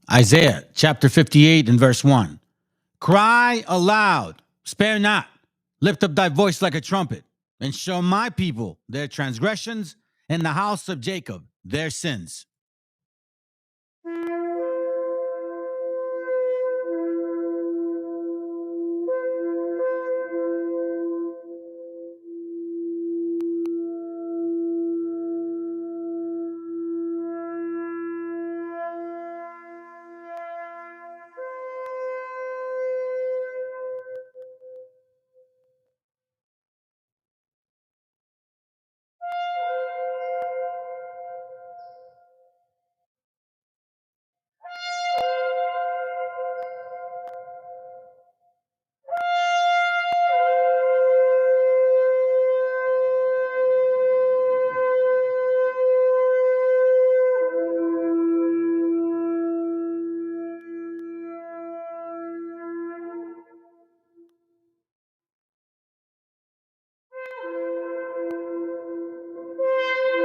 Isaiah chapter 58 and verse 1. Cry aloud, spare not, lift up thy voice like a trumpet, and show my people their transgressions, and the house of Jacob their sins.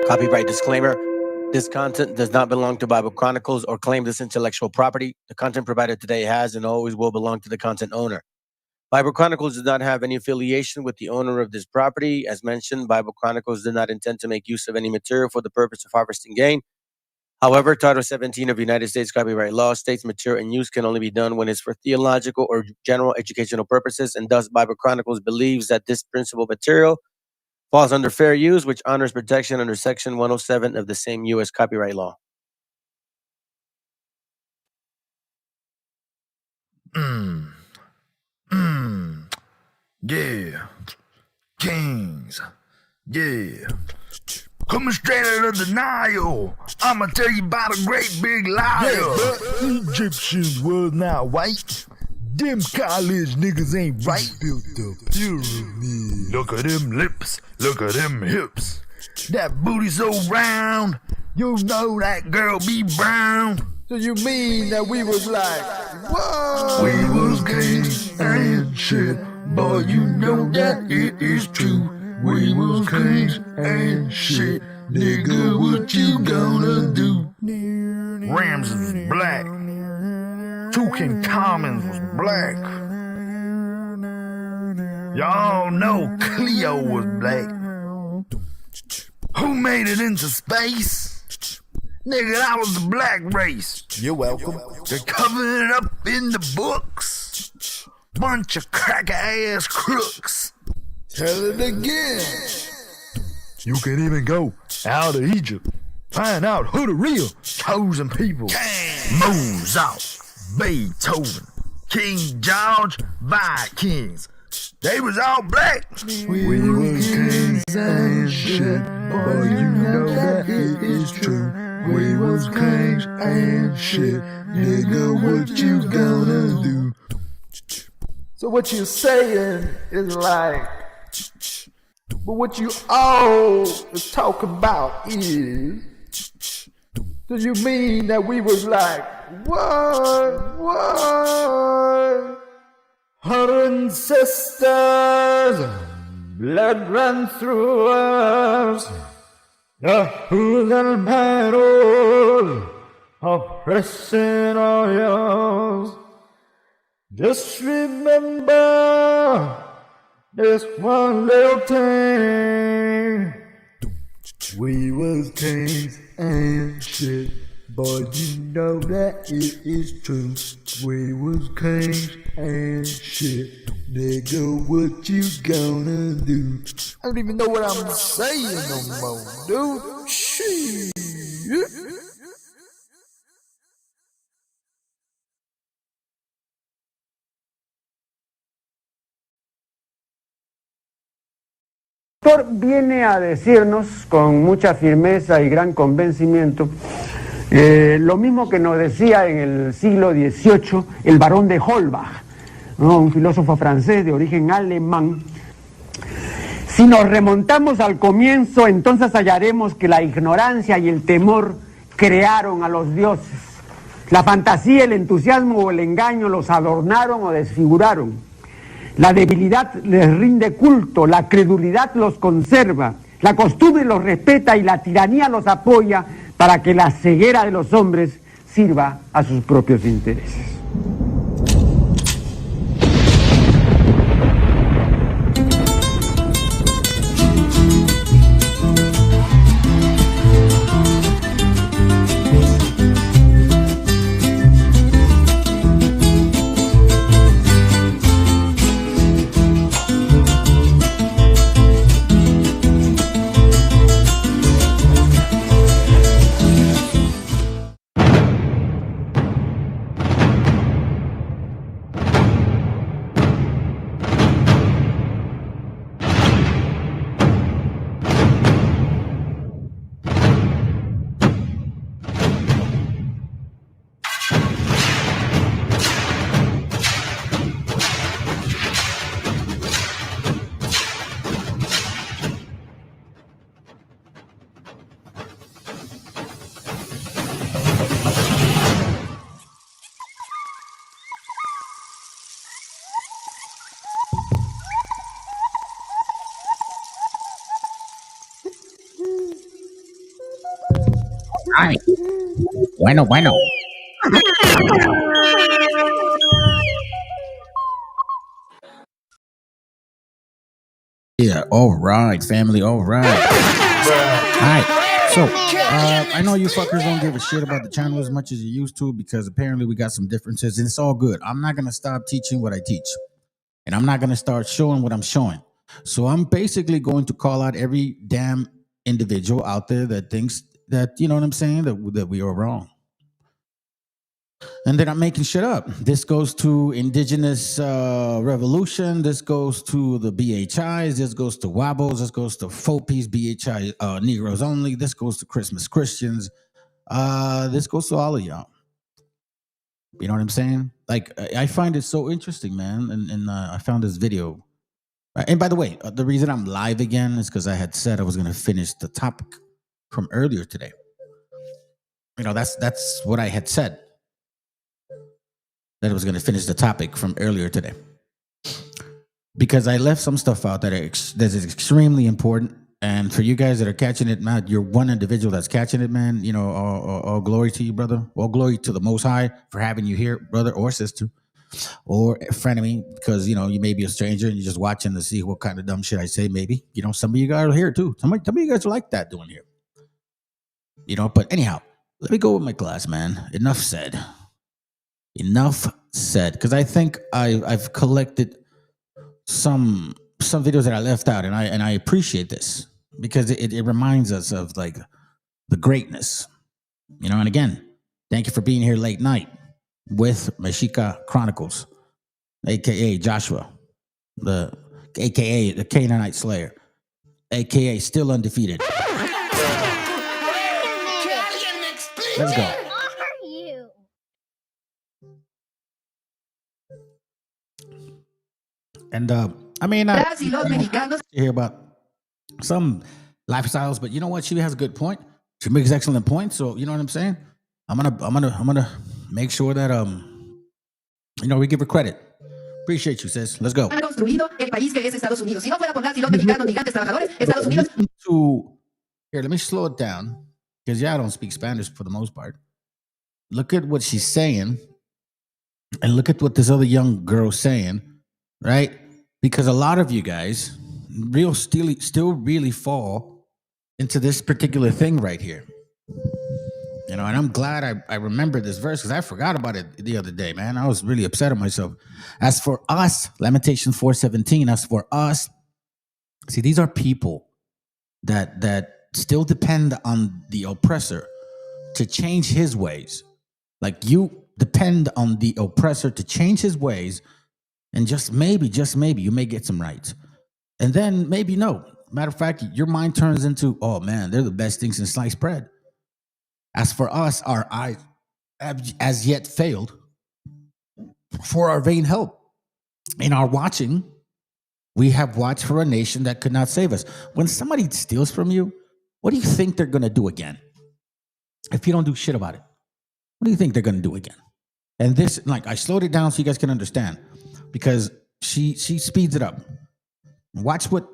Copyright disclaimer. This content does not belong to Bible Chronicles or claim this intellectual property. The content provided today has and always will belong to the content owner. Bible Chronicles does not have any affiliation with the owner of this property. As mentioned, Bible Chronicles did not intend to make use of any material for the purpose of harvesting gain. However, Title 17 of United States copyright law states material and use can only be done when it's for theological or general educational purposes, and thus Bible Chronicles believes that this principal material falls under fair use, which honors protection under Section 107 of the same U.S. copyright law. Yeah. Kings. Yeah. Coming straight out of the Nile. I'ma tell you about a great big liar. Yeah, but Egyptians was not white. Them college niggas ain't right. Built the pyramid. Look at them lips. Look at them hips. That booty so round. You know that girl be brown. So you mean that we was like, whoa? We was kings and shit. Boy, you know that it is true. We was kings and shit. Nigga, what you gonna do? Ramses was black. Tutankhamun was black. Y'all know Cleo was black. Who made it into space? Nigga, that was the black race. You're welcome. They're covering it up in the books. Bunch of cracker-ass crooks. Tell it again. You can even go out of Egypt, find out who the real chosen people. Mozart, Beethoven, King George, Vikings. They was all black. We was kings and shit. Boy, you know that it is true. We was kings and shit. Nigga, what you gonna do? So what you saying is like, but what you all is talking about is, do you mean that we was like, what? Her ancestors, blood ran through us, the whole and battle, oppressing all yours. Just remember this one little thing. We was kings and shit. Boy, you know that it is true. We was kings and shit. Nigga, what you gonna do? I don't even know what I'm saying no more, dude. Shit. El autor viene a decirnos con mucha firmeza y gran convencimiento lo mismo que nos decía en el siglo XVIII el barón de Holbach, ¿no? Un filósofo francés de origen alemán. Si nos remontamos al comienzo, entonces hallaremos que la ignorancia y el temor crearon a los dioses. La fantasía, el entusiasmo o el engaño los adornaron o desfiguraron. La debilidad les rinde culto, la credulidad los conserva, la costumbre los respeta y la tiranía los apoya para que la ceguera de los hombres sirva a sus propios intereses. Ay, bueno. Yeah, all right, family, all right. All right, so I know you fuckers don't give a shit about the channel as much as you used to because apparently we got some differences, and it's all good. I'm not gonna stop teaching what I teach, and I'm not gonna start showing what I'm showing. So I'm basically going to call out every damn individual out there that thinks that, you know what I'm saying, that we are wrong. And then I'm making shit up. This goes to Indigenous Revolution. This goes to the BHIs. This goes to Wabos. This goes to Fopies, BHI Negroes only. This goes to Christmas Christians. This goes to all of y'all. You know what I'm saying? Like, I find it so interesting, man. And I found this video. And by the way, the reason I'm live again is because I had said I was going to finish the topic from earlier today. You know, that's what I had said. That I was going to finish the topic from earlier today. Because I left some stuff out that is extremely important. And for you guys that are catching it, man, you're one individual that's catching it, man. You know, all glory to you, brother. All glory to the Most High for having you here, brother or sister. Or frenemy, because, you know, you may be a stranger and you're just watching to see what kind of dumb shit I say, maybe. You know, some of you guys are here, too. Some of you guys are like that doing here. You know, but anyhow, let me go with my class, man. Enough said. Because I think I've collected some videos that I left out, and I appreciate this because it reminds us of like the greatness, you know. And again, thank you for being here late night with MESHIACHA Chronicles, aka Joshua, aka the Canaanite Slayer, aka still undefeated. Let's go. And I mean, I hear about some lifestyles, but you know what? She has a good point. She makes excellent points. So you know what I'm saying? I'm gonna make sure that you know, we give her credit. Appreciate you, sis. Let's go. Here, let me slow it down because y'all don't speak Spanish for the most part. Look at what she's saying, and look at what this other young girl's saying, right? Because a lot of you guys still really fall into this particular thing right here. You know, and I'm glad I remembered this verse because I forgot about it the other day, man. I was really upset at myself. As for us, Lamentations 4:17, as for us, see, these are people that still depend on the oppressor to change his ways. Like, you depend on the oppressor to change his ways. And just maybe, you may get some rights. And then maybe no. Matter of fact, your mind turns into, oh man, they're the best things in sliced bread. As for us, our eyes have as yet failed for our vain help. In our watching, we have watched for a nation that could not save us. When somebody steals from you, what do you think they're going to do again? If you don't do shit about it, what do you think they're going to do again? And this, like, I slowed it down so you guys can understand. Because she speeds it up. Watch what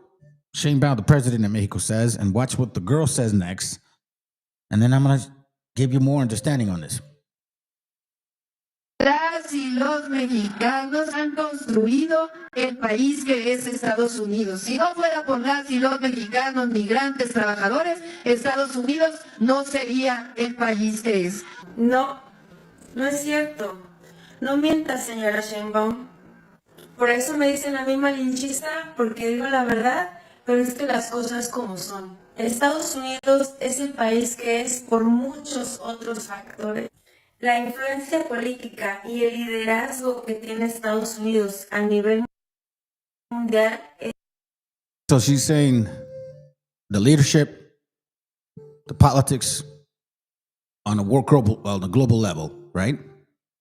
Shane Brown, the president of Mexico, says, and watch what the girl says next. And then I'm going to give you more understanding on this. Las y los mexicanos han construido el país que es Estados Unidos. Si no fuera por las y los mexicanos, migrantes, trabajadores, Estados Unidos no sería el país que es. No, no es cierto. No mientas, señora Sheinbaum. Por eso me dicen a mí malinchista, porque digo la verdad, pero es que las cosas como son. Estados Unidos es el país que es por muchos otros factores. La influencia política y el liderazgo que tiene Estados Unidos a nivel mundial es... So she's saying the leadership, the politics on a global level, right?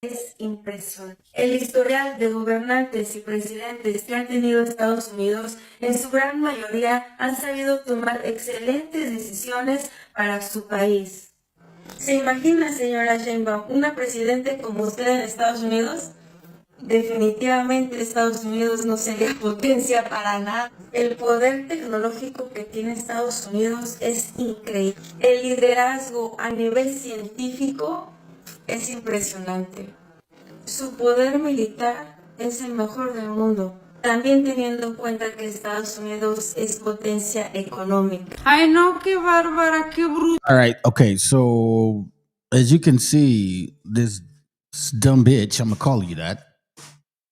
Es impresionante. El historial de gobernantes y presidentes que han tenido Estados Unidos, en su gran mayoría, han sabido tomar excelentes decisiones para su país. ¿Se imagina, señora Sheinbaum, una presidente como usted en Estados Unidos? Definitivamente Estados Unidos no sería potencia para nada. El poder tecnológico que tiene Estados Unidos es increíble. El liderazgo a nivel científico es impresionante. Su poder militar es el mejor del mundo. También teniendo en cuenta que Estados Unidos es potencia económica. Ay, no, qué bárbara, qué bruta. All right. Okay. So as you can see, this dumb bitch, I'm gonna call you that.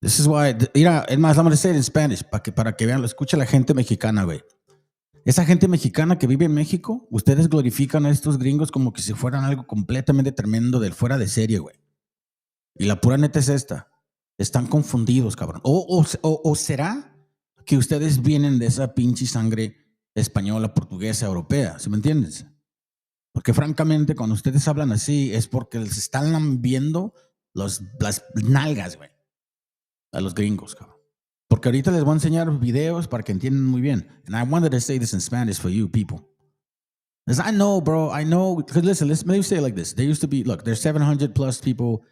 This is why, es más, I'm gonna say it in Spanish para que vean, lo escucha la gente mexicana, güey. Esa gente mexicana que vive en México, ustedes glorifican a estos gringos como que si fueran algo completamente tremendo del fuera de serie, güey. Y la pura neta es esta. Están confundidos, cabrón. O será que ustedes vienen de esa pinche sangre española, portuguesa, europea, ¿sí me entiendes? Porque francamente, cuando ustedes hablan así, es porque les están lambiendo las nalgas, güey, a los gringos, cabrón. Porque ahorita les voy a enseñar videos para que entiendan muy bien. And I wanted to say this in Spanish for you people. Because I know, bro, I know. Because listen, let me say it like this. There used to be, look, there's 700 plus people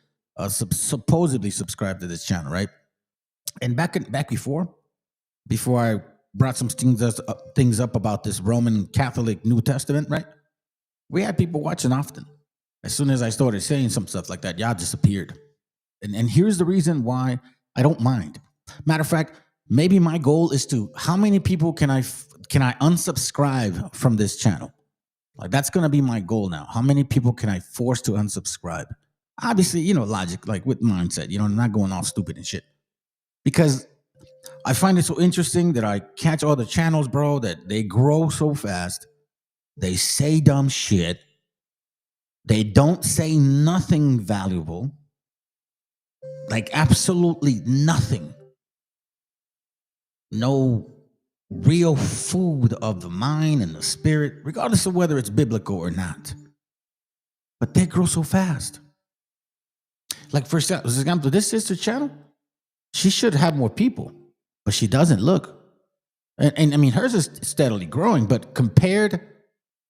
supposedly subscribed to this channel, right? And back before I brought some things up about this Roman Catholic New Testament, right? We had people watching often. As soon as I started saying some stuff like that, y'all disappeared. And here's the reason why I don't mind. Matter of fact, maybe my goal is to, how many people can I unsubscribe from this channel? Like, that's going to be my goal now. How many people can I force to unsubscribe? Obviously, logic, like with mindset, I'm not going off stupid and shit. Because I find it so interesting that I catch all the channels, bro, that they grow so fast. They say dumb shit. They don't say nothing valuable. Like absolutely nothing. No real food of the mind and the spirit, regardless of whether it's biblical or not. But they grow so fast. Like, for example, this sister channel, she should have more people, but she doesn't. Look. And I mean, hers is steadily growing, but compared,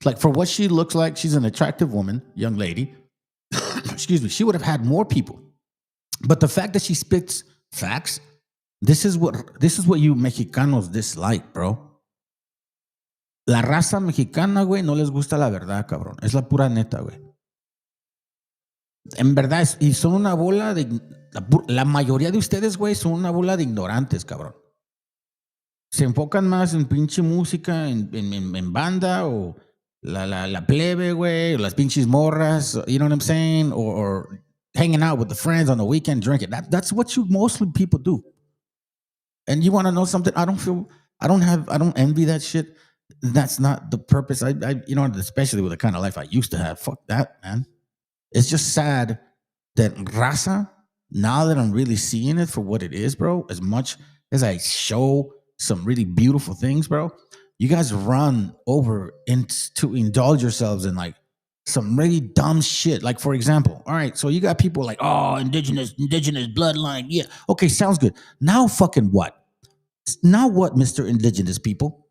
like, for what she looks like, she's an attractive woman, young lady. Excuse me. She would have had more people. But the fact that she spits facts, this is what you Mexicanos dislike, bro. La raza mexicana, güey, no les gusta la verdad, cabrón. Es la pura neta, güey. En verdad, y son una bola de... La mayoría de ustedes, güey, son una bola de ignorantes, cabrón. Se enfocan más en pinche música, en banda, o la plebe, güey, o las pinches morras, you know what I'm saying? Or hanging out with the friends on the weekend, drinking. That's what you mostly people do. And you want to know something? I don't envy that shit. That's not the purpose. I especially with the kind of life I used to have. Fuck that, man. It's just sad that raza, now that I'm really seeing it for what it is, bro, as much as I show some really beautiful things, bro, you guys run over to indulge yourselves in like some really dumb shit. Like, for example, all right, so you got people like, oh, indigenous bloodline. Yeah. Okay, sounds good. Now fucking what? Now what, Mr. Indigenous people?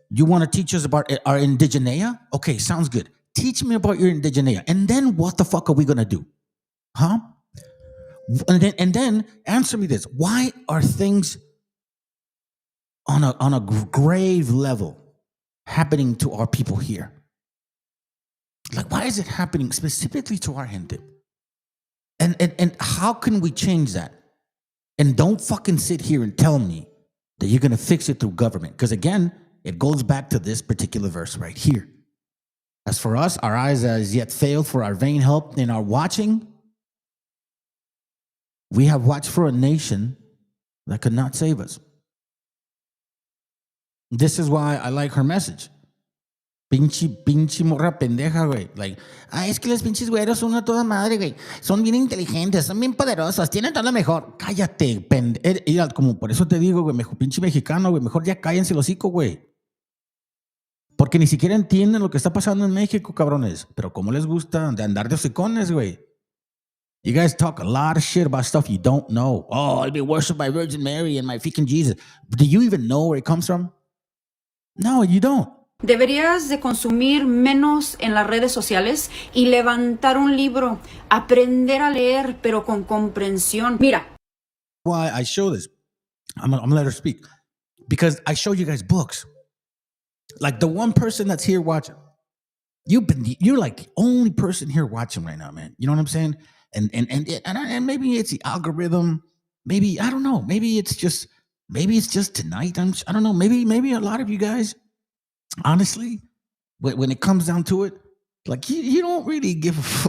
You want to teach us about our indigenea? Okay, sounds good. Teach me about your indigenea. And then what the fuck are we going to do? Huh? And then answer me this. Why are things on a grave level happening to our people here? Like, why is it happening specifically to our gente? And how can we change that? And don't fucking sit here and tell me that you're going to fix it through government. Because again, it goes back to this particular verse right here. As for us, our eyes as yet failed for our vain help in our watching. We have watched for a nation that could not save us. This is why I like her message. Pinche morra pendeja, güey. Like, es que los pinches güeros son a toda madre, güey. Son bien inteligentes, son bien poderosos, tienen todo lo mejor. Cállate, pendeja. Como por eso te digo, güey, pinche mexicano, güey, mejor ya cállense el hocico, güey. Porque ni siquiera entienden lo que está pasando en México, cabrones. Pero cómo les gusta de andar de hocicones, güey. You guys talk a lot of shit about stuff you don't know. Oh, I'll be worshipped by Virgin Mary and my freaking Jesus. Do you even know where it comes from? No, you don't. Deberías de consumir menos en las redes sociales y levantar un libro, aprender a leer, pero con comprensión. Mira. Why I show this, I'm gonna let her speak, because I show you guys books. Like the one person that's here watching, you're like the only person here watching right now, man. You know what I'm saying? And maybe it's the algorithm. Maybe I don't know. Maybe it's just tonight. I don't know. Maybe a lot of you guys. Honestly, when it comes down to it, like you don't really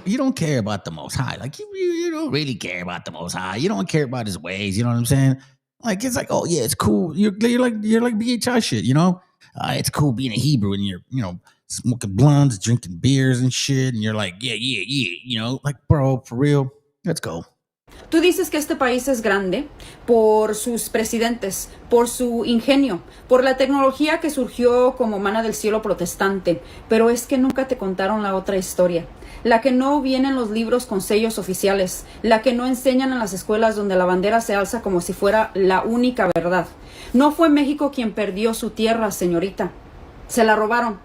you don't care about the Most High. Like you don't really care about the Most High. You don't care about His ways. You know what I'm saying? Like it's like, oh yeah, it's cool. You're like BHI shit. You know, it's cool being a Hebrew and you're smoking blunts, drinking beers and shit, and you're like, yeah. You know, like bro, for real, let's go. Tú dices que este país es grande por sus presidentes, por su ingenio, por la tecnología que surgió como mana del cielo protestante, pero es que nunca te contaron la otra historia, la que no viene en los libros con sellos oficiales, la que no enseñan en las escuelas donde la bandera se alza como si fuera la única verdad. No fue México quien perdió su tierra, señorita. Se la robaron.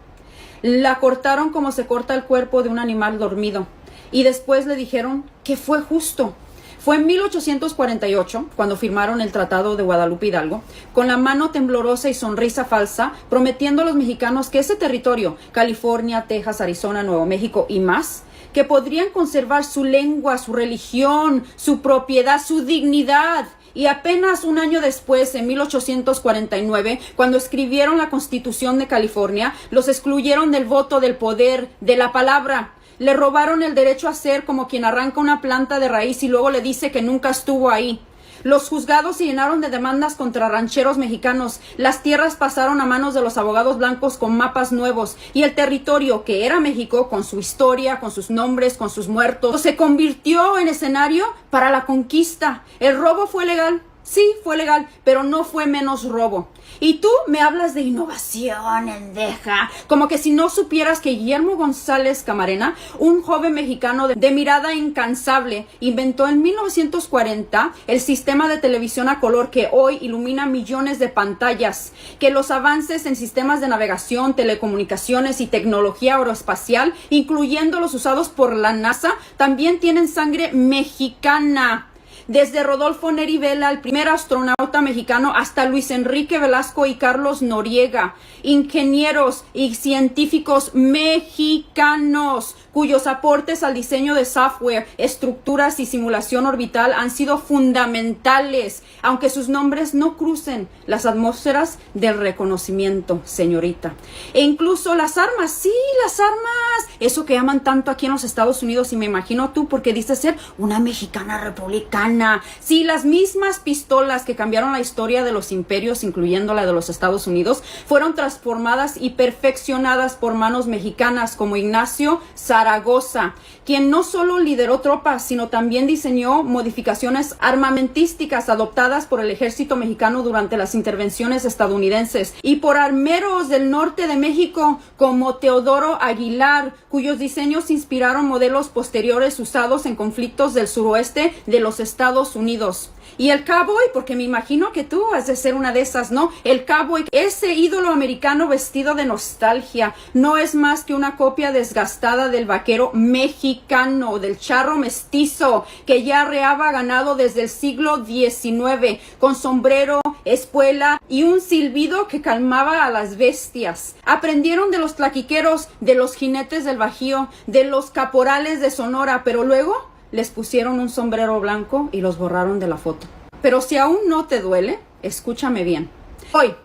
La cortaron como se corta el cuerpo de un animal dormido y después le dijeron que fue justo. Fue en 1848 cuando firmaron el Tratado de Guadalupe Hidalgo, con la mano temblorosa y sonrisa falsa, prometiendo a los mexicanos que ese territorio, California, Texas, Arizona, Nuevo México y más, que podrían conservar su lengua, su religión, su propiedad, su dignidad. Y apenas un año después, en 1849, cuando escribieron la Constitución de California, los excluyeron del voto, del poder, de la palabra. Le robaron el derecho a ser como quien arranca una planta de raíz y luego le dice que nunca estuvo ahí. Los juzgados se llenaron de demandas contra rancheros mexicanos. Las tierras pasaron a manos de los abogados blancos con mapas nuevos. Y el territorio que era México, con su historia, con sus nombres, con sus muertos, se convirtió en escenario para la conquista. ¿El robo fue legal? Sí, fue legal, pero no fue menos robo. Y tú me hablas de innovación, endeja, como que si no supieras que Guillermo González Camarena, un joven mexicano de mirada incansable, inventó en 1940 el sistema de televisión a color que hoy ilumina millones de pantallas, que los avances en sistemas de navegación, telecomunicaciones y tecnología aeroespacial, incluyendo los usados por la NASA, también tienen sangre mexicana. Desde Rodolfo Neri Vela, el primer astronauta mexicano, hasta Luis Enrique Velasco y Carlos Noriega, ingenieros y científicos mexicanos cuyos aportes al diseño de software, estructuras y simulación orbital han sido fundamentales, aunque sus nombres no crucen las atmósferas del reconocimiento, señorita. E incluso las armas, sí, las armas, eso que aman tanto aquí en los Estados Unidos, y me imagino tú porque dices ser una mexicana republicana. Sí, las mismas pistolas que cambiaron la historia de los imperios, incluyendo la de los Estados Unidos, fueron transformadas y perfeccionadas por manos mexicanas como Ignacio Zaragoza, quien no solo lideró tropas, sino también diseñó modificaciones armamentísticas adoptadas por el ejército mexicano durante las intervenciones estadounidenses y por armeros del norte de México como Teodoro Aguilar, cuyos diseños inspiraron modelos posteriores usados en conflictos del suroeste de los Estados Unidos. Y el cowboy, porque me imagino que tú has de ser una de esas, ¿no? El cowboy, ese ídolo americano vestido de nostalgia, no es más que una copia desgastada del vaquero mexicano, del charro mestizo, que ya arreaba ganado desde el siglo XIX, con sombrero, espuela y un silbido que calmaba a las bestias. Aprendieron de los tlaquiqueros, de los jinetes del Bajío, de los caporales de Sonora, pero luego les pusieron un sombrero blanco y los borraron de la foto. Pero si aún no te duele, escúchame bien. Hoy,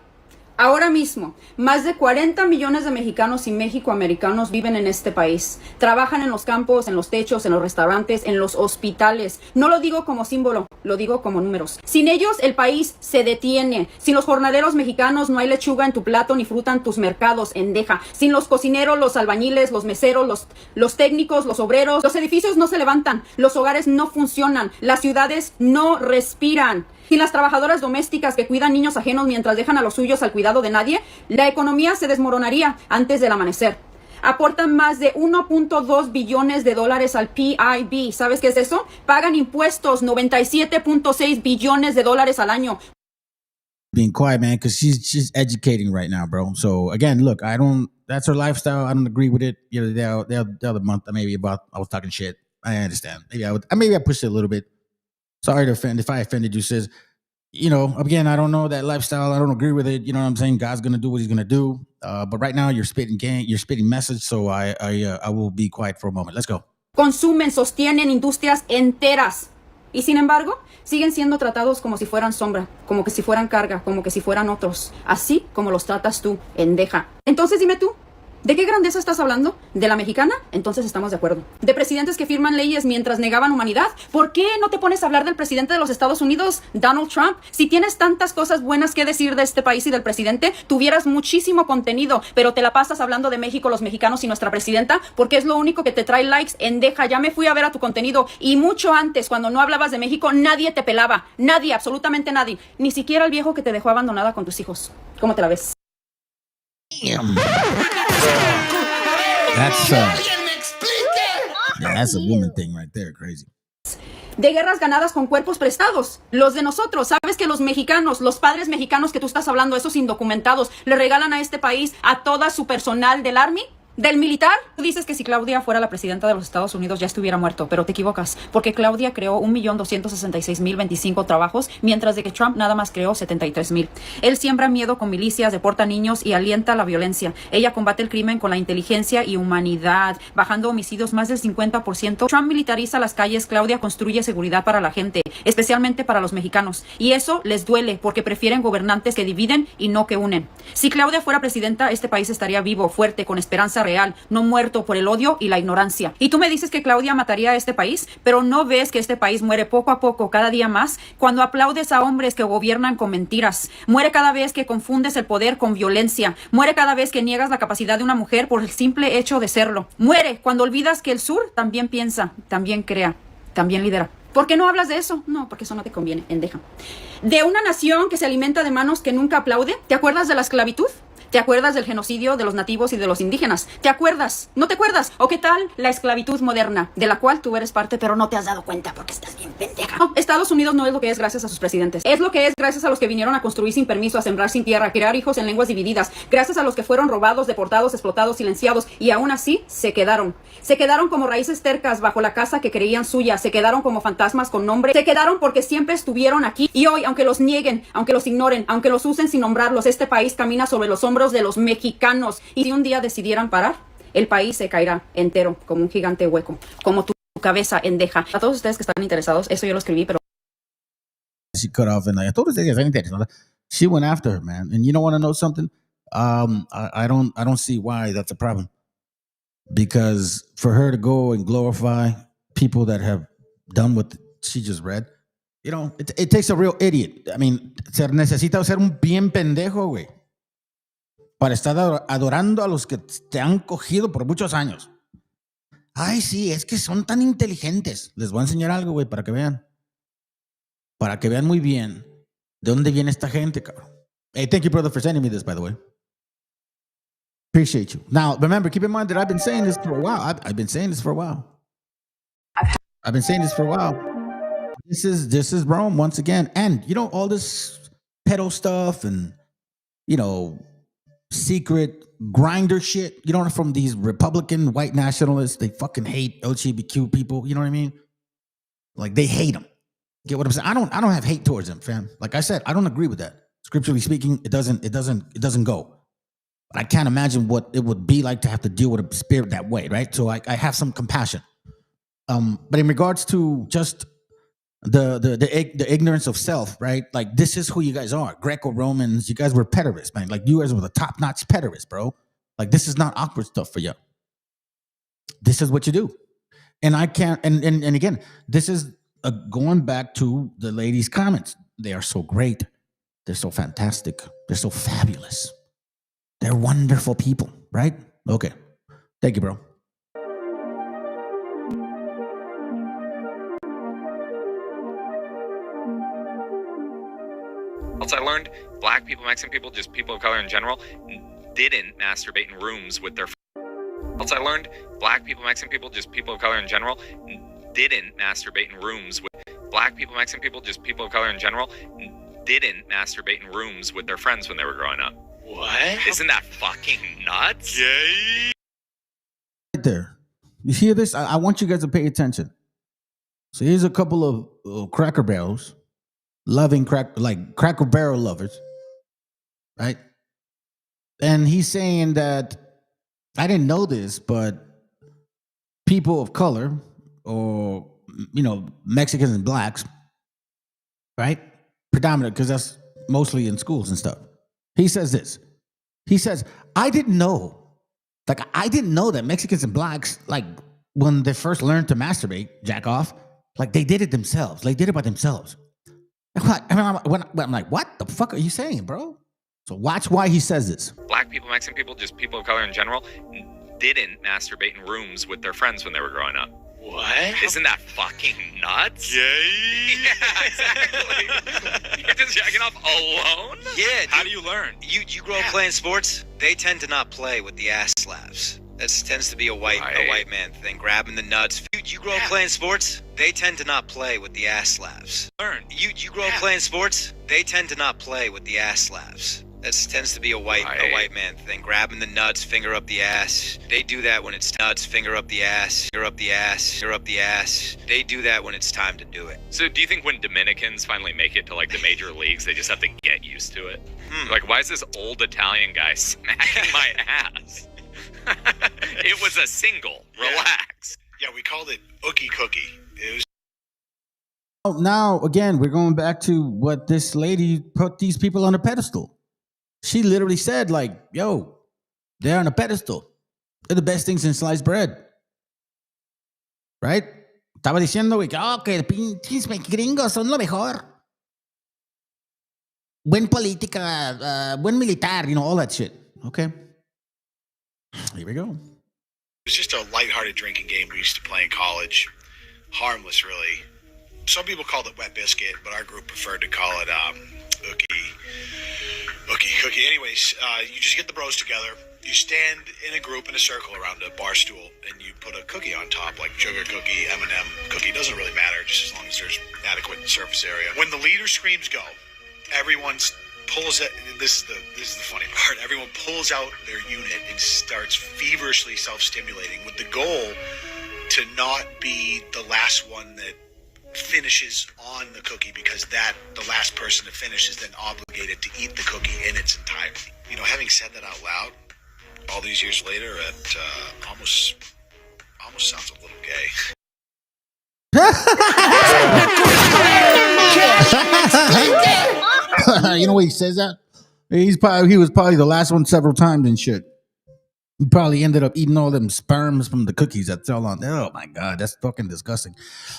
ahora mismo, más de 40 millones de mexicanos y mexicoamericanos viven en este país. Trabajan en los campos, en los techos, en los restaurantes, en los hospitales. No lo digo como símbolo, lo digo como números. Sin ellos, el país se detiene. Sin los jornaleros mexicanos, no hay lechuga en tu plato ni fruta en tus mercados, endeja. Sin los cocineros, los albañiles, los meseros, los técnicos, los obreros, los edificios no se levantan, los hogares no funcionan, las ciudades no respiran. Sin las trabajadoras domésticas que cuidan niños ajenos mientras dejan a los suyos al cuidado de nadie, la economía se desmoronaría antes del amanecer. Aportan más de 1.2 billones de dólares al PIB. ¿Sabes qué es eso? Pagan impuestos 97.6 billones de dólares al año. Being quiet, man, because she's educating right now, bro. So again, look, that's her lifestyle. I don't agree with it. You know, the other month, maybe I was talking shit. I understand. Maybe I pushed it a little bit. Sorry to offend if I offended you, sis. You know, again, I don't know that lifestyle. I don't agree with it. You know what I'm saying? God's gonna do what He's gonna do. But right now, you're spitting message. So I will be quiet for a moment. Let's go. Consumen, sostienen industrias enteras. Y sin embargo, siguen siendo tratados como si fueran sombra, como que si fueran carga, como que si fueran otros. Así como los tratas tú, endeja. Entonces dime tú, ¿de qué grandeza estás hablando? ¿De la mexicana? Entonces estamos de acuerdo. ¿De presidentes que firman leyes mientras negaban humanidad? ¿Por qué no te pones a hablar del presidente de los Estados Unidos, Donald Trump? Si tienes tantas cosas buenas que decir de este país y del presidente, tuvieras muchísimo contenido, pero te la pasas hablando de México, los mexicanos y nuestra presidenta, porque es lo único que te trae likes, endeja. Ya me fui a ver a tu contenido y mucho antes, cuando no hablabas de México, nadie te pelaba. Nadie, absolutamente nadie. Ni siquiera el viejo que te dejó abandonada con tus hijos. ¿Cómo te la ves? Damn. That's a woman thing right there, crazy. De guerras ganadas con cuerpos prestados, los de nosotros. Sabes que los mexicanos, los padres mexicanos que tú estás hablando, esos indocumentados, le regalan a este país a toda su personal del Army, del militar. Tú dices que si Claudia fuera la presidenta de los Estados Unidos ya estuviera muerto, pero te equivocas, porque Claudia creó 1.266.025 trabajos, mientras de que Trump nada más creó 73,000. Él siembra miedo con milicias, deporta niños y alienta la violencia. Ella combate el crimen con la inteligencia y humanidad, bajando homicidios más del 50%. Trump militariza las calles, Claudia construye seguridad para la gente, especialmente para los mexicanos. Y eso les duele, porque prefieren gobernantes que dividen y no que unen. Si Claudia fuera presidenta, este país estaría vivo, fuerte, con esperanza real, no muerto por el odio y la ignorancia. Y tú me dices que Claudia mataría a este país, pero no ves que este país muere poco a poco, cada día más, cuando aplaudes a hombres que gobiernan con mentiras. Muere cada vez que confundes el poder con violencia. Muere cada vez que niegas la capacidad de una mujer por el simple hecho de serlo. Muere cuando olvidas que el sur también piensa, también crea, también lidera. ¿Por qué no hablas de eso? No, porque eso no te conviene, endeja. De una nación que se alimenta de manos que nunca aplaude. ¿Te acuerdas de la esclavitud? ¿Te acuerdas del genocidio de los nativos y de los indígenas? ¿Te acuerdas? ¿No te acuerdas? ¿O qué tal la esclavitud moderna, de la cual tú eres parte, pero no te has dado cuenta porque estás bien pendeja? No, Estados Unidos no es lo que es gracias a sus presidentes. Es lo que es gracias a los que vinieron a construir sin permiso, a sembrar sin tierra, a crear hijos en lenguas divididas. Gracias a los que fueron robados, deportados, explotados, silenciados. Y aún así, se quedaron. Se quedaron como raíces tercas bajo la casa que creían suya. Se quedaron como fantasmas con nombre. Se quedaron porque siempre estuvieron aquí. Y hoy, aunque los nieguen, aunque los ignoren, aunque los usen sin nombrarlos, este país camina sobre los hombros de los mexicanos. Y si un día decidieran parar, el país se caerá entero como un gigante hueco, como tu cabeza endeja. A todos ustedes que están interesados, eso yo lo escribí, pero She cut off and I told her que están interesados. She went after her, man. And you don't want to know something? I don't see why that's a problem. Because for her to go and glorify people that have done what she just read, you know, it takes a real idiot. I mean, se necesita ser un bien pendejo, güey, para estar adorando a los que te han cogido por muchos años. Ay, sí, es que son tan inteligentes. Les voy a enseñar algo, güey, para que vean. Para que vean muy bien de dónde viene esta gente, cabrón. Hey, thank you, brother, for sending me this, by the way. Appreciate you. Now, remember, keep in mind that I've been saying this for a while. I've been saying this for a while. I've been saying this for a while. This is Rome once again. And, you know, all this pedo stuff and, you know, secret grinder shit, you know, from these Republican white nationalists. They fucking hate LGBTQ people. You know what I mean? Like, they hate them. Get what I'm saying? I don't have hate towards them, fam. Like I said, I don't agree with that. Scripturally speaking, it doesn't go. But I can't imagine what it would be like to have to deal with a spirit that way, right? So I have some compassion. But in regards to just the ignorance of self, right? Like, this is who you guys are. Greco-Romans, you guys were pederasts, man. Like, you guys were the top-notch pederasts, bro. Like, this is not awkward stuff for you. This is what you do. And I can't, and again, this is going back to the lady's comments. They are so great. They're so fantastic. They're so fabulous. They're wonderful people, right? Okay. Thank you, bro. Else I learned black people, Mexican people, just people of color in general, didn't masturbate in rooms with their. Else I learned black people, Mexican people, just people of color in general, didn't masturbate in rooms with black people, Mexican people, just people of color in general, didn't masturbate in rooms with their friends when they were growing up. What? Isn't that fucking nuts? Yay! Right there. You hear this? I want you guys to pay attention. So here's a couple of Cracker Barrels, loving Cracker Barrel lovers, right? And he's saying that, I didn't know this, but people of color, or, you know, Mexicans and blacks, right? Predominant, because that's mostly in schools and stuff. He says this. He says, I didn't know that Mexicans and blacks, like, when they first learned to masturbate, jack off, like, they did it themselves. They did it by themselves. I'm like, what the fuck are you saying, bro? So watch why he says this. Black people, Mexican people, just people of color in general, didn't masturbate in rooms with their friends when they were growing up. What? Isn't that fucking nuts? Yay! Yeah, exactly. You're just jacking off alone? Yeah. How do you learn? You grow up playing sports. They tend to not play with the ass slaps. That tends to be a white man thing, grabbing the nuts. You grow up playing sports. They tend to not play with the ass slaps. Learn. You grow up playing sports. They tend to not play with the ass slaps. That tends to be a white man thing, grabbing the nuts, finger up the ass. They do that when it's nuts, finger up the ass, finger up the ass, finger up the ass. They do that when it's time to do it. So do you think when Dominicans finally make it to like the major leagues, they just have to get used to it? Like, why is this old Italian guy smacking my ass? It was a single. Relax. Yeah, we called it Ookie Cookie. It was. Now, again, we're going back to what this lady put these people on a pedestal. She literally said, like, yo, they're on a pedestal. They're the best things in sliced bread. Right? Estaba diciendo, güey, que pinches gringos son lo mejor. Buen política, buen militar, you know, all that shit. Okay. Here we go. It was just a lighthearted drinking game we used to play in college. Harmless, really. Some people called it wet biscuit, but our group preferred to call it Ookie Cookie. Anyways, you just get the bros together. You stand in a group in a circle around a bar stool, and you put a cookie on top, like sugar cookie, M&M cookie. Doesn't really matter, just as long as there's adequate surface area. When the leader screams go, everyone pulls it. This is the funny part. Everyone pulls out their unit and starts feverishly self-stimulating with the goal to not be the last one that finishes on the cookie, because the last person to finish is then obligated to eat the cookie in its entirety. You know, having said that out loud, all these years later, it almost sounds a little gay. You know why he says that? He was probably the last one several times and shit. He probably ended up eating all them sperms from the cookies that fell on. Oh my God, that's fucking disgusting.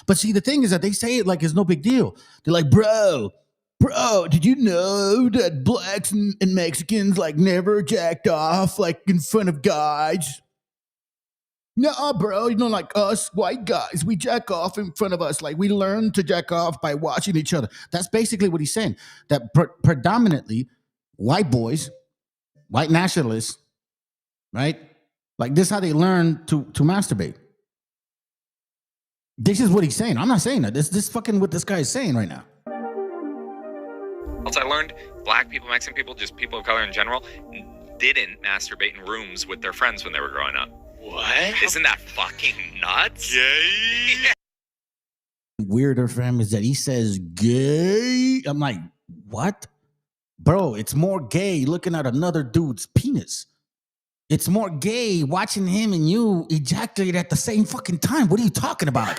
But see, the thing is that they say it like it's no big deal. They're like, bro, did you know that blacks and Mexicans like never jacked off like in front of guys? No, bro, you know, like us white guys, we jack off in front of us. Like, we learn to jack off by watching each other. That's basically what he's saying. That predominantly white boys, white nationalists, right? Like, this is how they learn to masturbate. This is what he's saying. I'm not saying that. This fucking what this guy is saying right now. Else I learned black people, Mexican people, just people of color in general, didn't masturbate in rooms with their friends when they were growing up. What? Isn't that fucking nuts? Yay! Weirder for him is that he says gay. I'm like, what? Bro, it's more gay looking at another dude's penis. It's more gay watching him and you ejaculate at the same fucking time. What are you talking about?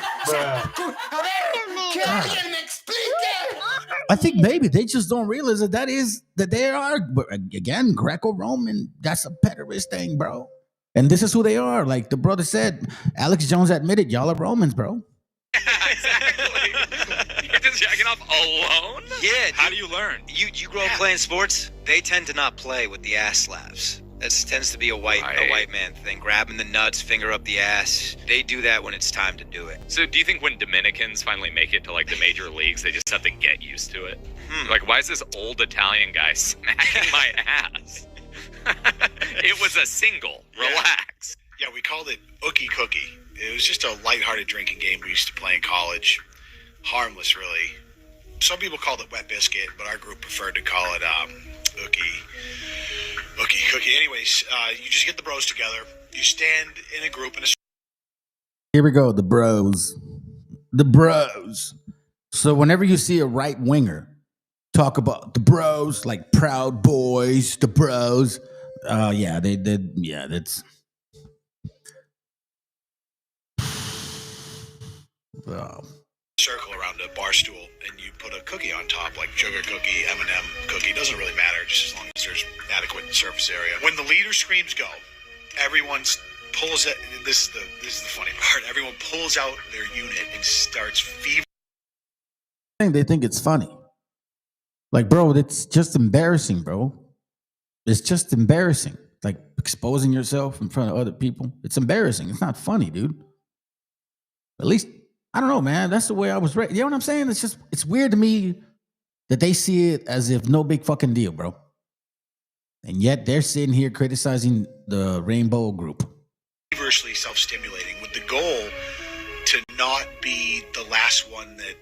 I think maybe they just don't realize that they are, again, Greco-Roman. That's a pederast thing, bro. And this is who they are. Like the brother said, Alex Jones admitted, y'all are Romans, bro. Exactly. You're just jacking off alone? Yeah. How do you learn? You grow up playing sports? They tend to not play with the ass slaps. That tends to be a white man thing. Grabbing the nuts, finger up the ass. They do that when it's time to do it. So do you think when Dominicans finally make it to like the major leagues, they just have to get used to it? Like, why is this old Italian guy smacking my ass? It was a single. Relax. Yeah, we called it Ookie Cookie. It was just a lighthearted drinking game we used to play in college. Harmless, really. Some people called it Wet Biscuit, but our group preferred to call it Ookie Cookie. Anyways, you just get the bros together. You stand in a group in a... Here we go, the bros. The bros. So whenever you see a right winger talk about the bros, like Proud Boys, the bros, yeah, that's... circle around a bar stool and you put a cookie on top, like sugar cookie, M&M cookie. It doesn't really matter, just as long as there's adequate surface area. When the leader screams go, everyone pulls it. This is the funny part. Everyone pulls out their unit and starts fever. They think it's funny. Like, bro, it's just embarrassing, bro. It's just embarrassing. Like exposing yourself in front of other people. It's embarrassing. It's not funny, dude. At least, I don't know, man. That's the way I was raised. You know what I'm saying? It's weird to me that they see it as if no big fucking deal, bro. And yet they're sitting here criticizing the Rainbow Group. Feverishly self-stimulating with the goal to not be the last one that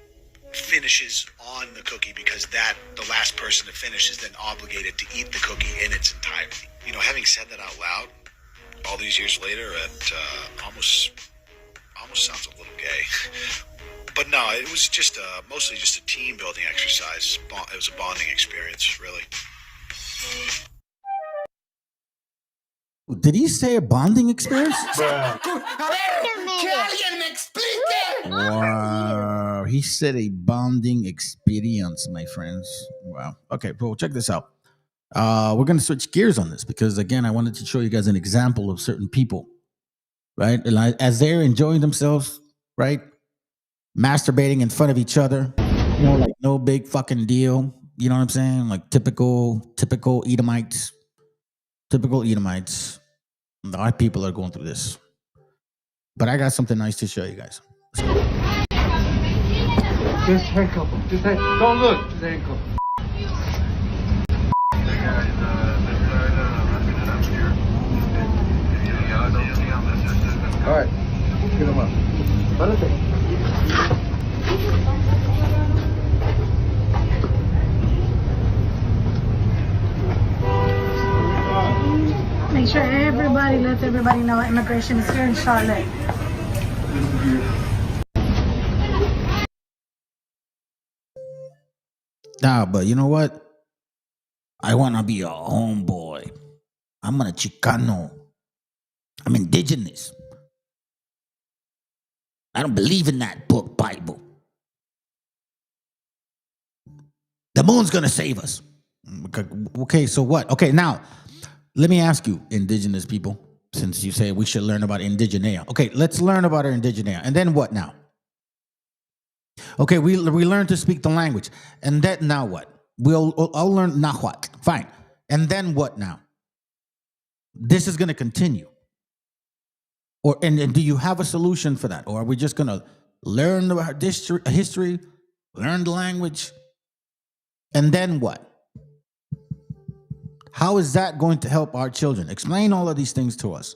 finishes on the cookie, because the last person to finish is then obligated to eat the cookie in its entirety. You know, having said that out loud, all these years later, it almost sounds a little gay. But no, it was just mostly just a team building exercise. It was a bonding experience, really. Did he say a bonding experience? Wow, he said a bonding experience, my friends. Wow. Okay, well, check this out. We're going to switch gears on this because, again, I wanted to show you guys an example of certain people, right? As they're enjoying themselves, right? Masturbating in front of each other, you know, like no big fucking deal. You know what I'm saying? Like typical Edomites. Typical Edomites. Our people are going through this. But I got something nice to show you guys. Just handcuff him. Don't look. Just handcuff him. All right. Get him up. Make sure everybody lets everybody know immigration is here in Charlotte. Nah, but you know what? I want to be a homeboy. I'm a Chicano. I'm indigenous. I don't believe in that book, Bible. The moon's going to save us. Okay, so what? Okay, now, let me ask you, indigenous people, since you say we should learn about indigenea. Okay, let's learn about our indigenea. And then what now? Okay, we learn to speak the language. And then now what? I'll learn Nahuatl. Fine. And then what now? This is going to continue. And do you have a solution for that? Or are we just going to learn the history, learn the language, and then what? How is that going to help our children? Explain all of these things to us.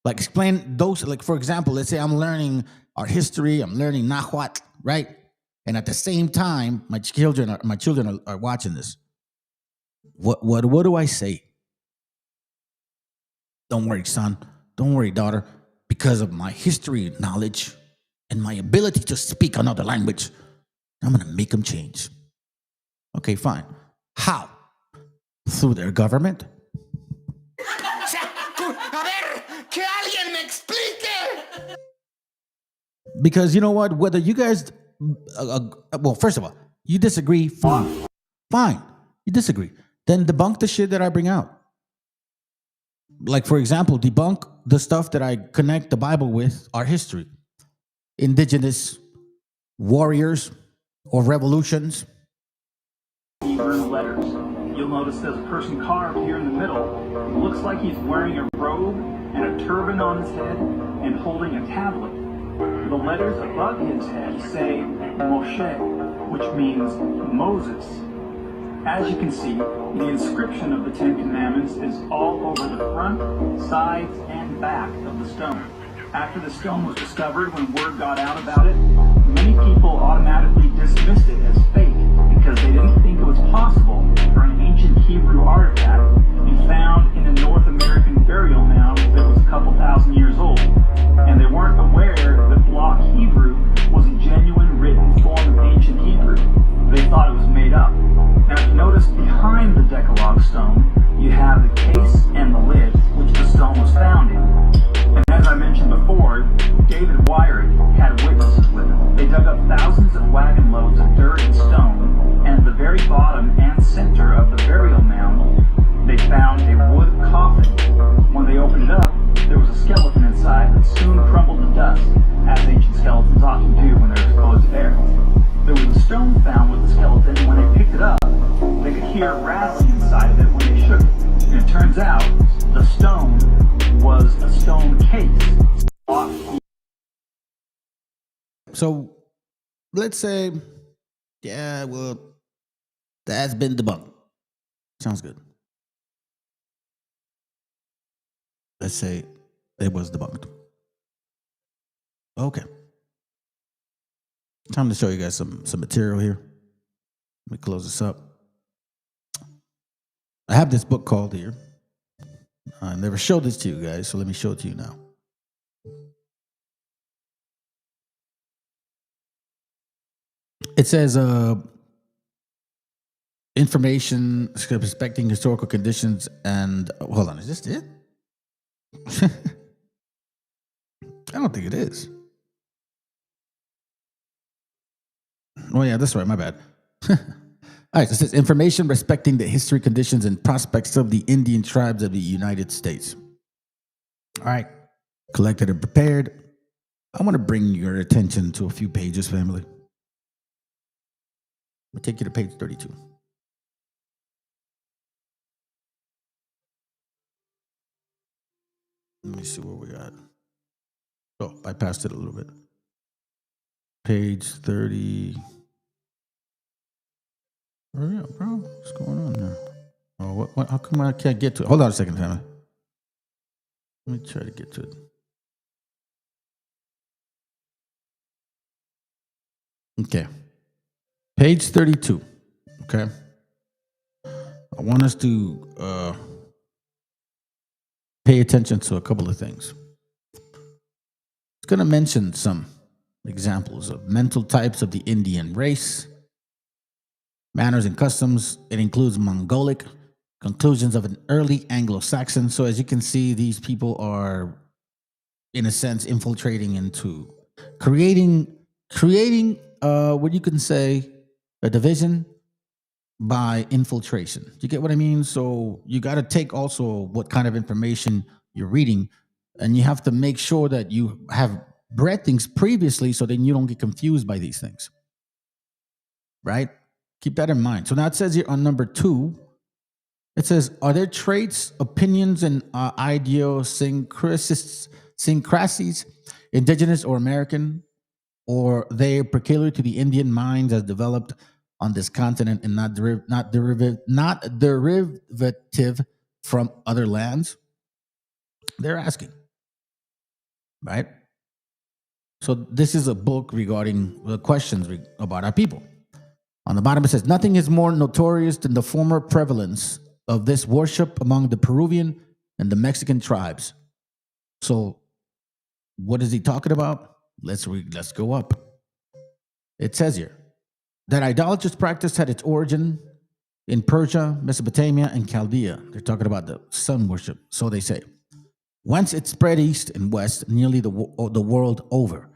Like explain those, like for example, let's say I'm learning our history, I'm learning Nahuatl, right? And at the same time, my children are watching this. What do I say? Don't worry, son. Don't worry, daughter. Because of my history knowledge and my ability to speak another language, I'm going to make them change. Okay, fine. How? Through their government? Because you know what? Whether you guys, well, first of all, you disagree, fine. Fine. You disagree. Then debunk the shit that I bring out. Like, for example, debunk the stuff that I connect the Bible with, our history. Indigenous warriors or revolutions. Hebrew letters. You'll notice there's a person carved here in the middle. It looks like he's wearing a robe and a turban on his head and holding a tablet. The letters above his head say Moshe, which means Moses. As you can see, the inscription of the Ten Commandments is all over the front, sides, and back of the stone. After the stone was discovered, when word got out about it, many people automatically dismissed it as fake because they didn't think it was possible for an ancient Hebrew artifact to be found in a North American burial mound that was a couple thousand years old. And they weren't aware that block Hebrew was a genuine written form of ancient Hebrew. They thought it was made up. Now, if you notice behind the Decalogue stone, you have the case and the lid, which the stone was found in. And as I mentioned before, David Wyatt had witnesses with him. They dug up thousands of wagon loads of dirt and stone, and at the very bottom and center of the burial mound, they found a wood coffin. When they opened it up, there was a skeleton inside that soon crumbled to dust, as ancient skeletons often do when they're exposed to air. There was a stone found with the skeleton, and when they picked it up, they could hear rattling inside of it when they shook it. And it turns out, the stone was a stone case. So, let's say, yeah, well, that's been debunked. Sounds good. Let's say it was debunked. Okay. Time to show you guys some material here. Let me close this up. I have this book called here. I never showed this to you guys, so let me show it to you now. It says information respecting historical conditions and hold on, is this it? I don't think it is. Oh yeah, that's right, my bad. All right, so it says information respecting the history, conditions, and prospects of the Indian tribes of the United States. All right, collected and prepared. I want to bring your attention to a few pages, family. I'll take you to page 32. Let me see where we got. Oh, I passed it a little bit. Page 30. Hurry up, bro. What's going on there? Oh, what? How come I can't get to it? Hold on a second, family. Let me try to get to it. Okay. Page 32. Okay. I want us to pay attention to a couple of things. It's going to mention some examples of mental types of the Indian race, manners and customs. It includes Mongolic, conclusions of an early Anglo-Saxon. So as you can see, these people are, in a sense, infiltrating into creating what you can say a division by infiltration. Do you get what I mean? So you got to take also what kind of information you're reading, and you have to make sure that you have read things previously so then you don't get confused by these things. Right? Keep that in mind. So now it says here on number 2, it says, are there traits, opinions, and idiosyncrasies, indigenous or American, or they peculiar to the Indian minds as developed on this continent and not derivative from other lands? They're asking, right? So this is a book regarding the questions about our people. On the bottom it says, nothing is more notorious than the former prevalence of this worship among the Peruvian and the Mexican tribes. So what is he talking about? Let's go up. It says here that idolatrous practice had its origin in Persia, Mesopotamia, and Chaldea. They're talking about the sun worship, so they say. Whence it spread east and west, nearly the world over.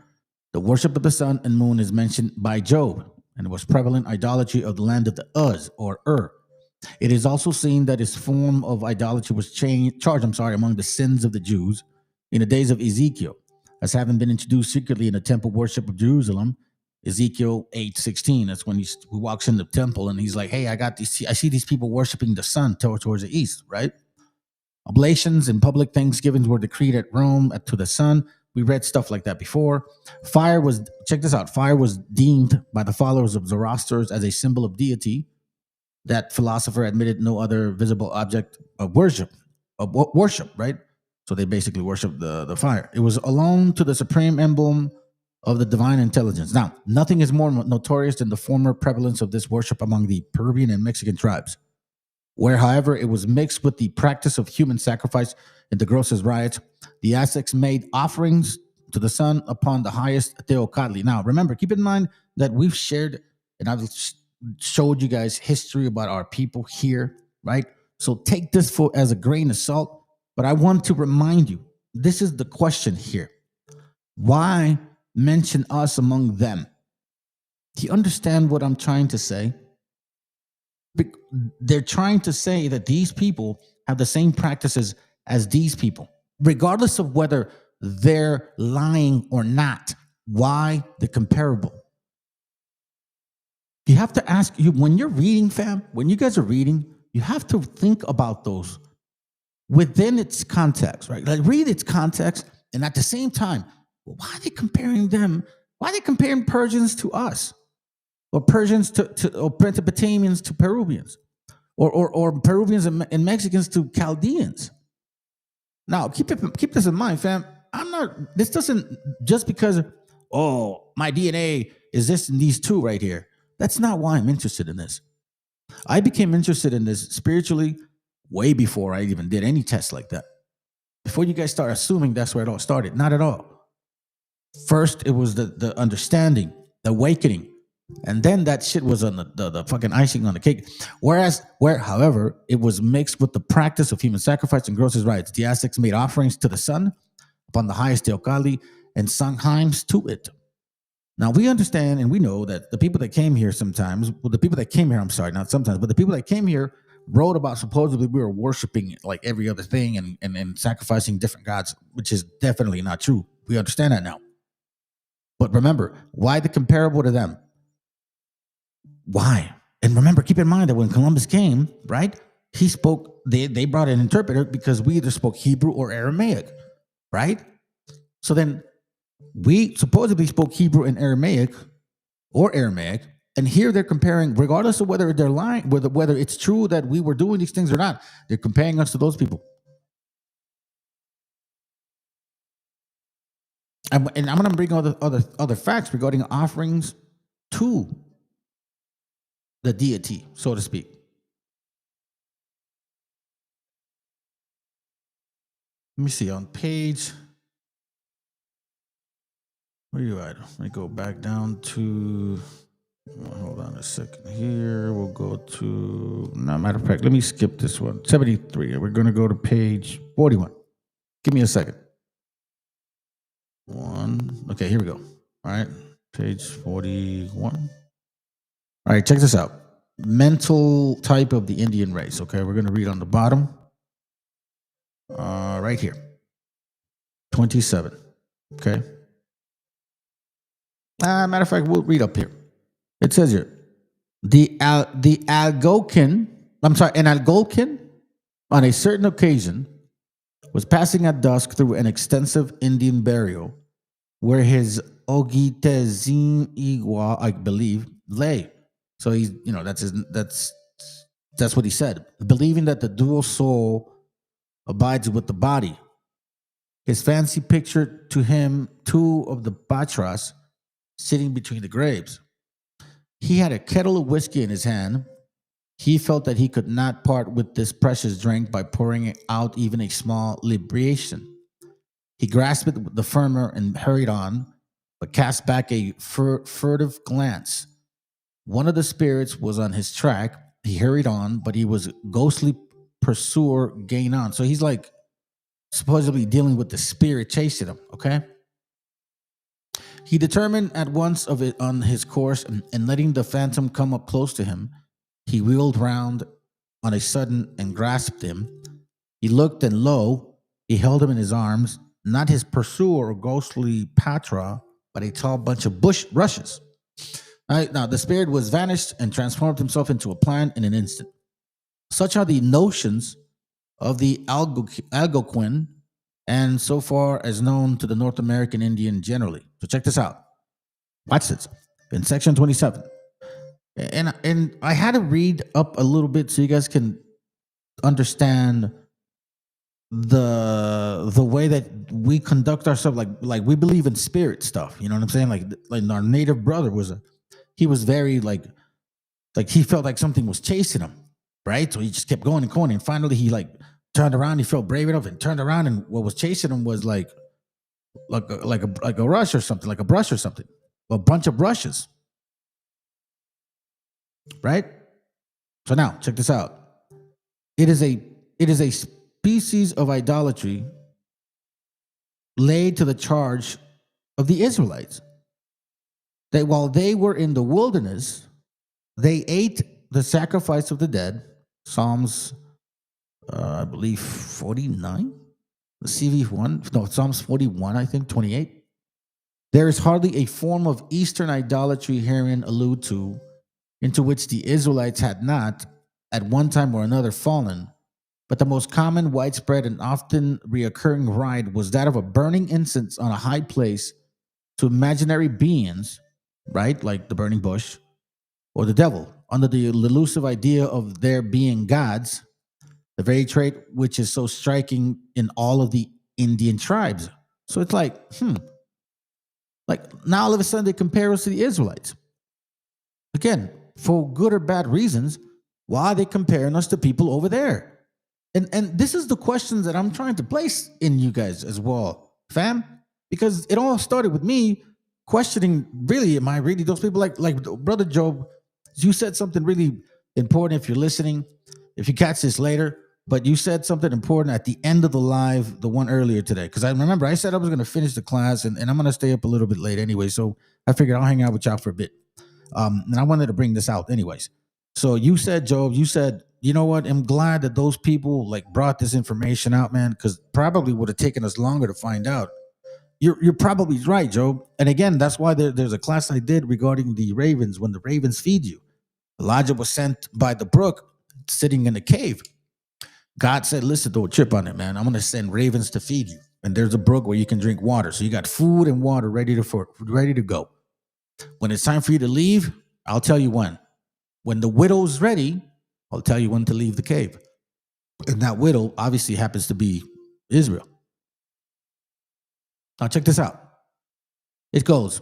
The worship of the sun and moon is mentioned by Job, and it was prevalent idolatry of the land of the Uz or Ur. It is also seen that his form of idolatry was charged among the sins of the Jews in the days of Ezekiel, as having been introduced secretly in the temple worship of Jerusalem. Ezekiel 8:16. That's when he walks in the temple and he's like, "Hey, I see these people worshiping the sun towards the east, right?" Oblations and public thanksgivings were decreed at Rome to the sun. We read stuff like that before. Fire was deemed by the followers of Zoroaster as a symbol of deity. That philosopher admitted no other visible object of worship, right? So they basically worshiped the fire. It was alone to the supreme emblem of the divine intelligence. Now, nothing is more notorious than the former prevalence of this worship among the Peruvian and Mexican tribes, where, however, it was mixed with the practice of human sacrifice in the grossest riots. The Aztecs made offerings to the sun upon the highest Teocalli. Now, remember, keep in mind that we've shared, and I've showed you guys history about our people here, right? So take this as a grain of salt, but I want to remind you, this is the question here. Why mention us among them? Do you understand what I'm trying to say? They're trying to say that these people have the same practices as these people, regardless of whether they're lying or not. Why the comparable? You have to ask you when you're reading, fam, when you guys are reading, you have to think about those within its context, right? Like read its context, and at the same time, why are they comparing them? Why are they comparing Persians to us? Or Persians or Mesopotamians to Peruvians, or Peruvians and Mexicans to Chaldeans. Now, keep this in mind, fam. This doesn't, just because, my DNA is this and these two right here. That's not why I'm interested in this. I became interested in this spiritually way before I even did any tests like that. Before you guys start assuming that's where it all started. Not at all. First, it was the understanding, the awakening. And then that shit was on the fucking icing on the cake. However, it was mixed with the practice of human sacrifice and grossest rites. The Aztecs made offerings to the sun upon the highest Teocalli and sung hymns to it. Now, we understand and we know that the people that came here the people that came here wrote about supposedly we were worshiping like every other thing and sacrificing different gods, which is definitely not true. We understand that now. But remember, why the comparable to them? Why? And remember, keep in mind that when Columbus came, right, he spoke, they brought an interpreter because we either spoke Hebrew or Aramaic, right? So then we supposedly spoke Hebrew and Aramaic, and here they're comparing, regardless of whether they're lying, whether it's true that we were doing these things or not, they're comparing us to those people. And I'm going to bring other facts regarding offerings to the deity, so to speak. Let me see on page. Where are you at? Let me go back down to. Hold on a second here. We'll go to. No, matter of fact, let me skip this one. 73. We're going to go to page 41. Give me a second. Okay, here we go. All right, page 41. All right, check this out. Mental type of the Indian race. Okay, we're going to read on the bottom. Right here. 27. Okay. Matter of fact, we'll read up here. It says here, an Algonquin, on a certain occasion, was passing at dusk through an extensive Indian burial where his Ogitezin Igua, I believe, lay. So he's, that's what he said. Believing that the dual soul abides with the body. His fancy pictured to him two of the Batras sitting between the graves. He had a kettle of whiskey in his hand. He felt that he could not part with this precious drink by pouring out even a small libation. He grasped it the firmer and hurried on, but cast back a furtive glance. One of the spirits was on his track. He hurried on, but he was ghostly pursuer gain on. So he's like supposedly dealing with the spirit chasing him, okay? He determined at once of it on his course, and letting the phantom come up close to him, he wheeled round on a sudden and grasped him. He looked, and lo, he held him in his arms, not his pursuer or ghostly patra, but a tall bunch of bush rushes. All right, now the spirit was vanished and transformed himself into a plant in an instant. Such are the notions of the Algonquin, and so far as known to the North American Indian generally. So check this out. Watch this. In section 27. And I had to read up a little bit so you guys can understand the way that we conduct ourselves. Like we believe in spirit stuff. You know what I'm saying? Like our native brother he was very like he felt like something was chasing him, right? So he just kept going and going, and finally he turned around. He felt brave enough and turned around, and what was chasing him was like a rush or something, like a brush or something, a bunch of brushes, right? So now check this out. It is a species of idolatry laid to the charge of the Israelites, that while they were in the wilderness, they ate the sacrifice of the dead. Psalms, I believe 49, the CV1, no, Psalms 41, I think 28. There is hardly a form of Eastern idolatry herein allude to, into which the Israelites had not, at one time or another, fallen. But the most common, widespread, and often reoccurring rite was that of a burning incense on a high place to imaginary beings, right, like the burning bush, or the devil, under the elusive idea of their being gods, the very trait which is so striking in all of the Indian tribes. So it's like now all of a sudden they compare us to the Israelites. Again, for good or bad reasons, why are they comparing us to people over there? And this is the questions that I'm trying to place in you guys as well, fam, because it all started with me questioning, really, am I really those people? Like Brother Job, you said something really important. If you're listening, if you catch this later, but you said something important at the end of the live, the one earlier today, because I remember I said I was going to finish the class, and I'm going to stay up a little bit late anyway, so I figured I'll hang out with y'all for a bit. And I wanted to bring this out anyways. So you said, Job, you know what? I'm glad that those people brought this information out, man, because probably would have taken us longer to find out. You're probably right, Job. And again, that's why there's a class I did regarding the ravens, when the ravens feed you. Elijah was sent by the brook, sitting in a cave. God said, listen, don't trip on it, man. I'm going to send ravens to feed you. And there's a brook where you can drink water. So you got food and water ready to go. When it's time for you to leave, I'll tell you when. When the widow's ready, I'll tell you when to leave the cave. And that widow obviously happens to be Israel. Now check this out. It goes,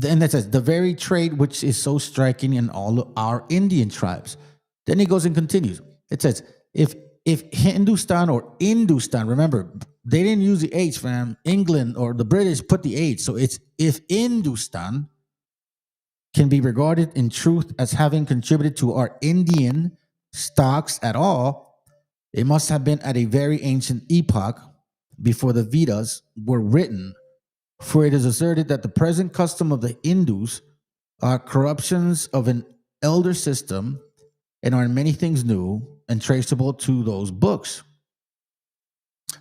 and it says, the very trait which is so striking in all of our Indian tribes. Then it goes and continues. It says, if Hindustan or Industan, remember, they didn't use the H, fam. England or the British put the H. So it's if Hindustan can be regarded in truth as having contributed to our Indian stocks at all, it must have been at a very ancient epoch before the Vedas were written, for it is asserted that the present custom of the Hindus are corruptions of an elder system and are in many things new and traceable to those books.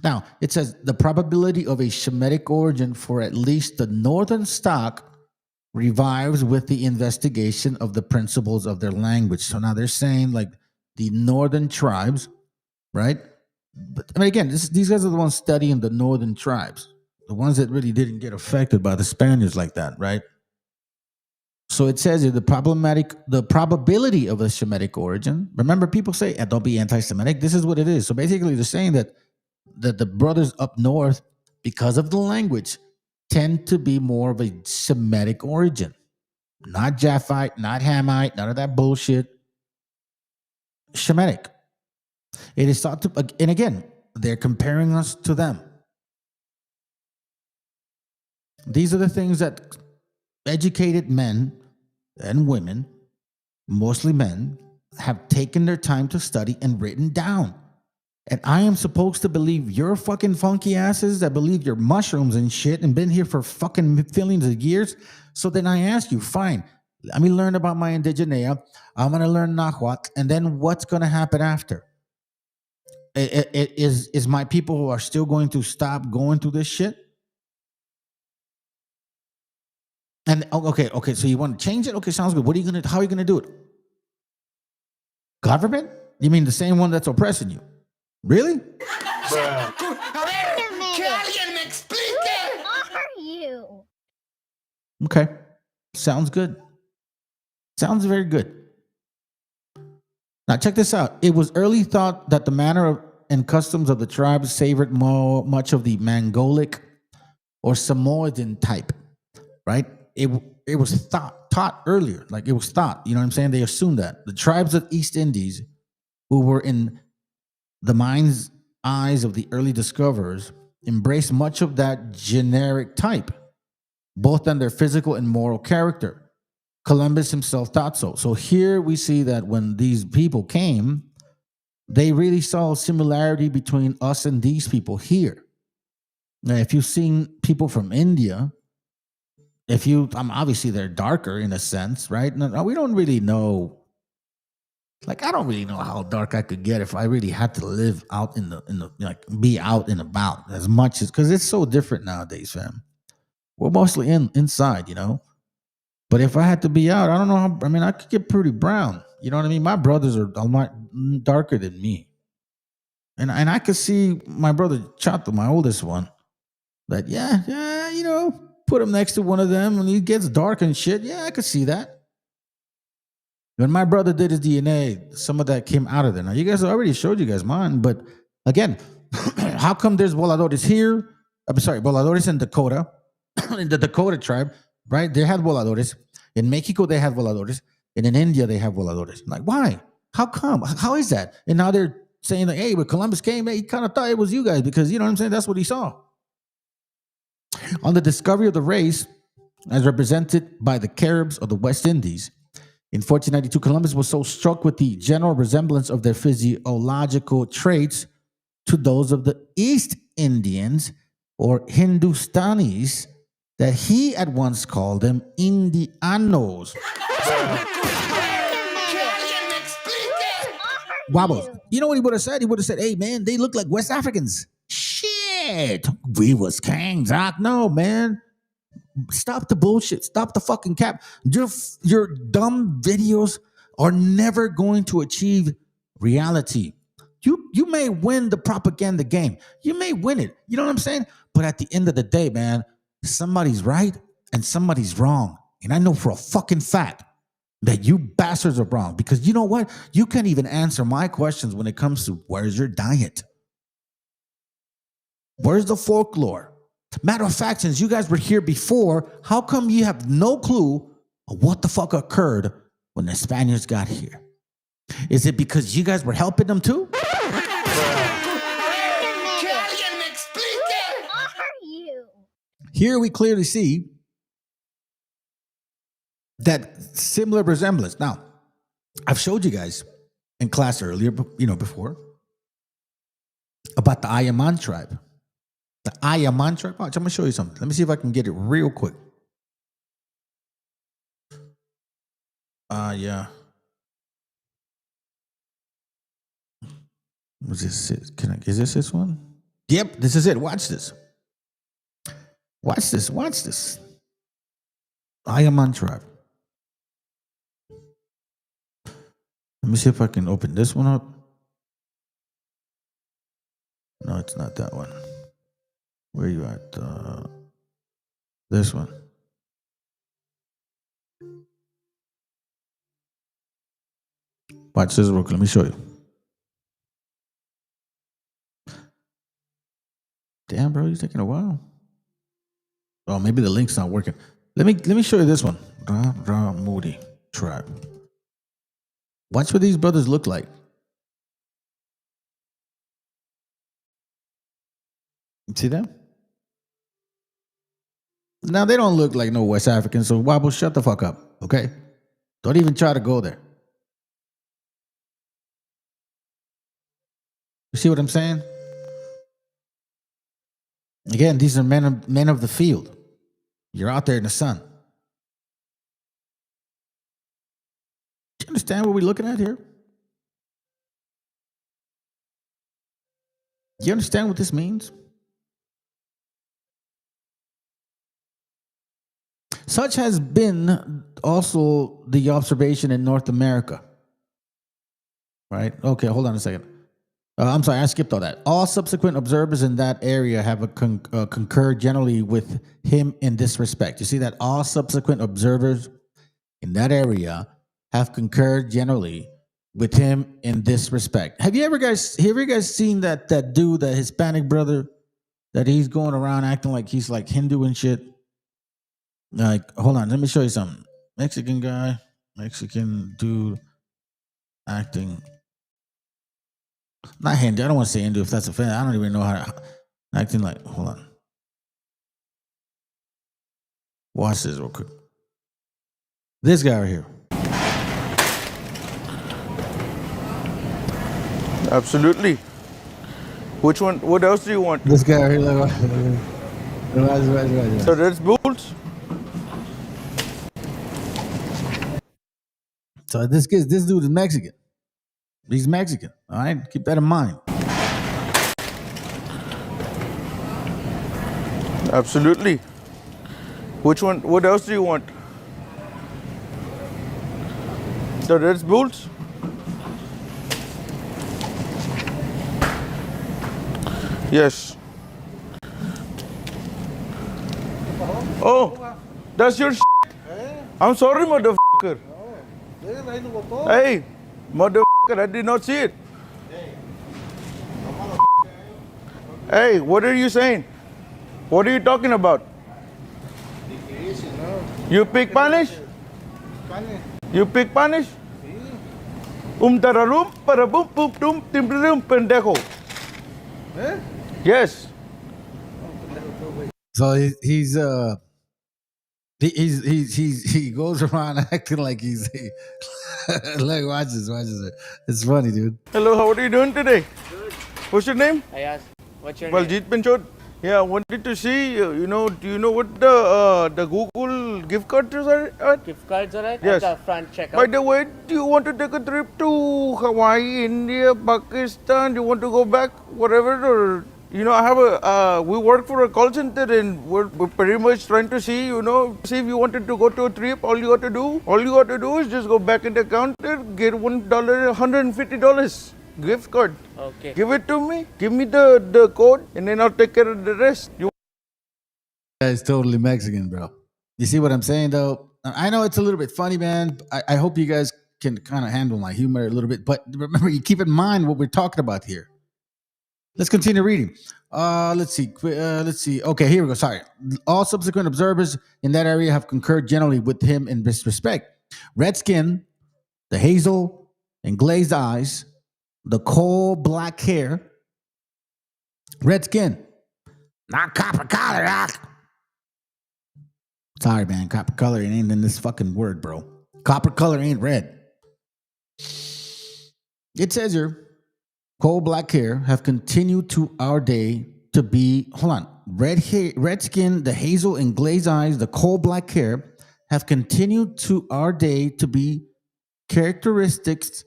Now, it says the probability of a Shemitic origin for at least the northern stock revives with the investigation of the principles of their language. So now they're saying the northern tribes, right? But I mean, again, these guys are the ones studying the northern tribes, the ones that really didn't get affected by the Spaniards like that, right? So it says here the probability of a Shemitic origin. Remember, people say, don't be anti-Semitic. This is what it is. So basically, they're saying that the brothers up north, because of the language, tend to be more of a Semitic origin. Not Japhite, not Hamite, none of that bullshit. Shemitic. It is thought to, and again, they're comparing us to them. These are the things that educated men and women, mostly men, have taken their time to study and written down. And I am supposed to believe your fucking funky asses that believe you're mushrooms and shit and been here for fucking millions of years. So then I ask you, fine, let me learn about my indigenea. I'm going to learn Nahuatl. And then what's going to happen after? Is my people who are still going to stop going through this shit? And okay, so you want to change it? Okay, sounds good. How are you gonna do it? Government? You mean the same one that's oppressing you? Really? Okay. Sounds good. Sounds very good. Now check this out. It was early thought that the manner and customs of the tribes savored much of the Mongolic or Samoan type, right? It was taught earlier. Like it was thought, you know what I'm saying? They assumed that. The tribes of East Indies, who were in the mind's eyes of the early discoverers, embraced much of that generic type, both on their physical and moral character. Columbus himself thought so. So here we see that when these people came, they really saw a similarity between us and these people here. Now, if you've seen people from India, obviously they're darker in a sense, right? No, we don't really know. Like, I don't really know how dark I could get if I really had to live out in the like be out and about as much as, because it's so different nowadays, fam. We're mostly inside, you know. But if I had to be out, I don't know how. I mean, I could get pretty brown. You know what I mean? My brothers are a lot darker than me, and I could see my brother Chato, my oldest one, that yeah, you know, put him next to one of them when he gets dark and shit. Yeah, I could see that. When my brother did his DNA, some of that came out of there. Now, you guys, I already showed you guys mine, but again, how come there's voladores here? I'm sorry, voladores in Dakota, in the Dakota tribe, right? They had voladores. In Mexico, they had voladores. And in India, they have voladores. Like, why? How come? How is that? And now they're saying, like, hey, when Columbus came, he kind of thought it was you guys because, you know what I'm saying? That's what he saw. On the discovery of the race, as represented by the Caribs of the West Indies, in 1492, Columbus was so struck with the general resemblance of their physiological traits to those of the East Indians or Hindustanis that he at once called them Indianos. Wobbles. You know what he would have said? He would have said, hey, man, they look like West Africans. Shit. We was kings. No, man. Stop the bullshit. Stop the fucking cap. Your dumb videos are never going to achieve reality. You may win the propaganda game. You may win it. You know what I'm saying? But at the end of the day, man, somebody's right and somebody's wrong. And I know for a fucking fact that you bastards are wrong, because you know what? You can't even answer my questions when it comes to where's your diet? Where's the folklore? Matter of fact, since you guys were here before, how come you have no clue of what the fuck occurred when the Spaniards got here? Is it because you guys were helping them too? Here we clearly see that similar resemblance. Now, I've showed you guys in class earlier, before, about the Ayaman tribe. The Ayaman tribe. Watch, I'm going to show you something. Let me see if I can get it real quick. Yeah. Was this it? Is this one? Yep, this is it. Watch this. Watch this. Ayaman tribe. Let me see if I can open this one up. No, it's not that one. Where are you at? This one. Watch this real quick. Let me show you. Damn, bro, you're taking a while. Oh, maybe the link's not working. Let me show you this one. Moody tribe. Watch what these brothers look like. You see them? Now, they don't look like no West Africans, so Wobble, shut the fuck up, okay? Don't even try to go there. See what I'm saying? Again, these are men of the field. You're out there in the sun. Do you understand what we're looking at here? Do you understand what this means? Such has been also the observation in North America. Right? Okay, hold on a second. I'm sorry, I skipped all that. All subsequent observers in that area have concurred generally with him in this respect. You see that all subsequent observers in that area have concurred generally with him in this respect. Have you guys seen that dude, that Hispanic brother, that he's going around acting like he's like Hindu and shit? Like, hold on, let me show you something. Mexican guy, Mexican dude acting. Not Hindu. I don't want to say Hindu if that's offensive. I don't even know how to acting like. Hold on. Watch this real quick. This guy right here. Absolutely. Which one? What else do you want? This guy right here. Right. So that's bulls. So this dude is Mexican. He's Mexican. All right, keep that in mind. Absolutely. Which one? What else do you want? So that's bulls. Yes. Oh, that's your shit. I'm sorry, motherfucker. Hey, motherfucker, I did not see it. Hey, what are you saying? What are you talking about? You speak Spanish? You speak Spanish? Tararum, parabum, pum, tum, timperum, pendejo. Yes. So he goes around acting like he's like watch this. It's funny, dude. Hello, how are you doing today? Good. What's your name? Ayaz. What's your Baljeet name? Pinchot. Yeah, I wanted to see, do you know what the Google gift cards are at? Gift cards are at? Yes. At the front checkout. By the way, do you want to take a trip to Hawaii, India, Pakistan? Do you want to go back, whatever? Or, I have we work for a call center and we're pretty much trying to see, see if you wanted to go to a trip, all you got to do is just go back in the counter, get $1, $150. Gift card. Okay. Give it to me. Give me the code, and then I'll take care of the rest. You Guy's totally Mexican, bro. You see what I'm saying, though? I know it's a little bit funny, man. I hope you guys can kind of handle my humor a little bit. But remember, you keep in mind what we're talking about here. Let's continue reading. Let's see. Okay, here we go. Sorry. All subsequent observers in that area have concurred generally with him in this respect. Red skin, the hazel and glazed eyes, the coal black hair, red skin, not copper color. Sorry, man. Copper color ain't in this fucking word, bro. Copper color ain't red. It says here, coal black hair have continued to our day to be, red skin, the hazel and glazed eyes, the coal black hair have continued to our day to be characteristics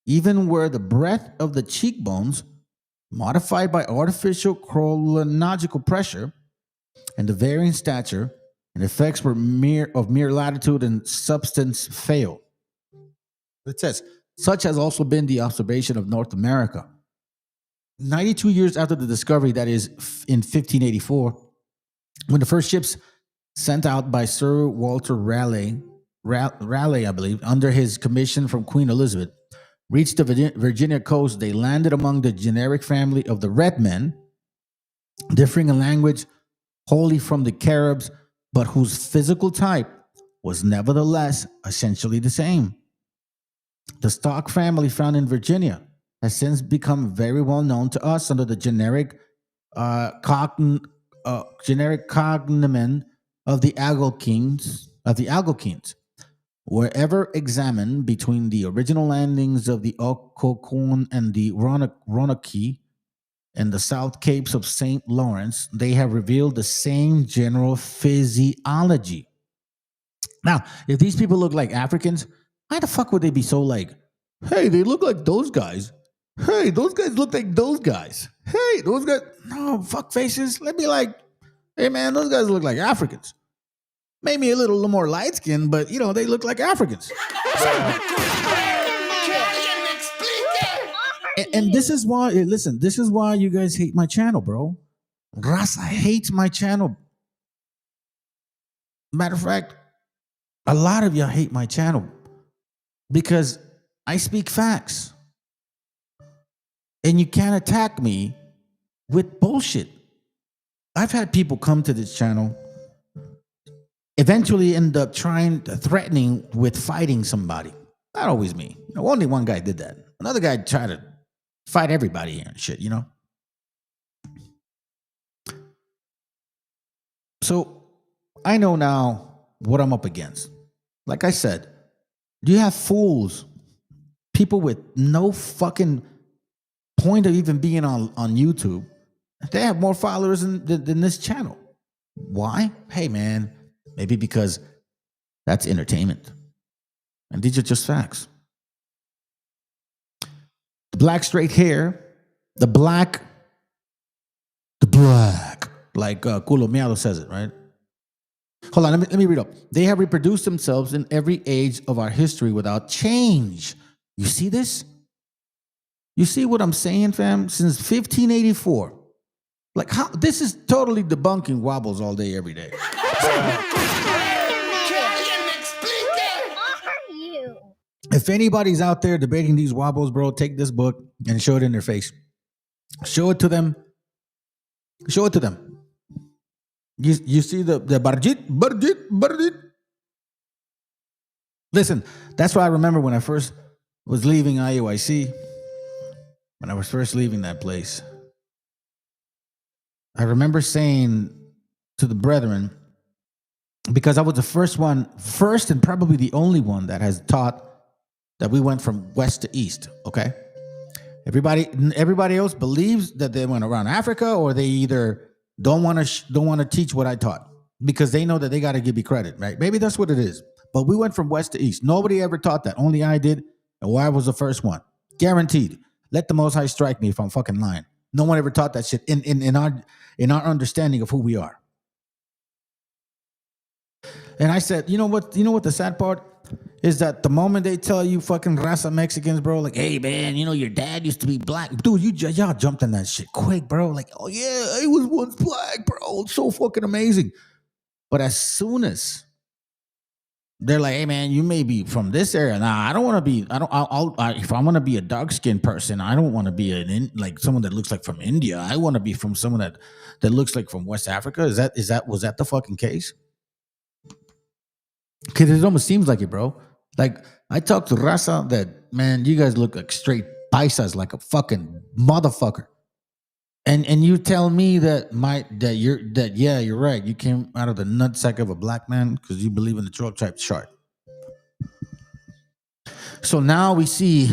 even where the breadth of the cheekbones, modified by artificial chronological pressure, and the varying stature and effects were mere latitude and substance fail. It says, such has also been the observation of North America. 92 years after the discovery, that is in 1584, when the first ships sent out by Sir Walter Raleigh, I believe, under his commission from Queen Elizabeth, reached the Virginia coast, they landed among the generic family of the red men, differing in language wholly from the Caribs, but whose physical type was nevertheless essentially the same. The stock family found in Virginia has since become very well known to us under the generic cognomen of the Algonquins. Wherever examined between the original landings of the Occoquan and the Roanoke, and the South Capes of St. Lawrence, they have revealed the same general physiology. Now, if these people look like Africans, why the fuck would they be so like, hey, they look like those guys? Hey, those guys look like those guys. Hey, those guys, no, fuck faces. Let me like, hey man, those guys look like Africans. Maybe a little more light skinned, but they look like Africans. And this is why, listen, this is why you guys hate my channel, bro. Raza hates my channel. Matter of fact, a lot of y'all hate my channel because I speak facts. And you can't attack me with bullshit. I've had people come to this channel, eventually end up threatening with fighting somebody. Not always me. Only one guy did that. Another guy tried to fight everybody here and shit, So I know now what I'm up against. Like I said, you have fools, people with no fucking point of even being on YouTube. They have more followers than this channel. Why? Hey, man, maybe because that's entertainment. And these are just facts. The black straight hair, the black, like Culo Miado says it, right? Hold on, let me read up. They have reproduced themselves in every age of our history without change. You see this? You see what I'm saying, fam? Since 1584. Like, how? This is totally debunking wobbles all day, every day. If anybody's out there debating these wobbles, bro, take this book and show it in their face. Show it to them. Show it to them. You see the Barjit. Listen, that's why I remember when I first was leaving IUIC, when I was first leaving that place, I remember saying to the brethren, because I was the first and probably the only one that has taught that we went from west to east, okay? Everybody else believes that they went around Africa, or they either don't want to teach what I taught because they know that they got to give me credit, right? Maybe that's what it is. But we went from west to east. Nobody ever taught that. Only I did, and I was the first one. Guaranteed. Let the Most High strike me if I'm fucking lying. No one ever taught that shit in our understanding of who we are. And I said, you know what the sad part is, that the moment they tell you fucking raza Mexicans, bro, like, hey man, your dad used to be black. Dude, y'all jumped in that shit quick, bro. Like, oh yeah, I was once black, bro. It's so fucking amazing. But as soon as they're like, hey man, you may be from this area. Nah, I don't want to be. If I want to be a dark skinned person, I don't want to be like someone that looks like from India. I want to be from someone that looks like from West Africa. Was that the fucking case? Because it almost seems like it, bro. Like, I talked to raza that, man, you guys look like straight paisas, like a fucking motherfucker. And you tell me that you're right. You came out of the nutsack of a black man because you believe in the 12-tribe chart. So now we see,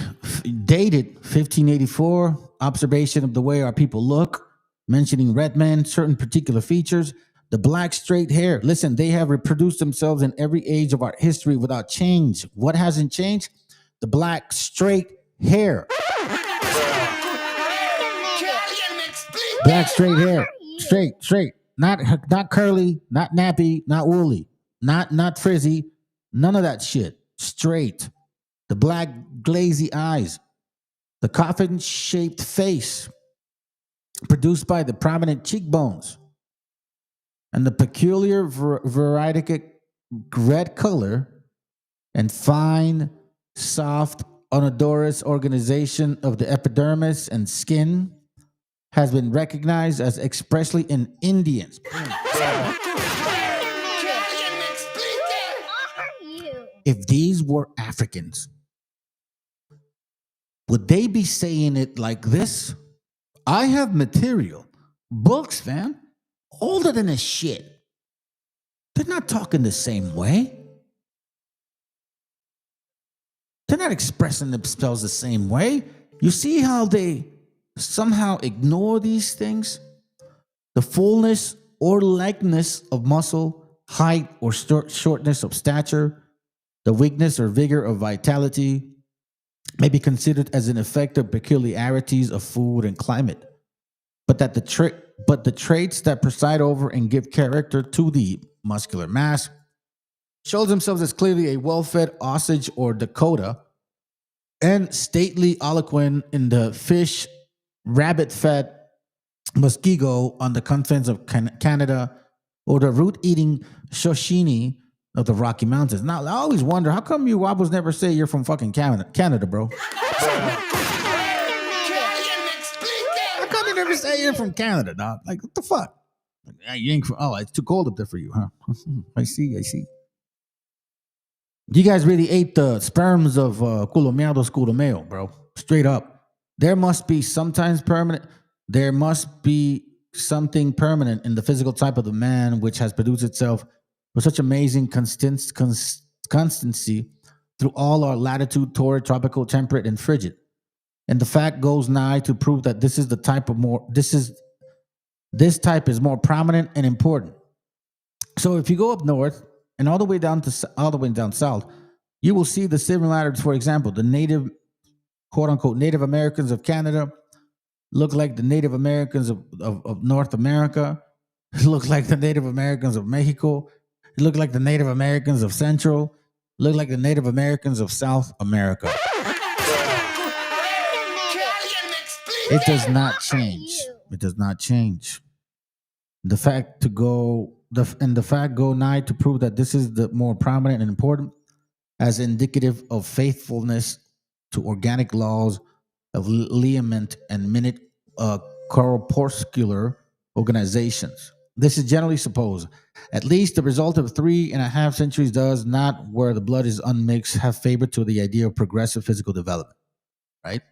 dated 1584, observation of the way our people look, mentioning red men, certain particular features. The black straight hair. Listen, they have reproduced themselves in every age of our history without change. What hasn't changed? The black straight hair. Black straight hair. Straight. Not curly, not nappy, not woolly, not frizzy. None of that shit. Straight. The black glazy eyes. The coffin-shaped face. Produced by the prominent cheekbones. And the peculiar varietic red color and fine, soft, unodorous organization of the epidermis and skin has been recognized as expressly in Indians. If these were Africans, would they be saying it like this? I have material, books, fam. Older than a shit. They're not talking the same way. They're not expressing themselves the same way. You see how they somehow ignore these things, the fullness or likeness of muscle, height or shortness of stature, the weakness or vigor of vitality may be considered as an effect of peculiarities of food and climate, but the traits that preside over and give character to the muscular mass shows themselves as clearly a well-fed Osage or Dakota and stately eloquent in the fish, rabbit-fed Muskego on the confines of Canada, or the root-eating Shoshini of the Rocky Mountains. Now, I always wonder, how come you wobbles never say you're from fucking Canada, bro? How come you never say you're from Canada, dog? Like, what the fuck? You ain't from, oh, it's too cold up there for you, huh? I see. You guys really ate the sperms of Culomeados Culomeo, bro. Straight up. There must be something permanent in the physical type of the man which has produced itself with such amazing constancy through all our latitude, torrid, tropical, temperate, and frigid. And the fact goes nigh to prove that this type is more prominent and important. So if you go up north and all the way down south, you will see the similarities. For example, the native, quote unquote, Native Americans of Canada look like the Native Americans of North America, look like the Native Americans of Mexico, look like the Native Americans of Central, look like the Native Americans of South America. It does not change. It does not change. The fact go nigh to prove that this is the more prominent and important as indicative of faithfulness to organic laws of liament and minute corpuscular organizations. This is generally supposed, at least the result of 3.5 centuries does not, where the blood is unmixed, have favored to the idea of progressive physical development, right?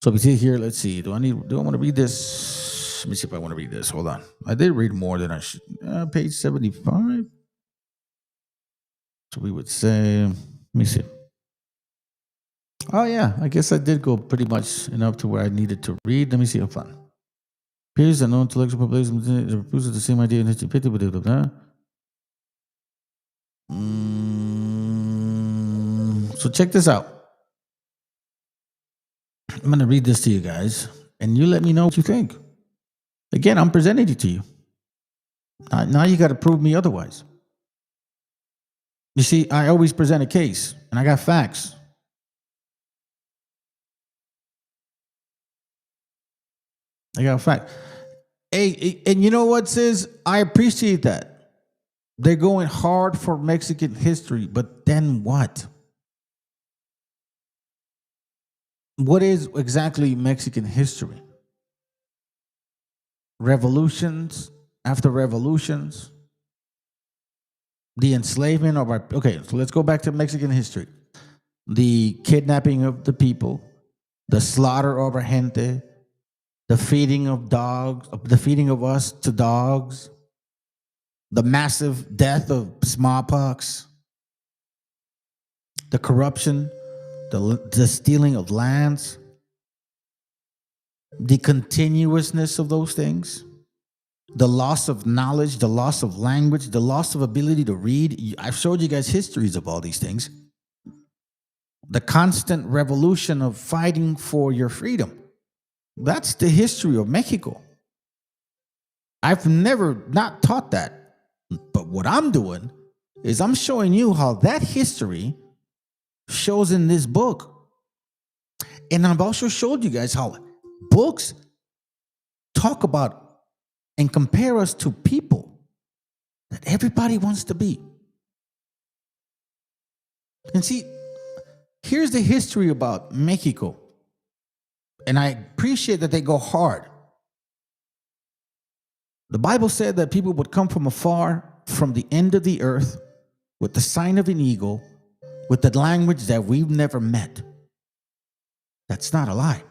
So we see here, let's see, do I want to read this? Let me see if I want to read this. Hold on. I did read more than I should. Page 75. So we would say, let me see. Oh, yeah. I guess I did go pretty much enough to where I needed to read. Let me see. Hold on. Appears that no intellectual population reproduces the same idea in 1950. So check this out. I'm going to read this to you guys, and you let me know what you think. Again, I'm presenting it to you. Now you got to prove me otherwise. You see, I always present a case, and I got facts. I got a fact. Hey, and you know what, sis? I appreciate that. They're going hard for Mexican history, but then what? What is exactly Mexican history? Revolutions after revolutions, the enslavement of our... Okay, so let's go back to Mexican history. The kidnapping of the people, the slaughter of our gente, the feeding of dogs, the feeding of us to dogs, the massive death of smallpox, the corruption, the stealing of lands, the continuousness of those things, the loss of knowledge, the loss of language, the loss of ability to read. I've showed you guys histories of all these things. The constant revolution of fighting for your freedom. That's the history of Mexico. I've never not taught that. But what I'm doing is I'm showing you how that history shows in this book. And I've also showed you guys how books talk about and compare us to people that everybody wants to be. And see, here's the history about Mexico. And I appreciate that they go hard. The Bible said that people would come from afar, from the end of the earth, with the sign of an eagle, with the language that we've never met. That's not a lie.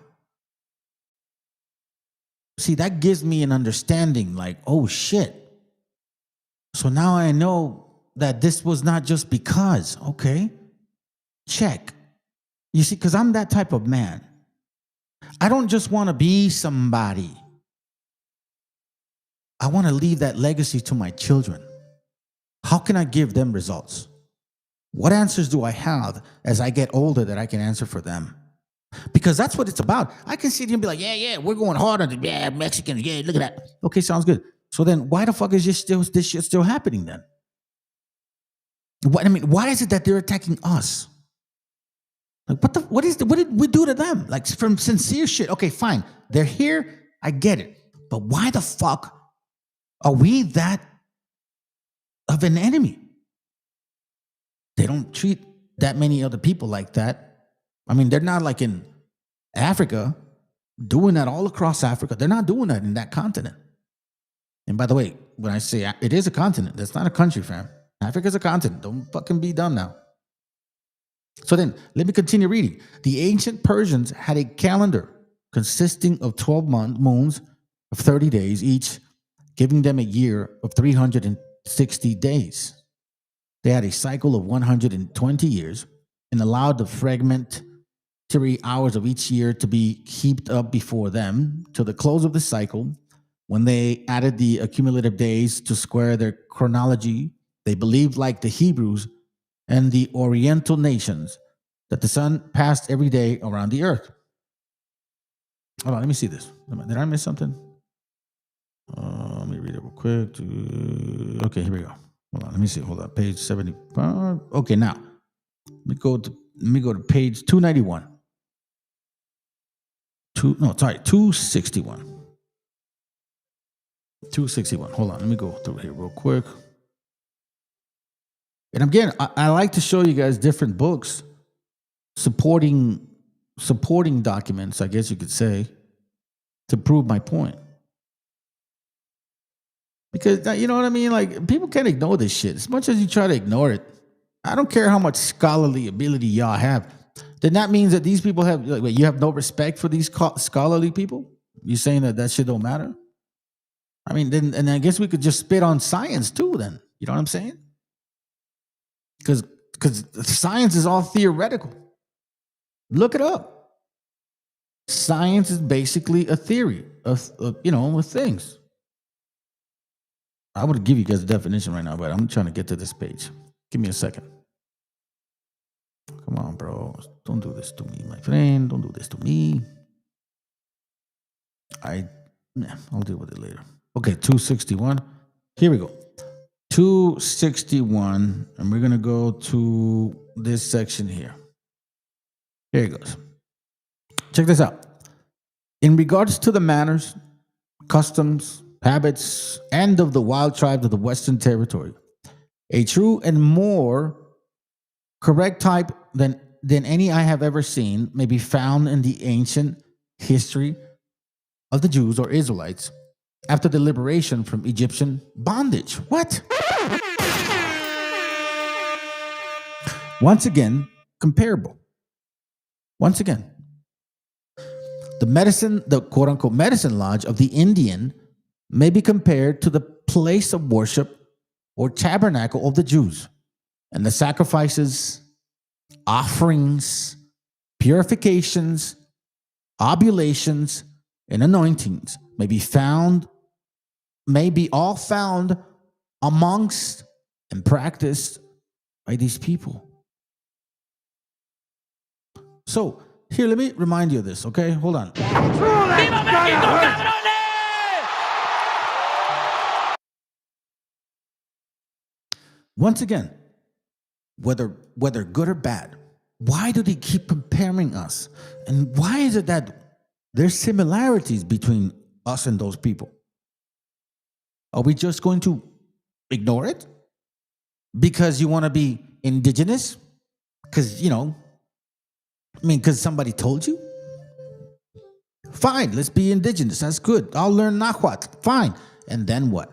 See, that gives me an understanding like, oh shit. So now I know that this was not just because. Okay, check. You see, because I'm that type of man. I don't just want to be somebody. I want to leave that legacy to my children. How can I give them results? What answers do I have as I get older that I can answer for them? Because that's what it's about. I can sit here and be like, yeah, we're going hard on the Mexicans. Yeah, look at that. Okay, sounds good. So then why the fuck is this shit still happening then? Why is it that they're attacking us? Like, what did we do to them? Like, from sincere shit. Okay, fine. They're here. I get it. But why the fuck are we that of an enemy? They don't treat that many other people like that. I mean, they're not like in Africa doing that all across Africa. They're not doing that in that continent. And by the way, when I say it is a continent, that's not a country, fam. Africa's a continent. Don't fucking be dumb now. So then, let me continue reading. The ancient Persians had a calendar consisting of 12 moons of 30 days each, giving them a year of 360 days. They had a cycle of 120 years and allowed the fragmentary hours of each year to be heaped up before them till the close of the cycle. When they added the accumulative days to square their chronology, they believed, like the Hebrews and the Oriental nations, that the sun passed every day around the earth. Hold on, let me see this. Did I miss something? Let me read it real quick. Okay, here we go. Hold on, let me see. Hold on, page 75. Okay, now let me go to page 291. 261. 261. Hold on, let me go through here real quick. And again, I like to show you guys different books supporting documents, I guess you could say, to prove my point. Because, you know what I mean? Like, people can't ignore this shit. As much as you try to ignore it, I don't care how much scholarly ability y'all have. Then that means that these people have, like, you have no respect for these scholarly people? You saying that shit don't matter? I mean, then, and I guess we could just spit on science too then. You know what I'm saying? Because science is all theoretical. Look it up. Science is basically a theory of things. I would give you guys a definition right now, but I'm trying to get to this page. Give me a second. Come on, bro. Don't do this to me, my friend. Don't do this to me. I'll deal with it later. Okay, 261. Here we go. 261, and we're going to go to this section here. Here it goes. Check this out. In regards to the manners, customs, habits, and of the wild tribes of the Western Territory, a true and more correct type than any I have ever seen may be found in the ancient history of the Jews or Israelites after the liberation from Egyptian bondage. What? Once again, comparable. Once again, the quote-unquote medicine lodge of the Indian may be compared to the place of worship or tabernacle of the Jews, and the sacrifices, offerings, purifications, oblations, and anointings may be all found amongst and practiced by these people. So, here, let me remind you of this, okay? Hold on. Once again, whether good or bad, why do they keep comparing us? And why is it that there's similarities between us and those people? Are we just going to ignore it? Because you want to be indigenous? Because, because somebody told you? Fine, let's be indigenous. That's good. I'll learn Nahuatl. Fine. And then what?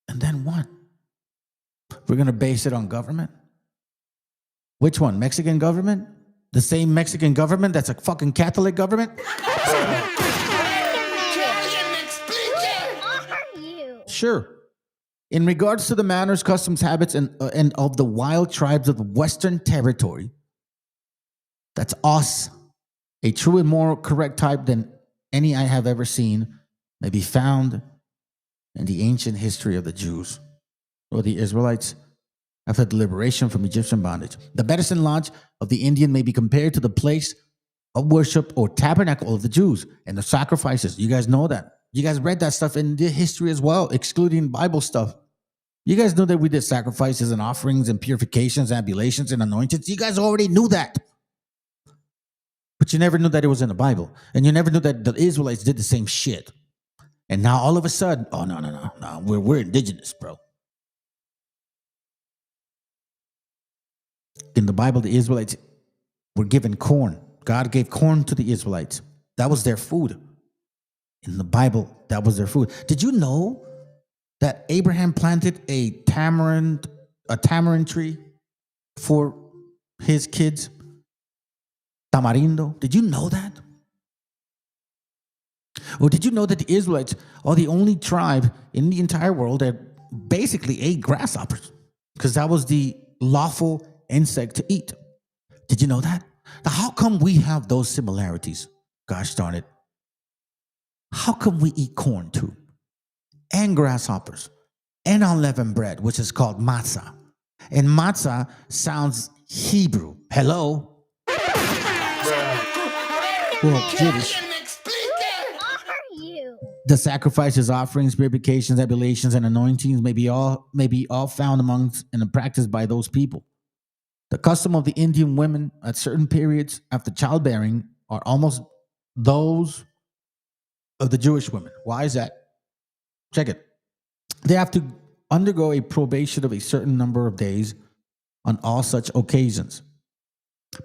And then what? We're going to base it on government? Which one? Mexican government? The same Mexican government that's a fucking Catholic government? Sure. In regards to the manners, customs, habits, and of the wild tribes of the Western Territory, that's us, a true and more correct type than any I have ever seen, may be found in the ancient history of the Jews or the Israelites after the liberation from Egyptian bondage. The medicine lodge of the Indian may be compared to the place of worship or tabernacle of the Jews and the sacrifices. You guys know that. You guys read that stuff in the history as well, excluding Bible stuff. You guys know that we did sacrifices and offerings and purifications, ambulations and anointings. You guys already knew that. But you never knew that it was in the Bible. And you never knew that the Israelites did the same shit. And now all of a sudden, oh, no. We're indigenous, bro. In the Bible, the Israelites were given corn. God gave corn to the Israelites. That was their food. In the Bible, that was their food. Did you know that Abraham planted a tamarind tree for his kids? Tamarindo. Did you know that? Or did you know that the Israelites are the only tribe in the entire world that basically ate grasshoppers? Because that was the lawful insect to eat. Did you know that? Now, how come we have those similarities? Gosh darn it. How come we eat corn too? And grasshoppers? And unleavened bread, which is called matzah. And matzah sounds Hebrew. Hello? Well, Jewish. The sacrifices, offerings, purifications, oblations, and anointings may be all found amongst and practiced by those people. The custom of the Indian women at certain periods after childbearing are almost those of the Jewish women. Why is that? Check it. They have to undergo a probation of a certain number of days on all such occasions.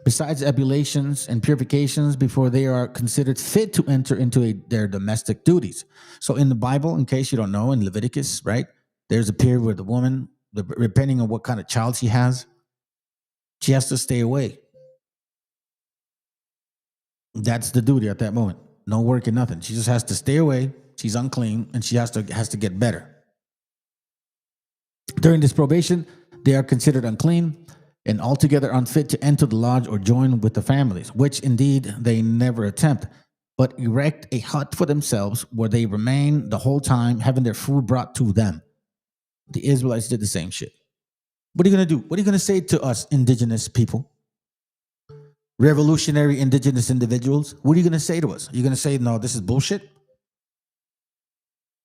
Besides ebulations and purifications before they are considered fit to enter into their domestic duties. So in the Bible, in case you don't know, in Leviticus, right, there's a period where the woman, depending on what kind of child she has to stay away. That's the duty at that moment. No work and nothing. She just has to stay away. She's unclean, and she has to get better. During this probation, they are considered unclean and altogether unfit to enter the lodge or join with the families, which indeed they never attempt, but erect a hut for themselves where they remain the whole time, having their food brought to them. The Israelites did the same shit. What are you going to do? What are you going to say to us indigenous people? Revolutionary indigenous individuals? What are you going to say to us? Are you going to say, no, this is bullshit?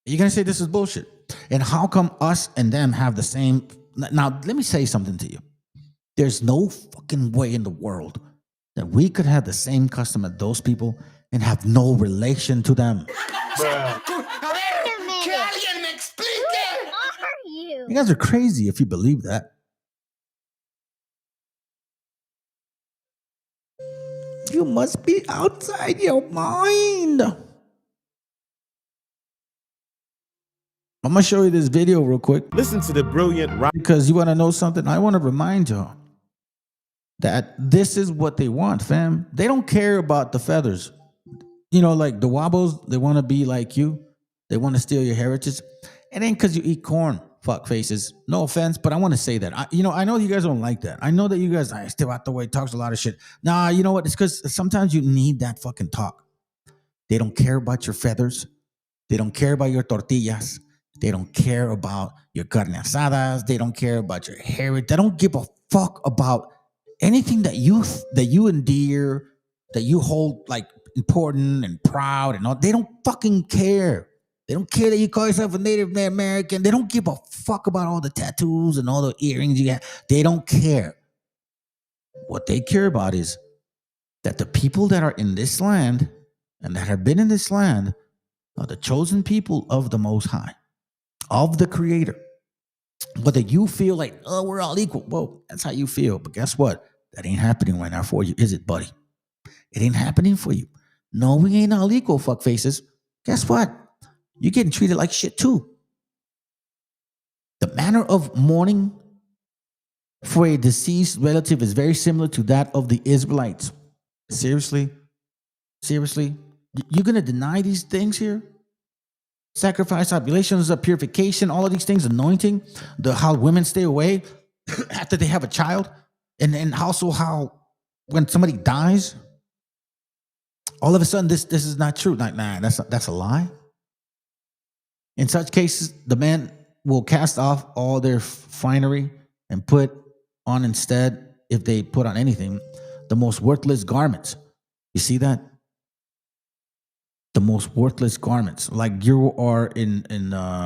Are you going to say this is bullshit? And how come us and them have the same? Now, let me say something to you. There's no fucking way in the world that we could have the same custom as those people and have no relation to them. You guys are crazy if you believe that. You must be outside your mind. I'm going to show you this video real quick. Listen to the brilliant rock. Because you want to know something? I want to remind y'all that this is what they want, fam. They don't care about the feathers. You know, like the Wabos, they want to be like you. They want to steal your heritage. It ain't because you eat corn, fuck faces. No offense, but I want to say that. I know you guys don't like that. I know that you guys, still out the way, talks a lot of shit. Nah, you know what? It's because sometimes you need that fucking talk. They don't care about your feathers. They don't care about your tortillas. They don't care about your carne asadas. They don't care about your heritage. They don't give a fuck about anything that you endear, that you hold like important and proud and all. They don't fucking care. They don't care that you call yourself a Native American. They don't give a fuck about all the tattoos and all the earrings you have. They don't care. What they care about is that the people that are in this land and that have been in this land are the chosen people of the Most High, of the Creator. Whether you feel like, oh, we're all equal. Well, that's how you feel. But guess what? That ain't happening right now for you, is it, buddy? It ain't happening for you. No, we ain't all equal, fuck faces. Guess what? You're getting treated like shit too. The manner of mourning for a deceased relative is very similar to that of the Israelites. Seriously? Seriously? You're going to deny these things here? sacrifice, oblations of purification, all of these things, anointing, how women stay away after they have a child, and also how when somebody dies, all of a sudden this is not true. Nah, that's a lie. In such cases, the man will cast off all their finery and put on instead, if they put on anything, the most worthless garments. You see that? The most worthless garments, like you are in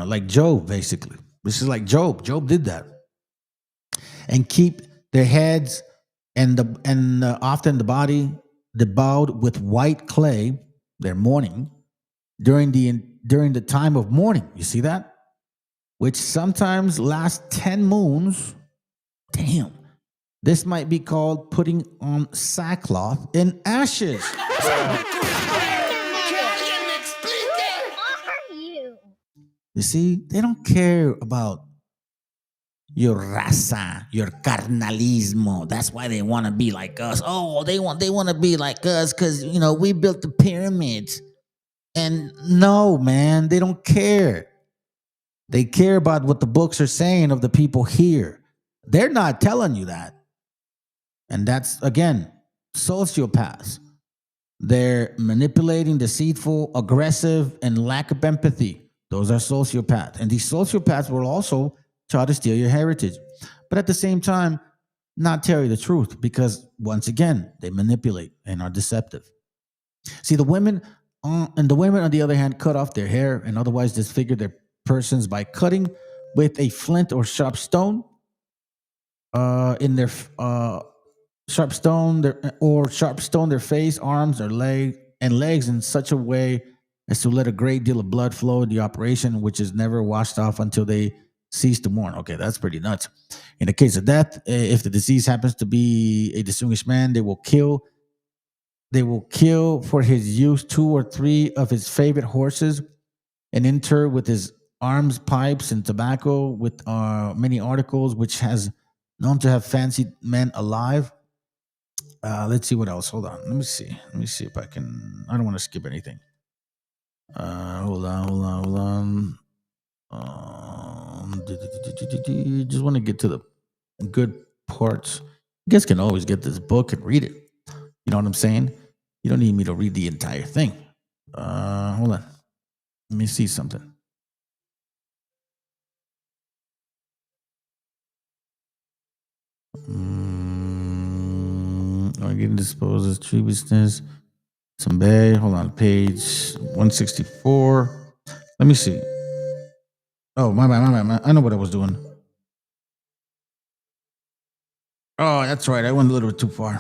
like Job, basically. This is like Job. Job did that, and keep their heads and often the body debowed with white clay. They're mourning during the time of mourning. You see that? Which sometimes lasts 10 moons. Damn. This might be called putting on sackcloth and ashes. You see, they don't care about your raza, your carnalismo. That's why they want to be like us. Oh, they want to be like us because, we built the pyramids. And no, man, they don't care. They care about what the books are saying of the people here. They're not telling you that. And that's, again, sociopaths. They're manipulating, deceitful, aggressive, and lack of empathy. Those are sociopaths. And these sociopaths will also try to steal your heritage. But at the same time, not tell you the truth because, once again, they manipulate and are deceptive. See, the women, on the other hand, cut off their hair and otherwise disfigure their persons by cutting with a flint or sharp stone in their sharp stone their face, arms, or legs in such a way as to let a great deal of blood flow in the operation, which is never washed off until they cease to mourn. Okay, that's pretty nuts. In the case of death, if the disease happens to be a distinguished man, they will kill for his use 2 or 3 of his favorite horses and inter with his arms, pipes, and tobacco with many articles, which has known to have fancied men alive. Let's see what else. Hold on. Let me see if I can. I don't want to skip anything. Hold on. Just want to get to the good parts. You guys can always get this book and read it. You know what I'm saying? You don't need me to read the entire thing. Hold on. Let me see something. Getting disposed as tree business. Some bay. Hold on. Page 164. Let me see. Oh, my bad. I know what I was doing. Oh, that's right. I went a little bit too far.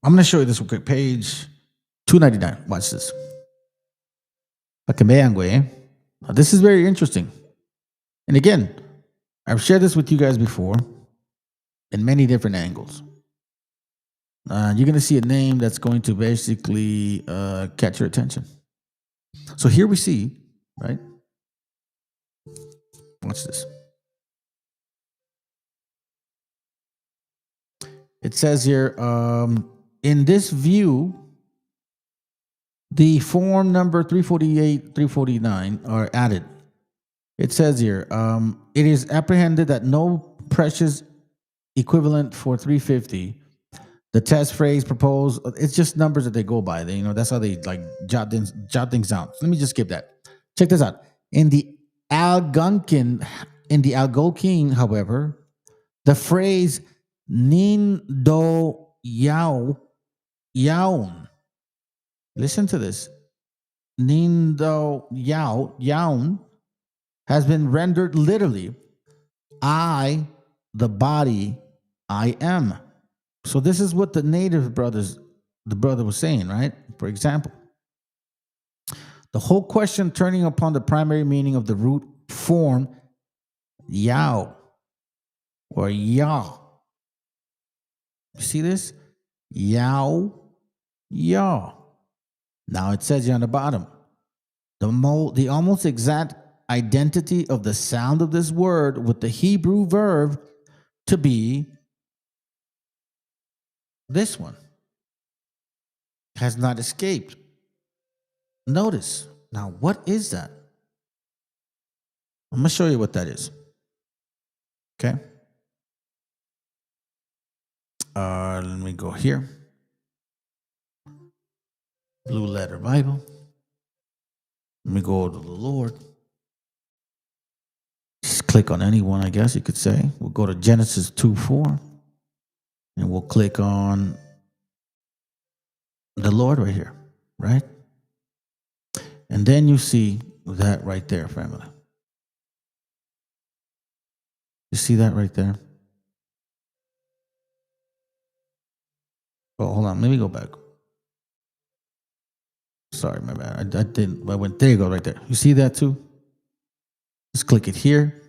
I'm going to show you this real quick. Page 299. Watch this. Para que vean, güey. Now, this is very interesting. And again, I've shared this with you guys before in many different angles. You're going to see a name that's going to basically catch your attention. So here we see, right? Watch this. It says here, in this view, the form number 348, 349 are added. It says here, it is apprehended that no precious equivalent for 350. The test phrase proposed, it's just numbers that they go by. That's how they like jot things out. Let me just skip that. Check this out. In the Algonquin, however, the phrase nin do yaun. Listen to this. Nin do yaun has been rendered literally, I, the body, I am. So this is what the brother was saying, right? For example, the whole question turning upon the primary meaning of the root form yao or yah. You see this? Yao, yah. Now it says here on the bottom, the almost exact identity of the sound of this word with the Hebrew verb to be this one has not escaped. Notice. Now, what is that? I'm going to show you what that is. Okay. Let me go here. Blue Letter Bible. Let me go to the Lord. Just click on any one, I guess you could say. We'll go to Genesis 2:4. And we'll click on the Lord right here, right? And then you see that right there, family. You see that right there? Oh, hold on. Let me go back. Sorry, my bad. I didn't. I went. There you go, right there. You see that too? Just click it here.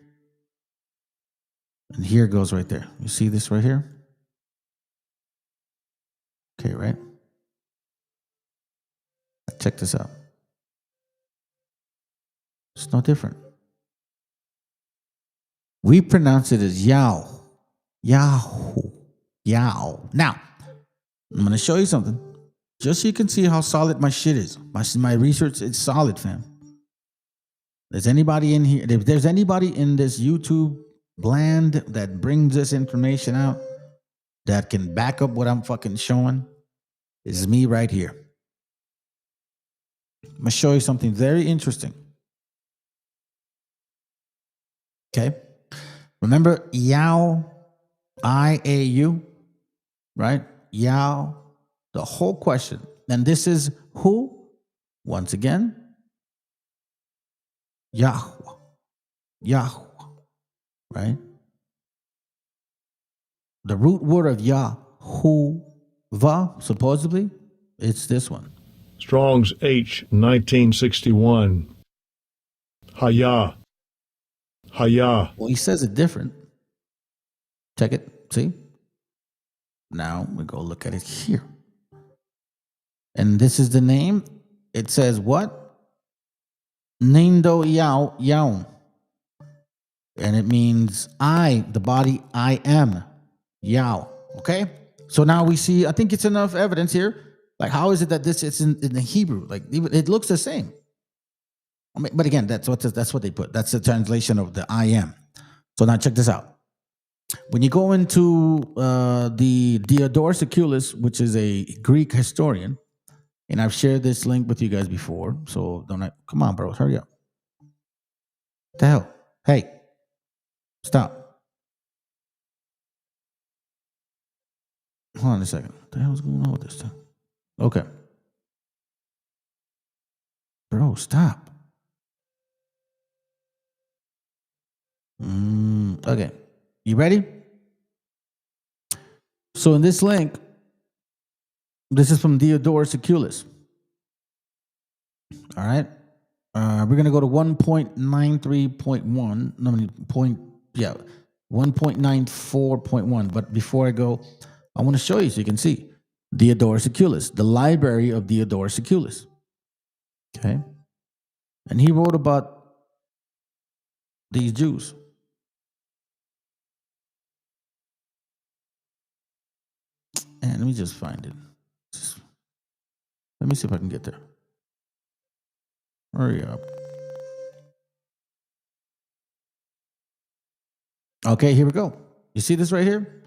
And here it goes right there. You see this right here? Okay, right? Check this out. It's no different. We pronounce it as Yao. Yahoo. Yao. Now, I'm going to show you something. Just so you can see how solid my shit is. My research is solid, fam. There's anybody in here, if there's anybody in this YouTube land that brings this information out that can back up what I'm fucking showing, is me right here. I'm going to show you something very interesting. Okay. Remember Yao, I-A-U, right? Yao, the whole question. And this is who? Once again, Yahweh. Yahweh, right? The root word of Yahuwah, supposedly, it's this one. Strong's H 1961. Haya. Haya. Well, he says it different. Check it. See? Now we go look at it here. And this is the name. It says what? Nindo Yao Yaon. And it means I, the body, I am Yao. Okay? So now we see, I think it's enough evidence here. Like, how is it that this is in the Hebrew? Like, it looks the same. I mean, but again, that's what they put. That's the translation of the I am. So now check this out. When you go into the Diodorus Siculus, which is a Greek historian, and I've shared this link with you guys before, so come on, bro, hurry up. What the hell? Hey, stop. Hold on a second. What the hell's going on with this thing? Okay. Bro, stop. Okay. You ready? So in this link, this is from Diodorus Siculus. All right. We're going to go to 1.93.1. No, 1.94.1. But before I go, I want to show you so you can see. Diodorus Siculus, the library of Diodorus Siculus. Okay. And he wrote about these Jews. And let me just find it. Let me see if I can get there. Hurry up. Okay, here we go. You see this right here?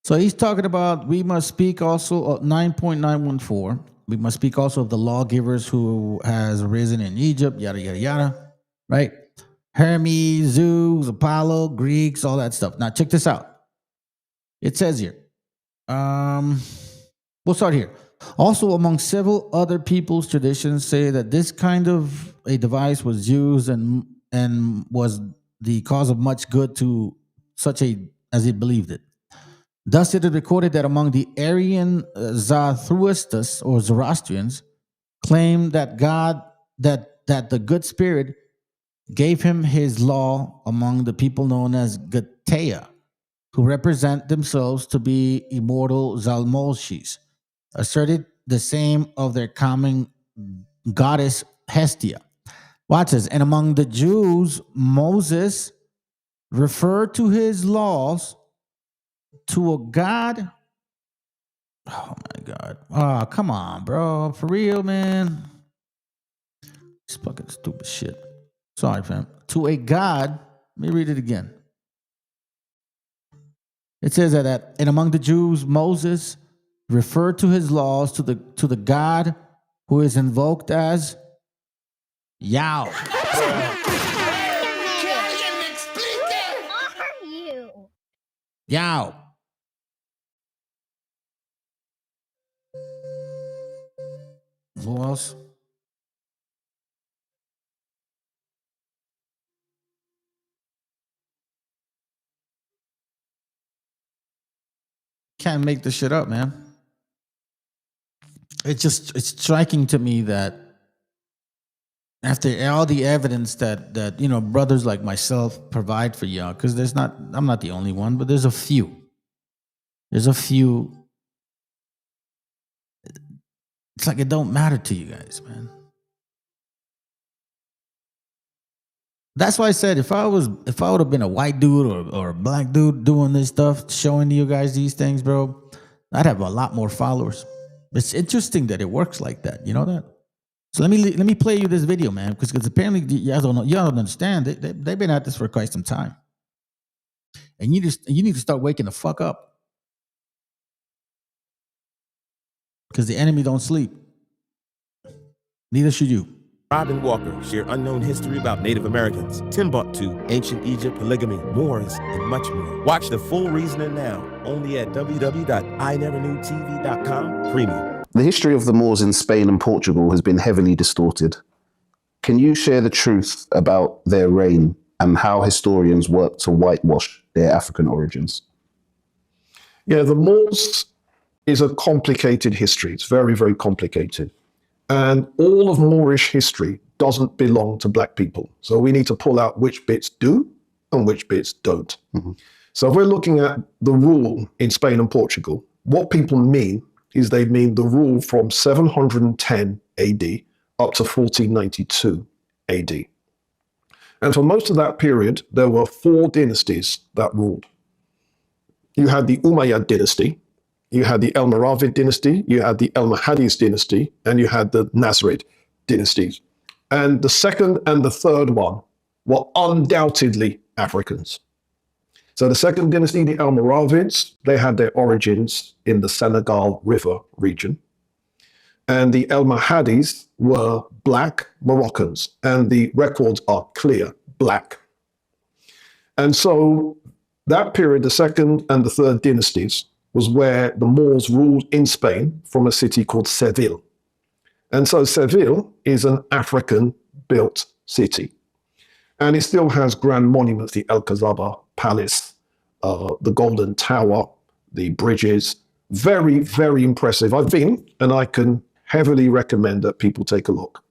So he's talking about we must speak also 9.914. We must speak also of the lawgivers who has arisen in Egypt, yada, yada, yada. Right? Hermes, Zeus, Apollo, Greeks, all that stuff. Now check this out. It says here. We'll start here. Also, among several other people's traditions say that this kind of a device was used and was the cause of much good to such as he believed it. Thus, it is recorded that among the Aryan Zarathustas or Zoroastrians claimed that God, that the good spirit gave him his law among the people known as Gatea, who represent themselves to be immortal Zalmoshis, asserted the same of their common goddess Hestia. Watch this. And among the Jews, Moses referred to his laws to a god. Oh my God. Oh, come on, bro. For real, man. It's fucking stupid shit. Sorry, fam. To a God, let me read it again. It says that and among the Jews, Moses referred to his laws to the God who is invoked as Yao. Yao. Who else? Can't make this shit up, man. It's striking to me that after all the evidence that you know brothers like myself provide for y'all, because I'm not the only one, but there's a few. There's a few. It's like it don't matter to you guys, man. That's why I said if I would have been a white dude or a black dude doing this stuff, showing you guys these things, bro, I'd have a lot more followers. It's interesting that it works like that. You know that? So let me play you this video, man, because apparently y'all don't understand. They've been at this for quite some time, and you need to start waking the fuck up because the enemy don't sleep. Neither should you. Robin Walker share unknown history about Native Americans, Timbuktu, ancient Egypt, polygamy, Moors, and much more. Watch The Full Reasoning now, only at www.ineverknewtv.com Premium. The history of the Moors in Spain and Portugal has been heavily distorted. Can you share the truth about their reign and how historians work to whitewash their African origins? Yeah, the Moors is a complicated history. It's very, very complicated. And all of Moorish history doesn't belong to black people. So we need to pull out which bits do and which bits don't. Mm-hmm. So if we're looking at the rule in Spain and Portugal, what people mean is they mean the rule from 710 AD up to 1492 AD. And for most of that period, there were 4 dynasties that ruled. You had the Umayyad dynasty, you had the Almoravid dynasty, you had the Almohades dynasty, and you had the Nasrid dynasties. And the second and the third one were undoubtedly Africans. So the second dynasty, the Almoravids, they had their origins in the Senegal River region. And the Almohades were black Moroccans, and the records are clear, black. And so that period, the second and the third dynasties, was where the Moors ruled in Spain from a city called Seville. And so Seville is an African-built city. And it still has grand monuments, the Alcazaba Palace, the Golden Tower, the bridges. Very, very impressive. I've been, and I can heavily recommend that people take a look.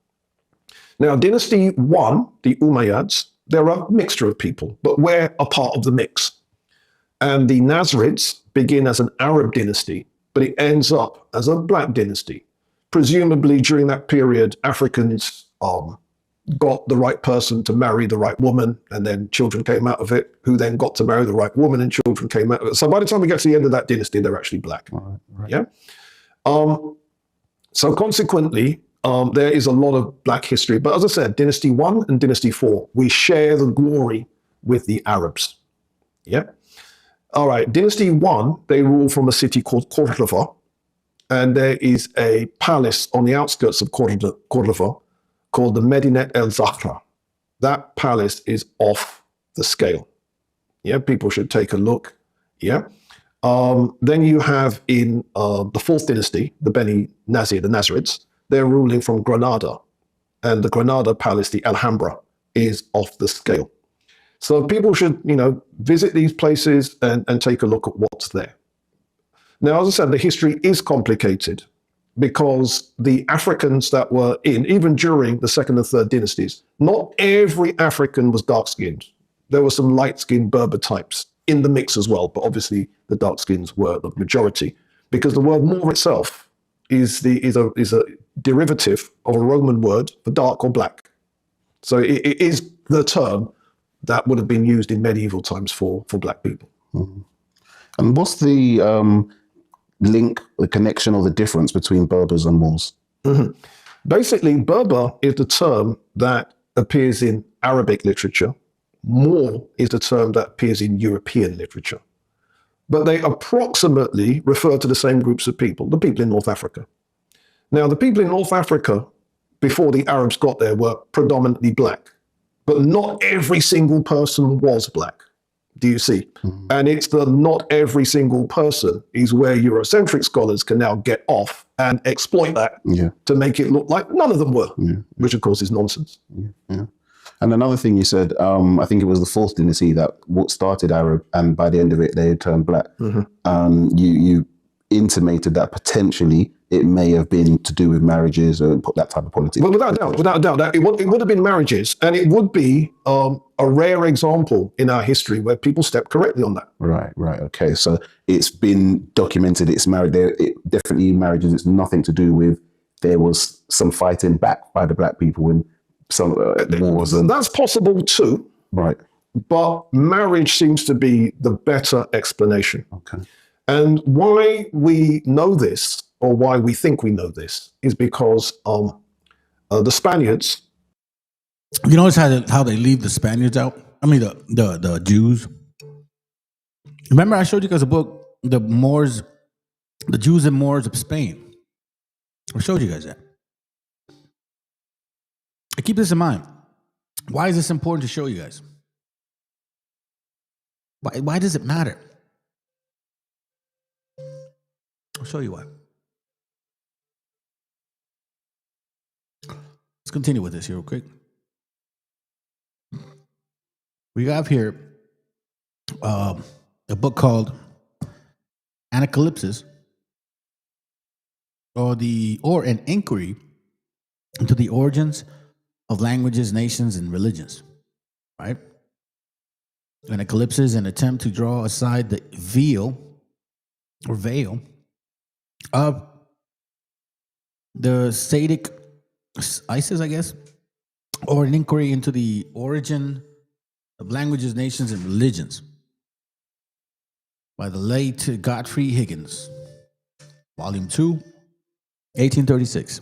Now, Dynasty 1, the Umayyads, they're a mixture of people, but we're a part of the mix. And the Nasrids begin as an Arab dynasty, but it ends up as a black dynasty. Presumably during that period, Africans got the right person to marry the right woman, and then children came out of it, who then got to marry the right woman, and children came out of it. So by the time we get to the end of that dynasty, they're actually black. Right. Yeah. So consequently, there is a lot of black history. But as I said, Dynasty 1 and Dynasty 4, we share the glory with the Arabs. Yeah. All right, Dynasty 1, they rule from a city called Córdoba, and there is a palace on the outskirts of Córdoba called the Medinet el Zahra. That palace is off the scale. Yeah, people should take a look. Yeah. Then you have in the 4th dynasty, the Beni Nazir, the Nasrids, they're ruling from Granada, and the Granada palace, the Alhambra, is off the scale. So people should, visit these places and take a look at what's there. Now, as I said, the history is complicated because the Africans that were even during the 2nd and 3rd dynasties, not every African was dark-skinned. There were some light-skinned Berber types in the mix as well, but obviously the dark-skins were the majority because the word Moor itself is a derivative of a Roman word for dark or black. So it is the term that would have been used in medieval times for black people. Mm-hmm. And what's the link, the connection or the difference between Berbers and Moors? Mm-hmm. Basically, Berber is the term that appears in Arabic literature. More is a term that appears in European literature. But they approximately refer to the same groups of people, the people in North Africa. Now, the people in North Africa, before the Arabs got there, were predominantly black. But not every single person was black. Do you see? And it's the not every single person is where Eurocentric scholars can now get off and exploit that to make it look like none of them were, which of course is nonsense. And another thing you said, I think it was the fourth dynasty that what started Arab, and by the end of it, they had turned black. You intimated that potentially it may have been to do with marriages or that type of politics. Well, without a doubt, it would have been marriages, and it would be a rare example in our history where people stepped correctly on that. Right, okay. So it's been documented, it's married, definitely marriages, it's nothing to do with, there was some fighting back by the black people in some wars. That's possible too. Right. But marriage seems to be the better explanation. Okay. And why we know this, or why we think we know this, is because the Spaniards. You notice how they leave the Spaniards out? I mean, the Jews. Remember, I showed you guys a book, the Jews and Moors of Spain. I showed you guys that. I keep this in mind. Why is this important to show you guys? Why does it matter? I'll show you why. Let's continue with this here real quick. We have here a book called Anacalypsis, or an inquiry into the origins of languages, nations, and religions. Right? Anacalypsis is an attempt to draw aside the veil of the Sadic ISIS, I guess, or an inquiry into the origin of languages, nations, and religions by the late Godfrey Higgins, Volume 2, 1836.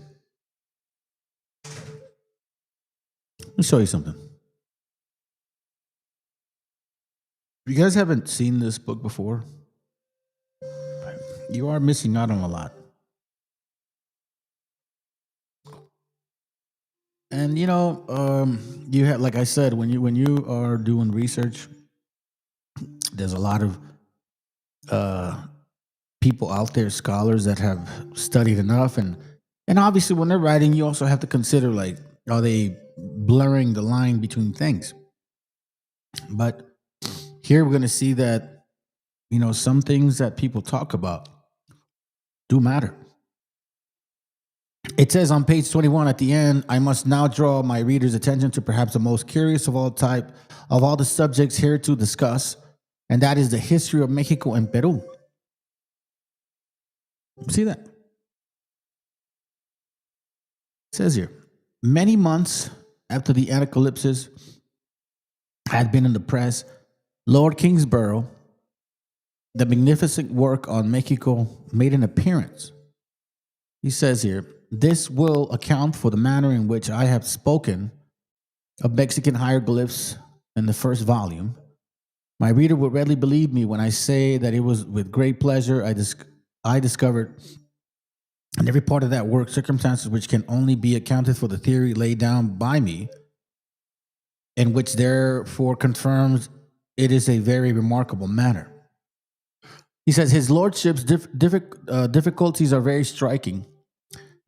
Let me show you something. If you guys haven't seen this book before, you are missing out on a lot. And you have, like I said, when you are doing research, there's a lot of people out there, scholars that have studied enough, and obviously when they're writing, you also have to consider, like, are they blurring the line between things? But here we're going to see that, some things that people talk about do matter. It says on page 21 at the end, I must now draw my reader's attention to perhaps the most curious of all the subjects here to discuss, and that is the history of Mexico and Peru. See that? It says here, many months after the Anacalypsis had been in the press, Lord Kingsborough, the magnificent work on Mexico, made an appearance. He says here, this will account for the manner in which I have spoken of Mexican hieroglyphs in the first volume. My reader will readily believe me when I say that it was with great pleasure I discovered in every part of that work circumstances which can only be accounted for the theory laid down by me, and which therefore confirms it is a very remarkable matter. He says his lordship's difficulties are very striking.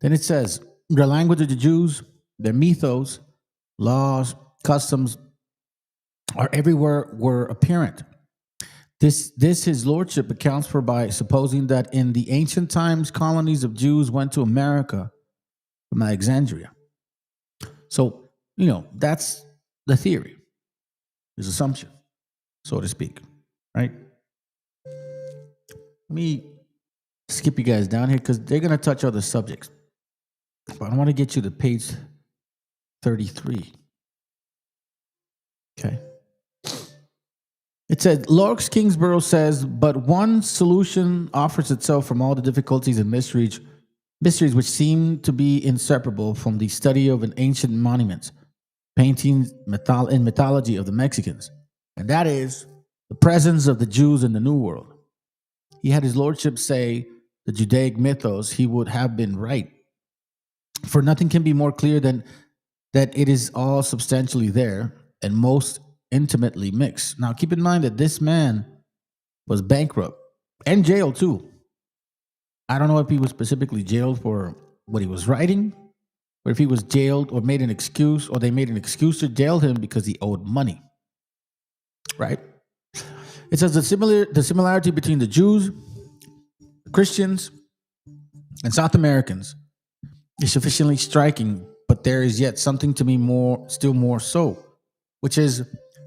Then it says, the language of the Jews, their mythos, laws, customs are everywhere were apparent. This his lordship accounts for by supposing that in the ancient times, colonies of Jews went to America from Alexandria. So, that's the theory, his assumption, so to speak, right? Let me skip you guys down here because they're going to touch other subjects. But I want to get you to page 33. Okay. It said, Lord Kingsborough says, but one solution offers itself from all the difficulties and mysteries which seem to be inseparable from the study of an ancient monuments. paintings in mythology of the Mexicans, and that is the presence of the Jews in the New World. He had his lordship say the Judaic mythos, he would have been right. For nothing can be more clear than that it is all substantially there and most intimately mixed. Now, keep in mind that this man was bankrupt and jailed too. I don't know if he was specifically jailed for what he was writing, or if he was jailed or made an excuse, or they made an excuse to jail him because he owed money. Right? It says the similarity between the Jews, Christians, and South Americans is sufficiently striking, but there is yet something to me still more so, which is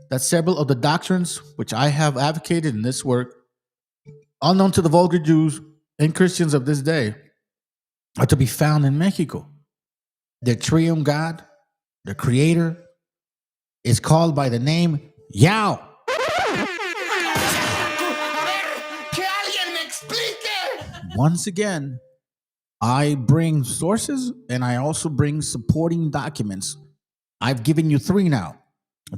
that several of the doctrines which I have advocated in this work, unknown to the vulgar Jews and Christians of this day, are to be found in Mexico. Their triune God, the creator, is called by the name Yao. Once again, I bring sources and I also bring supporting documents. I've given you 3 now.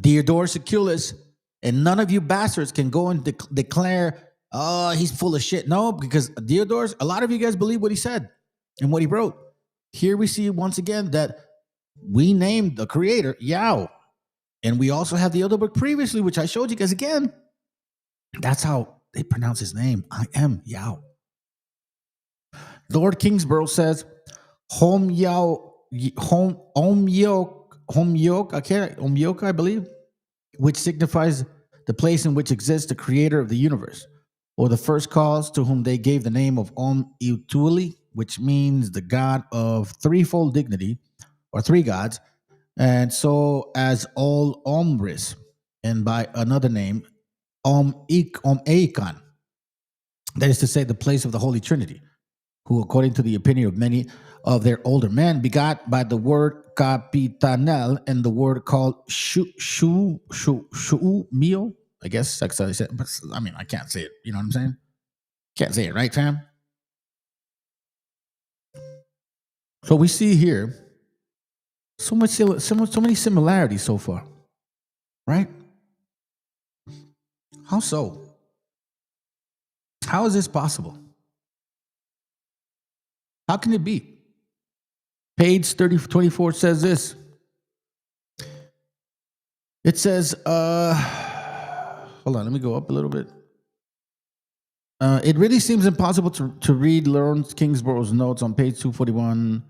Diodorus Siculus, and none of you bastards can go and declare, oh, he's full of shit. No, because Diodorus, a lot of you guys believe what he said and what he wrote. Here we see once again that we named the creator Yao. And we also have the other book previously, which I showed you guys again. That's how they pronounce his name. I am Yao. Lord Kingsborough says, Om Yok, I believe, which signifies the place in which exists the creator of the universe, or the first cause, to whom they gave the name of Om Iutuli, which means the God of threefold dignity, or 3 gods, and so as all Omris, and by another name, Om Eikon, that is to say, the place of the Holy Trinity, who, according to the opinion of many of their older men, begot by the word capitanel and the word called shu mio. I guess that's how they said it. But I mean, I can't say it. You know what I'm saying? Can't say it, right, fam? So we see here so many similarities so far, right? How so? How is this possible? How can it be? Page 24 says this. It says, hold on, let me go up a little bit. It really seems impossible to read Lawrence Kingsborough's notes on page 241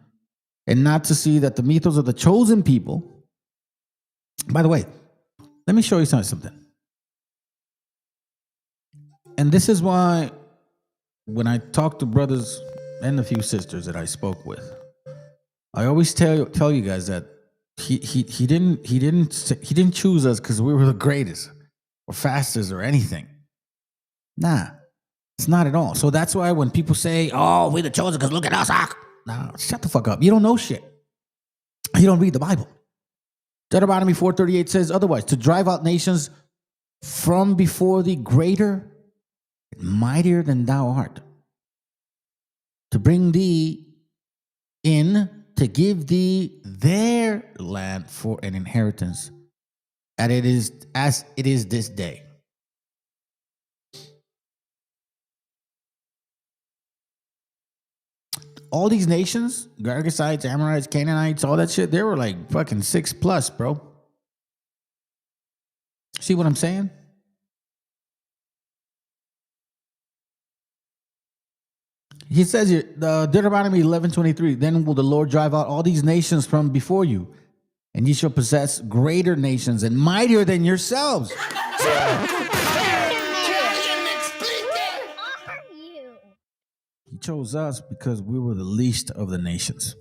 and not to see that the mythos of the chosen people. By the way, let me show you something. And this is why when I talk to brothers and a few sisters that I spoke with, I always tell you guys that he didn't choose us because we were the greatest or fastest or anything. Nah, it's not at all. So that's why when people say, "Oh, we're the chosen because look at us," nah, shut the fuck up. You don't know shit. You don't read the Bible. Deuteronomy 4:38 says otherwise: to drive out nations from before thee, greater and mightier than thou art, to bring thee in, to give thee their land for an inheritance, and it is as it is this day. All these nations, Girgashites, Amorites, Canaanites, all that shit, they were like fucking 6+, bro. See what I'm saying? He says here, Deuteronomy 11:23, then will the Lord drive out all these nations from before you, and ye shall possess greater nations and mightier than yourselves. He chose us because we were the least of the nations.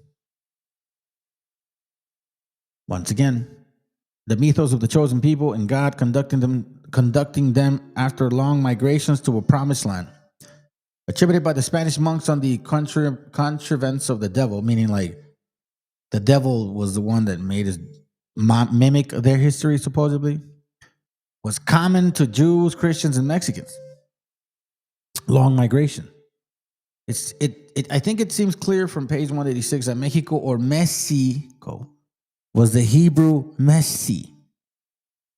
Once again, the mythos of the chosen people and God conducting them after long migrations to a promised land, attributed by the Spanish monks on the contrivance of the devil, meaning like the devil was the one that made us mimic their history, supposedly, was common to Jews, Christians, and Mexicans. Long migration. I think it seems clear from page 186 that Mexico, or Mexico, was the Hebrew Meshi.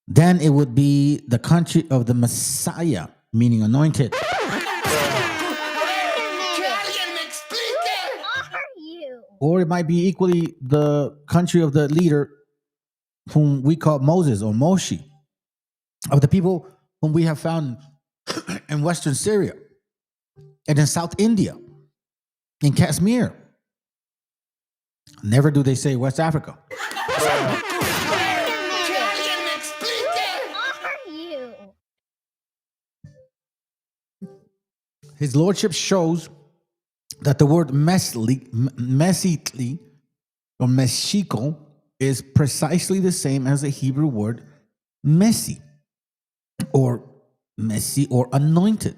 Then it would be the country of the Messiah, meaning anointed. Or it might be equally the country of the leader whom we call Moses or Moshe, of the people whom we have found in Western Syria and in South India, in Kashmir. Never do they say West Africa. His lordship shows that the word mesitli or meshiko is precisely the same as the Hebrew word mesi or anointed,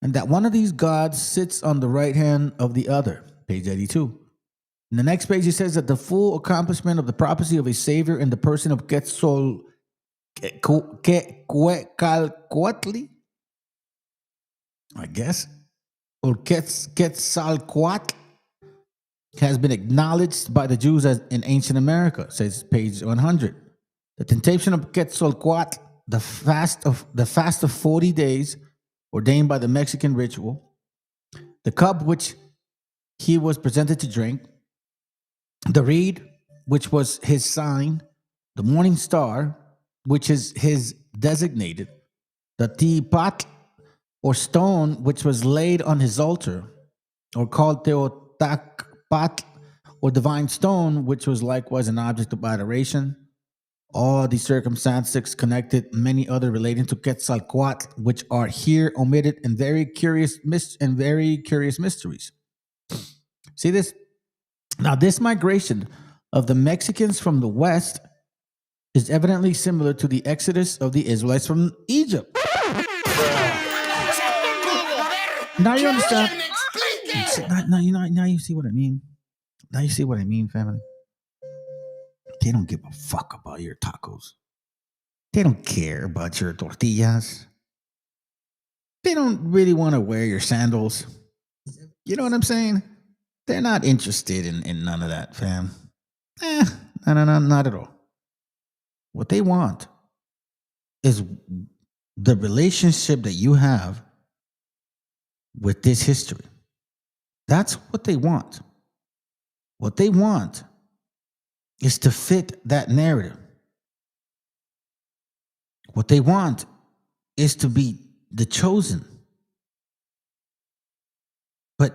and that one of these gods sits on the right hand of the other. Page 82. In the next page, he says that the full accomplishment of the prophecy of a savior in the person of Quetzalcoatl, I guess, or Quetzalcoatl, has been acknowledged by the Jews as in ancient America, says page 100. The temptation of Quetzalcoatl, the fast of 40 days ordained by the Mexican ritual, the cup which he was presented to drink, the reed, which was his sign, the morning star, which is his designated, the teapot, or stone, which was laid on his altar, or called teotakpat, or divine stone, which was likewise an object of adoration. All these circumstances connected many other relating to Quetzalcoatl, which are here omitted in very curious mysteries. See this? Now, this migration of the Mexicans from the West is evidently similar to the exodus of the Israelites from Egypt. Now you understand. Now you see what I mean. Now you see what I mean, family. They don't give a fuck about your tacos. They don't care about your tortillas. They don't really want to wear your sandals. You know what I'm saying? They're not interested in none of that, fam. No, not at all. What they want is the relationship that you have with this history. That's what they want. What they want is to fit that narrative. What they want is to be the chosen. But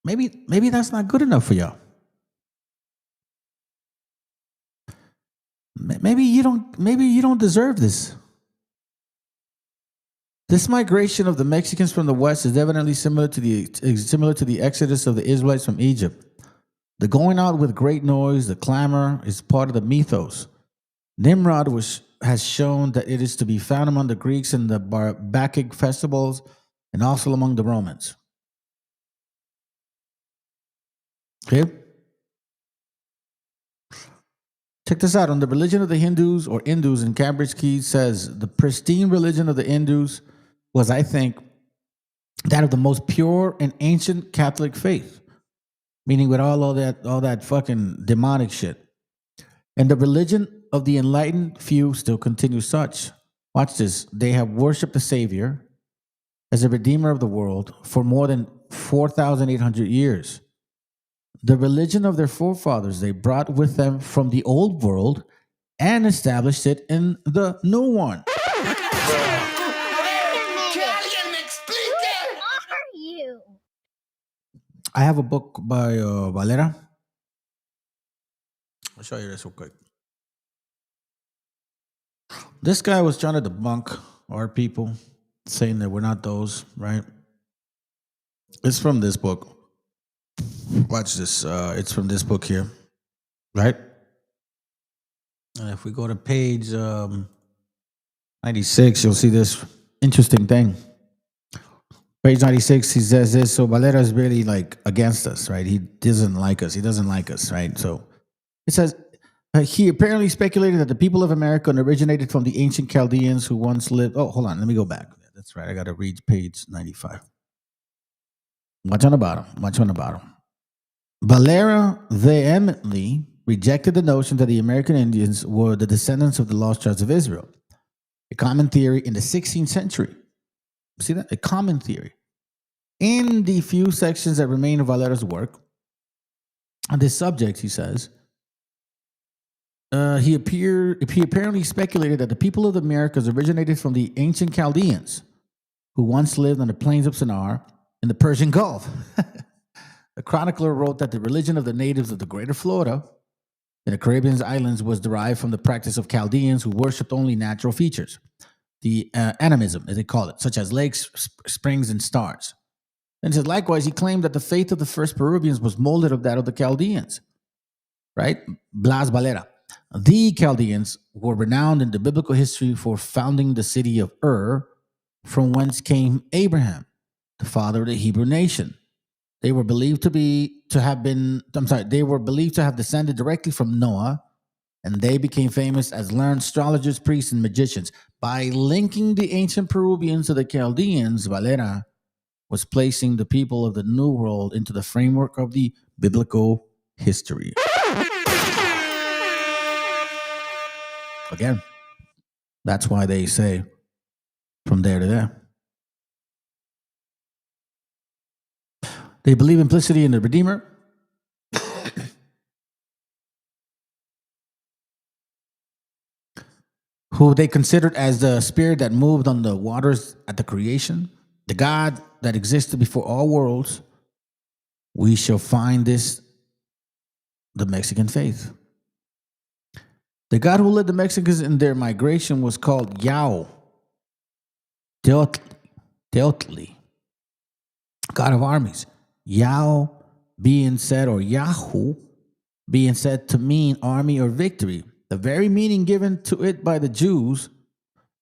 maybe that's not good enough for y'all. Maybe you don't deserve this. This migration of the Mexicans from the West is evidently similar to the exodus of the Israelites from Egypt. The going out with great noise, the clamor, is part of the mythos. Nimrod has shown that it is to be found among the Greeks in the Bacchic festivals and also among the Romans. Okay? Check this out. On the religion of the Hindus or Indus in Cambridge Key says the pristine religion of the Indus was, I think, that of the most pure and ancient Catholic faith, meaning with all that fucking demonic shit. And the religion of the enlightened few still continues such. Watch this. They have worshipped the Savior as a redeemer of the world for more than 4,800 years. The religion of their forefathers they brought with them from the old world and established it in the new one. I have a book by Valera. I'll show you this real quick. This guy was trying to debunk our people, saying that we're not those, right? It's from this book. Watch this. It's from this book here, right? And if we go to page 96, you'll see this interesting thing. Page 96, he says this. So Valera is really like against us, right? He doesn't like us. He doesn't like us, right? So it says, he apparently speculated that the people of America originated from the ancient Chaldeans who once lived. Oh, hold on. Let me go back. That's right. I got to read page 95. Watch on the bottom. Valera vehemently rejected the notion that the American Indians were the descendants of the lost tribes of Israel, a common theory in the 16th century. See that? A common theory. In the few sections that remain of Valera's work on this subject, he says, he apparently speculated that the people of the Americas originated from the ancient Chaldeans, who once lived on the plains of Shinar in the Persian Gulf. The chronicler wrote that the religion of the natives of the Greater Florida in the Caribbean islands was derived from the practice of Chaldeans who worshipped only natural features, the animism, as they call it, such as lakes, springs, and stars. And he said, likewise, he claimed that the faith of the first Peruvians was molded of that of the Chaldeans, right? Blas Valera. The Chaldeans were renowned in the biblical history for founding the city of Ur, from whence came Abraham, the father of the Hebrew nation. They were believed to have descended directly from Noah, and they became famous as learned astrologers, priests, and magicians. By linking the ancient Peruvians to the Chaldeans, Valera was placing the people of the New World into the framework of the biblical history. Again, that's why they say from there to there. They believe implicitly in the Redeemer. Who they considered as the spirit that moved on the waters at the creation, the God that existed before all worlds. We shall find this, the Mexican faith. The God who led the Mexicans in their migration was called Yao, Teotli, God of armies. Yao being said, or Yahoo being said to mean army or victory, the very meaning given to it by the Jews,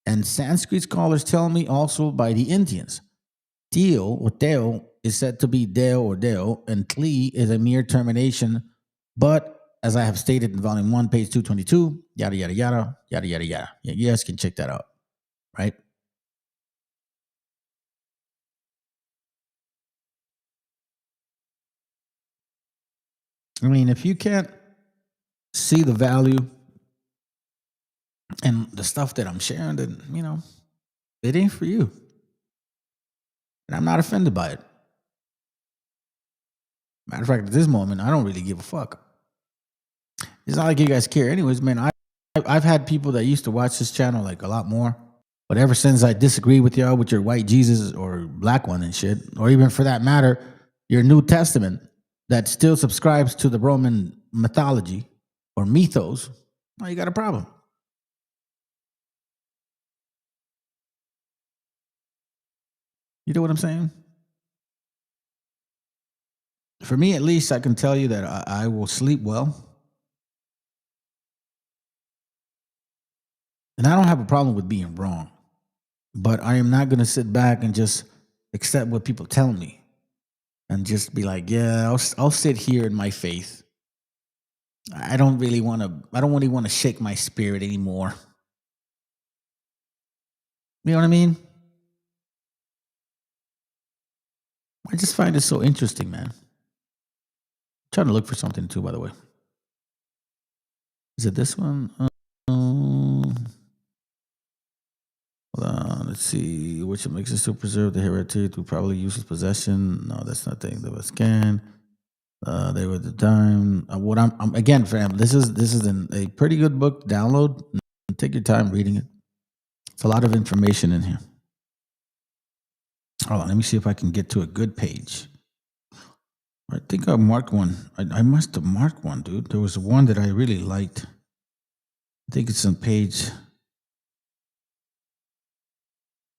and Sanskrit scholars tell me also by the Indians. Teo or Teo is said to be Deo or Deo, and Tli is a mere termination, but as I have stated in volume 1, page 222, yada, yada, yada, yada, yada, yada. You guys can check that out, right? I mean, if you can't see the value and the stuff that I'm sharing, then, it ain't for you. And I'm not offended by it. Matter of fact, at this moment, I don't really give a fuck. It's not like you guys care. Anyways, man, I've had people that used to watch this channel like a lot more. But ever since I disagree with y'all with your white Jesus or black one and shit, or even for that matter, your New Testament that still subscribes to the Roman mythology or mythos, well, you got a problem. You know what I'm saying? For me, at least, I can tell you that I will sleep well. And I don't have a problem with being wrong. But I am not going to sit back and just accept what people tell me. And just be like, yeah, I'll sit here in my faith. I don't really want to shake my spirit anymore. You know what I mean? I just find it so interesting, man. I'm trying to look for something too, by the way. Is it this one? Hold on, let's see. Which makes it to preserve the heredity through probably useless possession. No, that's not the thing that was scanned. They were the time. What I'm again, fam. This is a pretty good book. Download. Take your time reading it. It's a lot of information in here. Hold on, let me see if I can get to a good page. I think I marked one. I must have marked one, dude. There was one that I really liked. I think it's on page.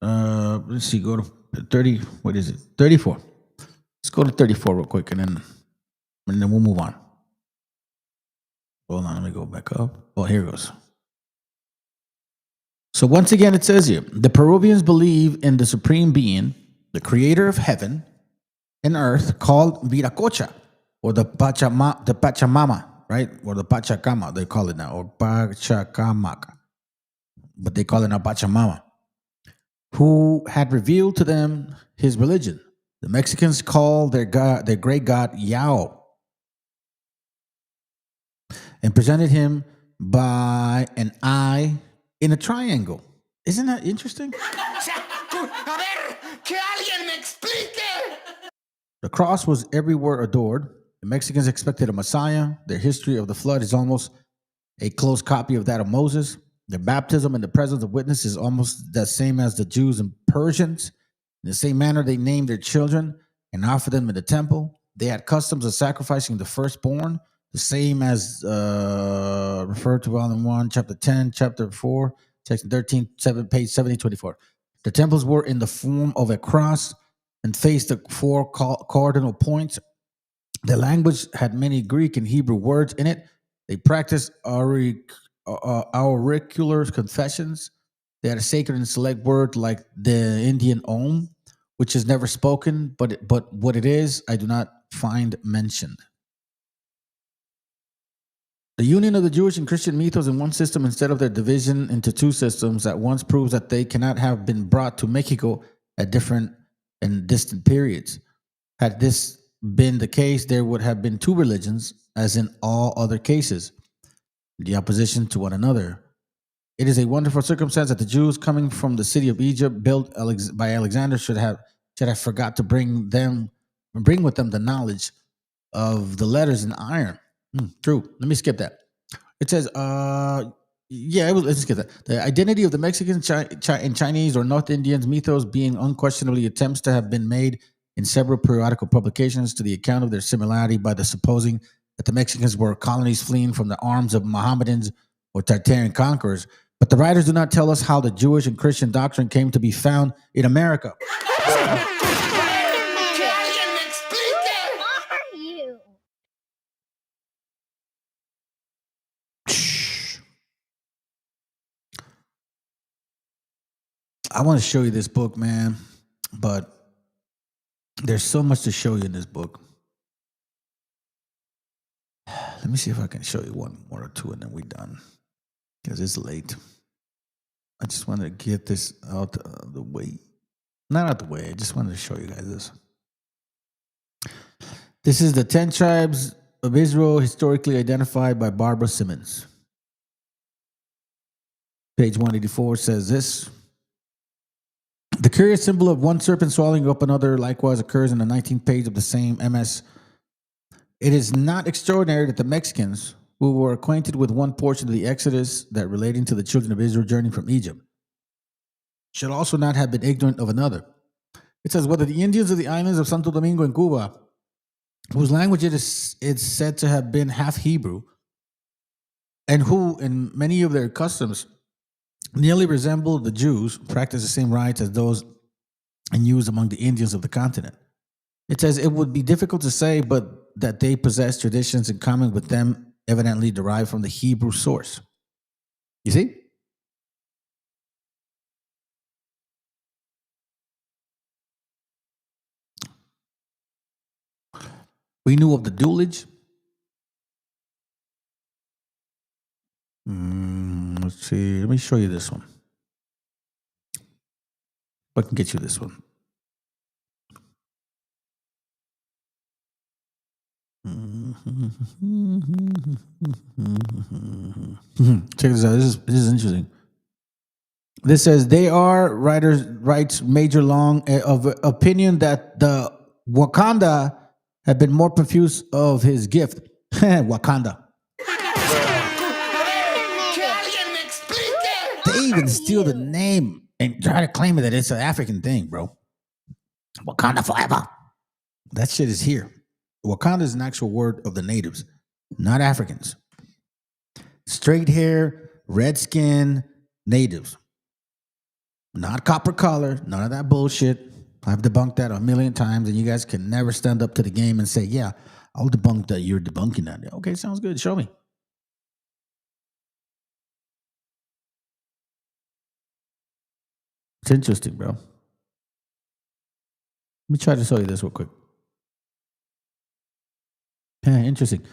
Let's see. Go to 30. What is it? 34. Let's go to 34 real quick, and then we'll move on. Hold on, let me go back up. Oh, here it goes. So once again, it says here, the Peruvians believe in the supreme being, the creator of heaven and earth, called Viracocha, or the Pachamama, right? Or the Pachacama, they call it now, or Pachacamac. But they call it now Pachamama, who had revealed to them his religion. The Mexicans call their god, their great god, Yao. and presented him by an eye in a triangle. Isn't that interesting? The cross was everywhere adored. The Mexicans expected a Messiah. Their history of the flood is almost a close copy of that of Moses. Their baptism in the presence of witnesses is almost the same as the Jews and Persians. In the same manner, they named their children and offered them in the temple. They had customs of sacrificing the firstborn, the same as referred to Volume 1, Chapter 10, Chapter 4, Section 13, page 7024. The temples were in the form of a cross and faced the four cardinal points. The language had many Greek and Hebrew words in it. They practiced auricular confessions. They had a sacred and select word like the Indian Om, which is never spoken, but what it is, I do not find mentioned. The union of the Jewish and Christian mythos in one system instead of their division into two systems at once proves that they cannot have been brought to Mexico at different and distant periods. Had this been the case, there would have been two religions, as in all other cases, the opposition to one another. It is a wonderful circumstance that the Jews coming from the city of Egypt, built by Alexander, should have forgot to bring with them the knowledge of the letters in iron. True. Let me skip that. It says, let's skip that. The identity of the Mexican and Chinese or North Indians mythos being unquestionably attempts to have been made in several periodical publications to the account of their similarity by the supposing that the Mexicans were colonies fleeing from the arms of Mohammedans or Tartarian conquerors. But the writers do not tell us how the Jewish and Christian doctrine came to be found in America. I want to show you this book, man, but there's so much to show you in this book. Let me see if I can show you one more or two and then we're done, because it's late. I just wanted to get this out of the way. Not out the way, I just wanted to show you guys this. This is the 10 tribes of Israel historically identified by Barbara Simmons. Page 184 says this. The curious symbol of one serpent swallowing up another likewise occurs in the 19th page of the same MS. It is not extraordinary that the Mexicans, who were acquainted with one portion of the Exodus that relating to the children of Israel journeying from Egypt, should also not have been ignorant of another. It says, whether the Indians of the islands of Santo Domingo and Cuba, whose language it is said to have been half Hebrew, and who, in many of their customs, nearly resemble the Jews, practice the same rites as those in use among the Indians of the continent. It says, it would be difficult to say, but that they possess traditions in common with them, evidently derived from the Hebrew source. You see? We knew of the duelage. Let's see. Let me show you this one. I can get you this one. Check this out. This is interesting. This says they are writes Major Long of opinion that the Wakanda had been more profuse of his gift. Wakanda. They even steal the name and try to claim that it's an African thing, bro. Wakanda forever. That shit is here. Wakanda is an actual word of the natives, not Africans. Straight hair, red skin, natives. Not copper color, none of that bullshit. I've debunked that a million times, and you guys can never stand up to the game and say, yeah, I'll debunk that you're debunking that. Okay, sounds good. Show me. It's interesting, bro. Let me try to show you this real quick. Interesting.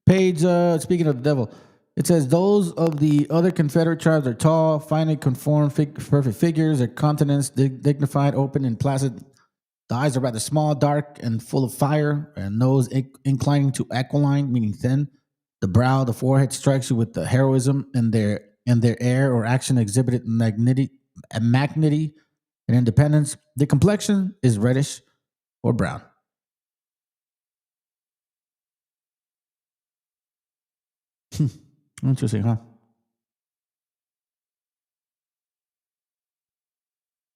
Page, speaking of the devil, it says, those of the other Confederate tribes are tall, finely conformed, perfect figures, their countenance dignified, open, and placid. The eyes are rather small, dark, and full of fire, and nose inclining to aquiline, meaning thin. the brow, the forehead strikes you with the heroism in their air or action exhibited magnanimity and independence. The complexion is reddish or brown. Interesting, huh?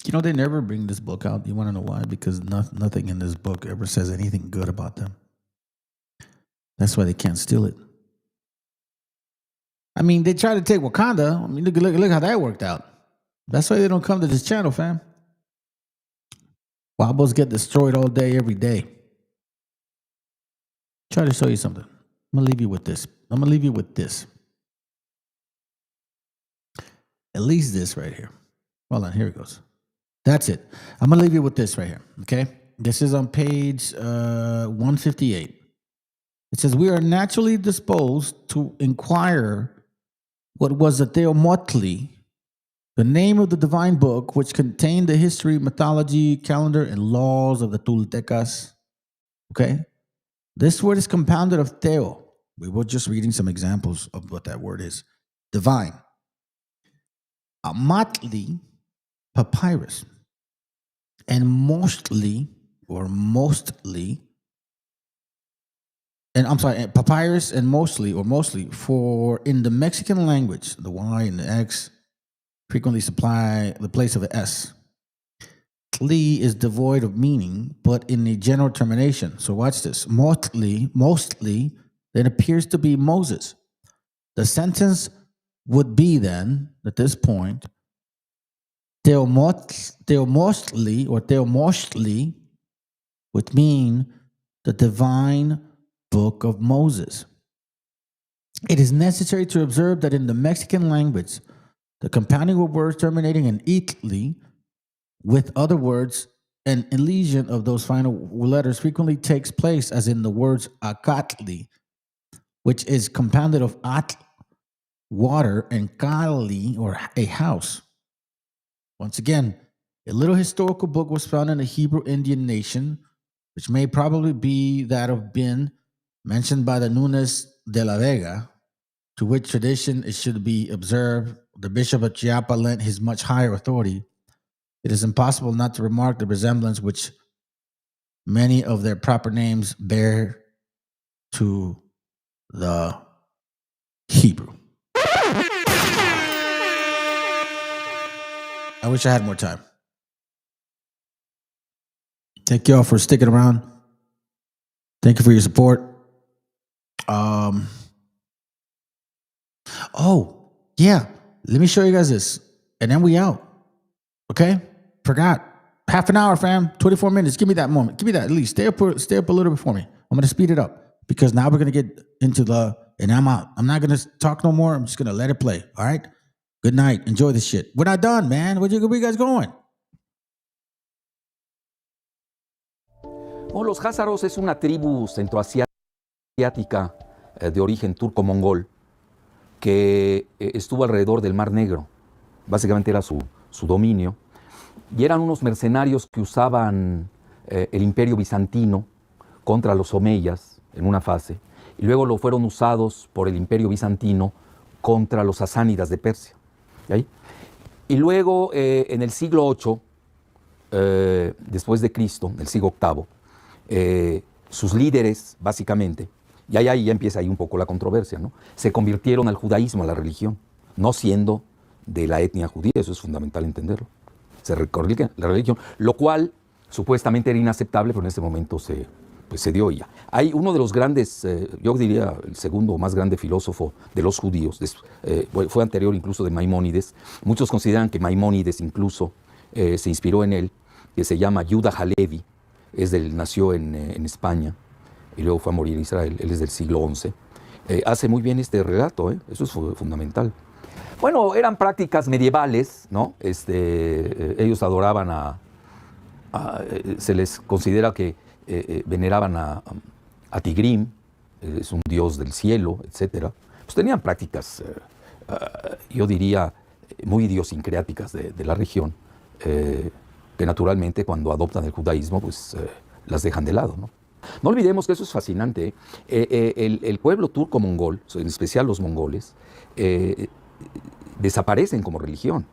You know, they never bring this book out. You want to know why? Because nothing in this book ever says anything good about them. That's why they can't steal it. I mean, they tried to take Wakanda. I mean, look how that worked out. That's why they don't come to this channel, fam. Wobbles get destroyed all day, every day. Try to show you something. I'm going to leave you with this. At least this right here. Hold on, here it goes. That's it. I'm going to leave you with this right here, okay? This is on page 158. It says, we are naturally disposed to inquire what was the Theomotli, the name of the divine book, which contained the history, mythology, calendar, and laws of the Toltecas. Okay? This word is compounded of Theo. We were just reading some examples of what that word is. Divine. Amatli, papyrus. And mostly, papyrus and mostly for in the Mexican language, the Y and the X frequently supply the place of an S. Tli is devoid of meaning, but in a general termination. So watch this. Mostly, then appears to be Moses. The sentence would be then, at this point, Theomostli would mean the divine book of Moses. It is necessary to observe that in the Mexican language, the compounding of words terminating in itli with other words and elision of those final letters frequently takes place, as in the words acatli, which is compounded of at, water, and kali, or a house. Once again, a little historical book was found in a Hebrew Indian nation, which may probably be that of Bin, mentioned by the Nunes de la Vega, to which tradition it should be observed. The Bishop of Chiapa lent his much higher authority. It is impossible not to remark the resemblance which many of their proper names bear to the Hebrew. I wish I had more time. Thank you all for sticking around. Thank you for your support. Oh, yeah. Let me show you guys this. And then we out. Okay? Forgot. Half an hour, fam. 24 minutes. Give me that moment. Give me that at least. Stay up a little bit for me. I'm going to speed it up. Because now we're going to get into and I'm out. I'm not going to talk no more. I'm just going to let it play. All right? Good night. Enjoy this shit. We're not done, man. Where you guys going? Bueno, los házaros es una tribu centroasiática de origen turco-mongol que estuvo alrededor del Mar Negro. Básicamente era su dominio. Y eran unos mercenarios que usaban el Imperio Bizantino contra los omeyas en una fase. Y luego lo fueron usados por el Imperio Bizantino contra los sasánidas de Persia. ¿Sí? Y luego en el siglo VIII, después de Cristo, en el siglo VIII, sus líderes, básicamente, y ahí ya empieza ahí un poco la controversia, ¿no? Se convirtieron al judaísmo, a la religión, no siendo de la etnia judía. Eso es fundamental entenderlo. Se recorrió la religión, lo cual supuestamente era inaceptable, pero en ese momento se dio ya. Hay uno de los grandes, yo diría el segundo más grande filósofo de los judíos, fue anterior incluso de Maimónides. Muchos consideran que Maimónides incluso se inspiró en él, que se llama JUDAI-KKKA. Nació en España y luego fue a morir en Israel. Él es del siglo XI. Hace muy bien este relato, eso es fundamental. Bueno, eran prácticas medievales, ¿no? Ellos adoraban se les considera que veneraban a Tigrim, es un dios del cielo, etc. Pues tenían prácticas, yo diría, muy idiosincráticas de la región, que naturalmente cuando adoptan el judaísmo, pues las dejan de lado, ¿no? No olvidemos que eso es fascinante. El pueblo turco-mongol, en especial los mongoles, desaparecen como religión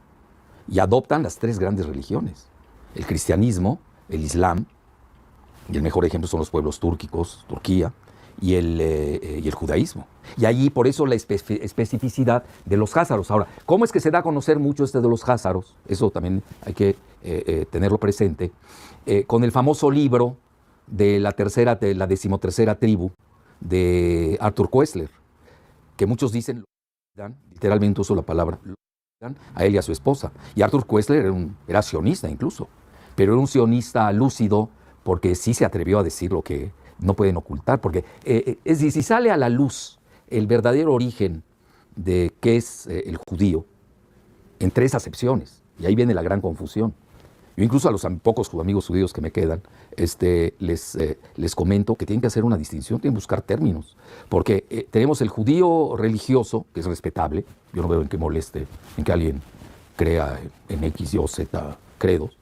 y adoptan las tres grandes religiones: el cristianismo, el islam, y el mejor ejemplo son los pueblos túrquicos, Turquía, y el judaísmo. Y allí, por eso, la especificidad de los házaros. Ahora, ¿cómo es que se da a conocer mucho de los házaros? Eso también hay que tenerlo presente. Con el famoso libro de la 13ª tribu de Arthur Koestler, que muchos dicen, literalmente uso la palabra, a él y a su esposa. Y Arthur Koestler era sionista incluso, pero era un sionista lúcido, porque sí se atrevió a decir lo que no pueden ocultar, porque es decir, si sale a la luz el verdadero origen de qué es el judío, en tres acepciones, y ahí viene la gran confusión. Yo incluso a los pocos amigos judíos que me quedan, les comento que tienen que hacer una distinción, tienen que buscar términos, porque tenemos el judío religioso, que es respetable. Yo no veo en qué moleste en que alguien crea en X, Y o Z credos,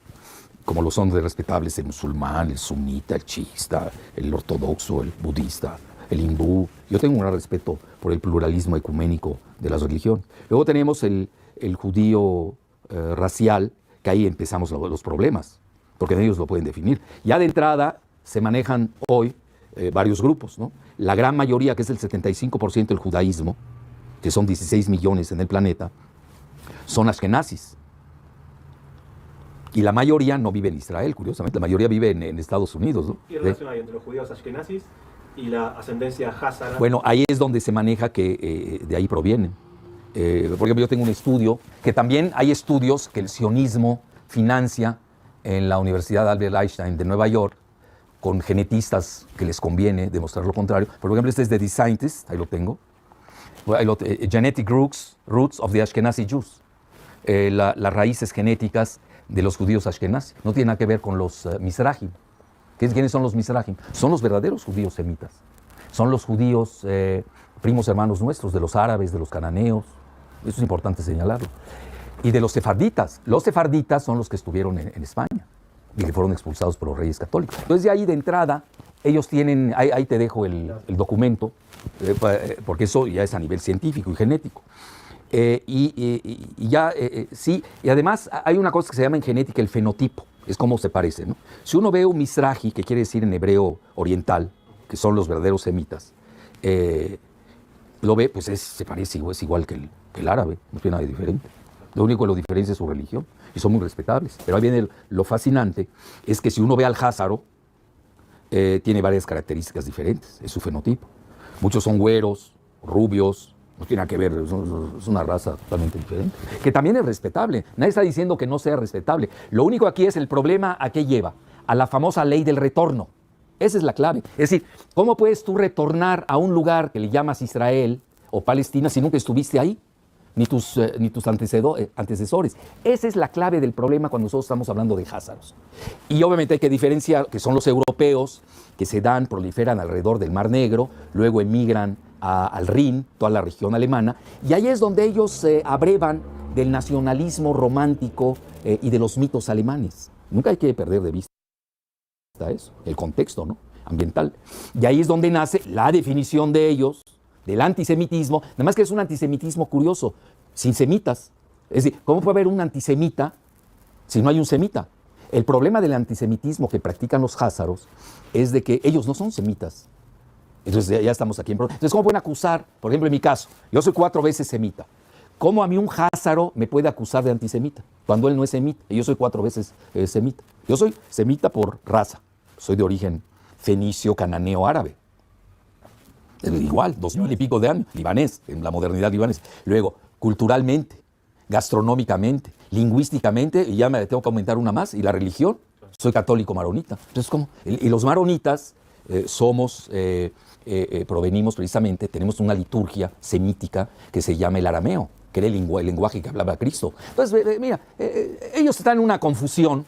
como lo son de respetables el musulmán, el sunita, el chiista, el ortodoxo, el budista, el hindú. Yo tengo un gran respeto por el pluralismo ecuménico de las religiones. Luego tenemos el judío racial, que ahí empezamos los problemas, porque ellos lo pueden definir. Ya de entrada se manejan hoy varios grupos, ¿no? La gran mayoría, que es el 75% del judaísmo, que son 16 millones en el planeta, son ashkenazis. Y la mayoría no vive en Israel, curiosamente. La mayoría vive en Estados Unidos, ¿no? ¿Qué relación hay entre los judíos ashkenazis y la ascendencia házara? Bueno, ahí es donde se maneja que de ahí provienen. Por ejemplo, yo tengo un estudio, que también hay estudios que el sionismo financia en la Universidad Albert Einstein de Nueva York, con genetistas que les conviene demostrar lo contrario. Por ejemplo, este es de The Scientist, ahí lo tengo. Genetic Roots of the Ashkenazi Jews. Las raíces genéticas de los judíos ashkenazis. No tiene nada que ver con los Mizrahim. ¿Quiénes son los Mizrahim? Son los verdaderos judíos semitas. Son los judíos primos hermanos nuestros, de los árabes, de los cananeos. Eso es importante señalarlo. Y de los sefarditas. Los sefarditas son los que estuvieron en España y que fueron expulsados por los reyes católicos. Entonces, de ahí de entrada, ellos tienen, ahí te dejo el documento, porque eso ya es a nivel científico y genético. Sí, y además hay una cosa que se llama en genética el fenotipo, es como se parece, ¿no? Si uno ve un Mizrahi, que quiere decir en hebreo oriental, que son los verdaderos semitas, lo ve, pues se parece, es igual que el árabe, no tiene nada de diferente. Lo único que lo diferencia es su religión, y son muy respetables. Pero ahí viene lo fascinante, es que si uno ve al házaro, tiene varias características diferentes, es su fenotipo. Muchos son güeros, rubios, no tiene nada que ver, es una raza totalmente diferente, que también es respetable. Nadie está diciendo que no sea respetable. Lo único aquí es el problema, ¿a qué lleva? A la famosa ley del retorno. Esa es la clave. Es decir, ¿cómo puedes tú retornar a un lugar que le llamas Israel o Palestina si nunca estuviste ahí? Ni tus antecesores. Esa es la clave del problema cuando nosotros estamos hablando de házaros. Y obviamente hay que diferenciar que son los europeos que se proliferan alrededor del Mar Negro, luego emigran al Rin, toda la región alemana, y ahí es donde ellos se abrevan del nacionalismo romántico y de los mitos alemanes. Nunca hay que perder de vista eso, el contexto, ¿no?, ambiental. Y ahí es donde nace la definición de ellos del antisemitismo, nada más que es un antisemitismo curioso, sin semitas. Es decir, ¿cómo puede haber un antisemita si no hay un semita? El problema del antisemitismo que practican los házaros es de que ellos no son semitas. Entonces ya estamos aquí en problema. Entonces, ¿cómo pueden acusar? Por ejemplo, en mi caso, yo soy 4 veces semita. ¿Cómo a mí un házaro me puede acusar de antisemita cuando él no es semita? Y yo soy 4 veces semita. Yo soy semita por raza. Soy de origen fenicio, cananeo, árabe. Igual, 2000 y pico de años, libanés, en la modernidad libanesa. Luego, culturalmente, gastronómicamente, lingüísticamente, y ya me tengo que aumentar una más, y la religión, soy católico maronita. Entonces, ¿cómo? Y los maronitas provenimos precisamente, tenemos una liturgia semítica que se llama el arameo, que era el lenguaje que hablaba Cristo. Entonces, mira, ellos están en una confusión.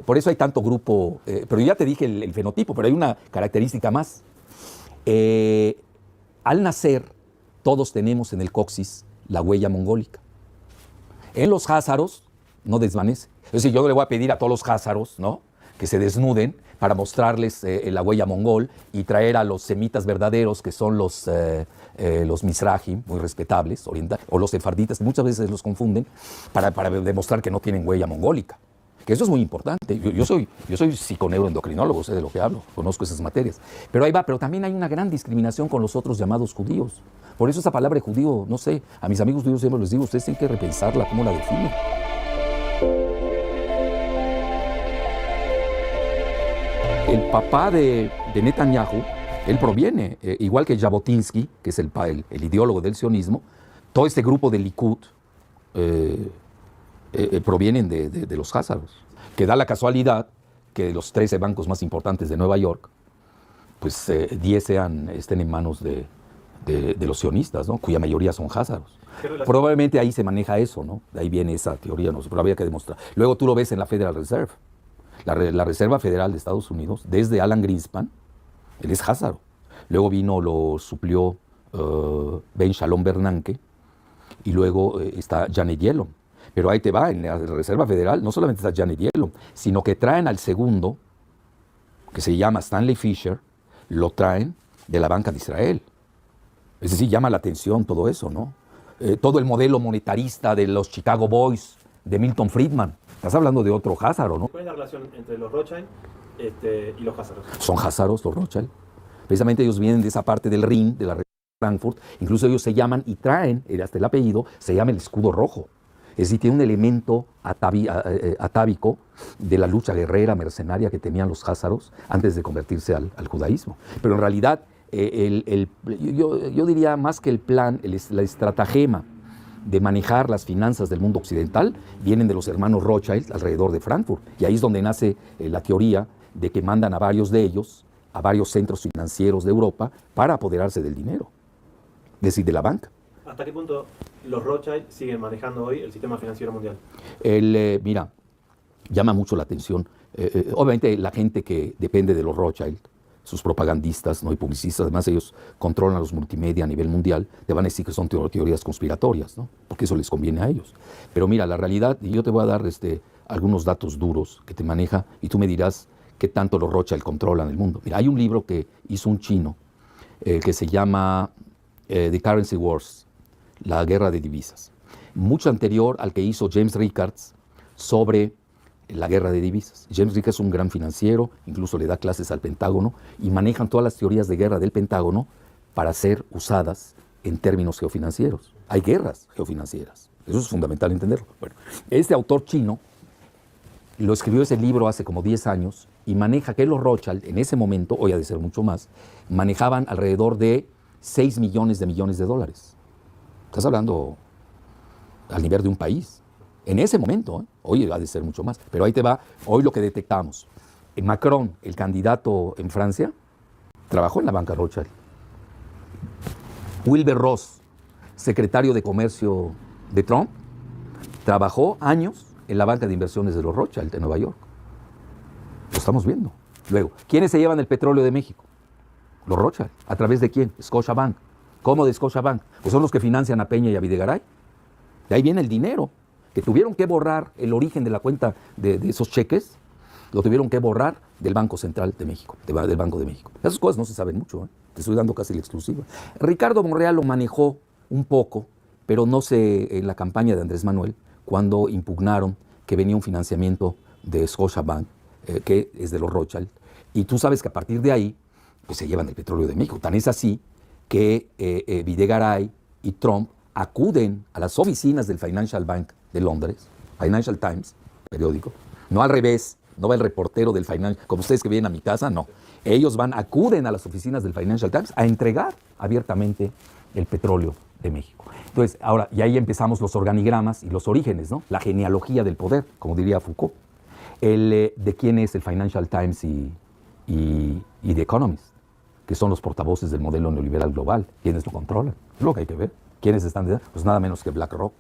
Por eso hay tanto grupo, pero ya te dije el fenotipo, pero hay una característica más. Al nacer, todos tenemos en el coxis la huella mongólica. En los házaros no desvanece. Es decir, yo no le voy a pedir a todos los házaros, ¿no?, que se desnuden para mostrarles la huella mongol y traer a los semitas verdaderos, que son los Mizrahim, muy respetables, o los sefarditas, que muchas veces los confunden, para demostrar que no tienen huella mongólica. Que eso es muy importante. Yo soy psiconeuroendocrinólogo, sé de lo que hablo, conozco esas materias. Pero ahí va, pero también hay una gran discriminación con los otros llamados judíos. Por eso esa palabra judío, no sé, a mis amigos judíos siempre les digo, ustedes tienen que repensarla, cómo la definen. El papá de Netanyahu, él proviene, igual que Jabotinsky, que es el ideólogo del sionismo, todo este grupo de Likud provienen de los házaros, que da la casualidad que de los 13 bancos más importantes de Nueva York, pues 10 estén en manos de los sionistas, ¿no? Cuya mayoría son házaros. Probablemente ahí se maneja eso, ¿no? De ahí viene esa teoría, no sé, pero había que demostrar. Luego tú lo ves en la Federal Reserve. La Reserva Federal de Estados Unidos, desde Alan Greenspan, él es házaro. Luego lo suplió Ben Shalom Bernanke, y luego está Janet Yellen. Pero ahí te va, en la Reserva Federal no solamente está Janet Yellen, sino que traen al segundo, que se llama Stanley Fischer, lo traen de la Banca de Israel. Es decir, llama la atención todo eso, ¿no? Todo el modelo monetarista de los Chicago Boys, de Milton Friedman. Estás hablando de otro házaro, ¿no? ¿Cuál es la relación entre los Rothschild y los házaros? Son házaros los Rothschild. Precisamente ellos vienen de esa parte del Rin, de la región de Frankfurt. Incluso ellos se llaman y traen, hasta el apellido, se llama el escudo rojo. Es decir, tiene un elemento atávico de la lucha guerrera mercenaria que tenían los házaros antes de convertirse al judaísmo. Pero en realidad, yo diría más que el plan, la estratagema de manejar las finanzas del mundo occidental vienen de los hermanos Rothschild alrededor de Frankfurt. Y ahí es donde nace la teoría de que mandan a varios de ellos a varios centros financieros de Europa para apoderarse del dinero, es decir, de la banca. ¿Hasta qué punto los Rothschild siguen manejando hoy el sistema financiero mundial? Mira, llama mucho la atención. Obviamente la gente que depende de los Rothschild, sus propagandistas, ¿no? Y publicistas, además ellos controlan los multimedia a nivel mundial, te van a decir que son teorías conspiratorias, ¿no? Porque eso les conviene a ellos. Pero mira, la realidad, y yo te voy a dar algunos datos duros que te maneja, y tú me dirás qué tanto los Rothschild controlan el mundo. Mira, hay un libro que hizo un chino que se llama The Currency Wars, la guerra de divisas, mucho anterior al que hizo James Rickards sobre la guerra de divisas. James Rickards es un gran financiero, incluso le da clases al Pentágono, y manejan todas las teorías de guerra del Pentágono para ser usadas en términos geofinancieros. Hay guerras geofinancieras, eso es fundamental entenderlo. Bueno, este autor chino lo escribió ese libro hace como 10 años y maneja que los Rothschild en ese momento, hoy ha de ser mucho más, manejaban alrededor de 6 millones de dólares. Estás hablando al nivel de un país. En ese momento, hoy ha de ser mucho más, pero ahí te va, hoy lo que detectamos. Macron, el candidato en Francia, trabajó en la banca Rothschild. Wilbur Ross, secretario de Comercio de Trump, trabajó años en la banca de inversiones de los Rothschild en Nueva York. Lo estamos viendo. Luego, ¿quiénes se llevan el petróleo de México? Los Rothschild. ¿A través de quién? Scotiabank. ¿Cómo de Scotiabank? Pues son los que financian a Peña y a Videgaray. De ahí viene el dinero, que tuvieron que borrar el origen de la cuenta de esos cheques, lo tuvieron que borrar del Banco Central de México, del Banco de México. Esas cosas no se saben mucho, te estoy dando casi la exclusiva. Ricardo Monreal lo manejó un poco, pero no sé, en la campaña de Andrés Manuel, cuando impugnaron que venía un financiamiento de Scotiabank, que es de los Rothschild, y tú sabes que a partir de ahí, pues se llevan el petróleo de México. Tan es así que Videgaray y Trump acuden a las oficinas del Financial Bank de Londres, Financial Times, periódico, no al revés, no va el reportero del Financial, como ustedes que vienen a mi casa, no. Ellos acuden a las oficinas del Financial Times a entregar abiertamente el petróleo de México. Entonces, ahora, y ahí empezamos los organigramas y los orígenes, ¿no? La genealogía del poder, como diría Foucault. De quién es el Financial Times y The Economist, que son los portavoces del modelo neoliberal global. ¿Quiénes lo controlan? Es lo que hay que ver. ¿Quiénes están detrás? Pues nada menos que BlackRock,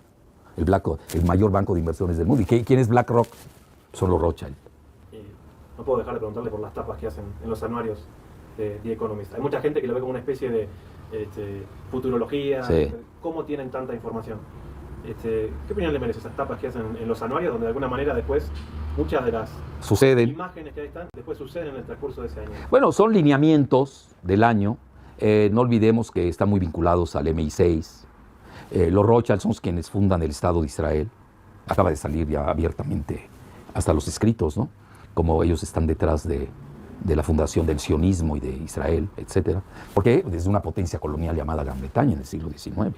el mayor banco de inversiones del mundo. ¿Y quién es BlackRock? Son los Rothschild. No puedo dejar de preguntarle por las tapas que hacen en los anuarios de The Economist. Hay mucha gente que lo ve como una especie de futurología. Sí. ¿Cómo tienen tanta información? ¿Qué opinión le merece esas tapas que hacen en los anuarios, donde de alguna manera después muchas de las imágenes que ahí están después suceden en el transcurso de ese año. Bueno, son lineamientos del año. No olvidemos que están muy vinculados al MI6. Los Rothschild son quienes fundan el Estado de Israel. Acaba de salir ya abiertamente hasta los escritos, ¿no? Como ellos están detrás de la fundación del sionismo y de Israel, etcétera. Porque desde una potencia colonial llamada Gran Bretaña en el siglo XIX.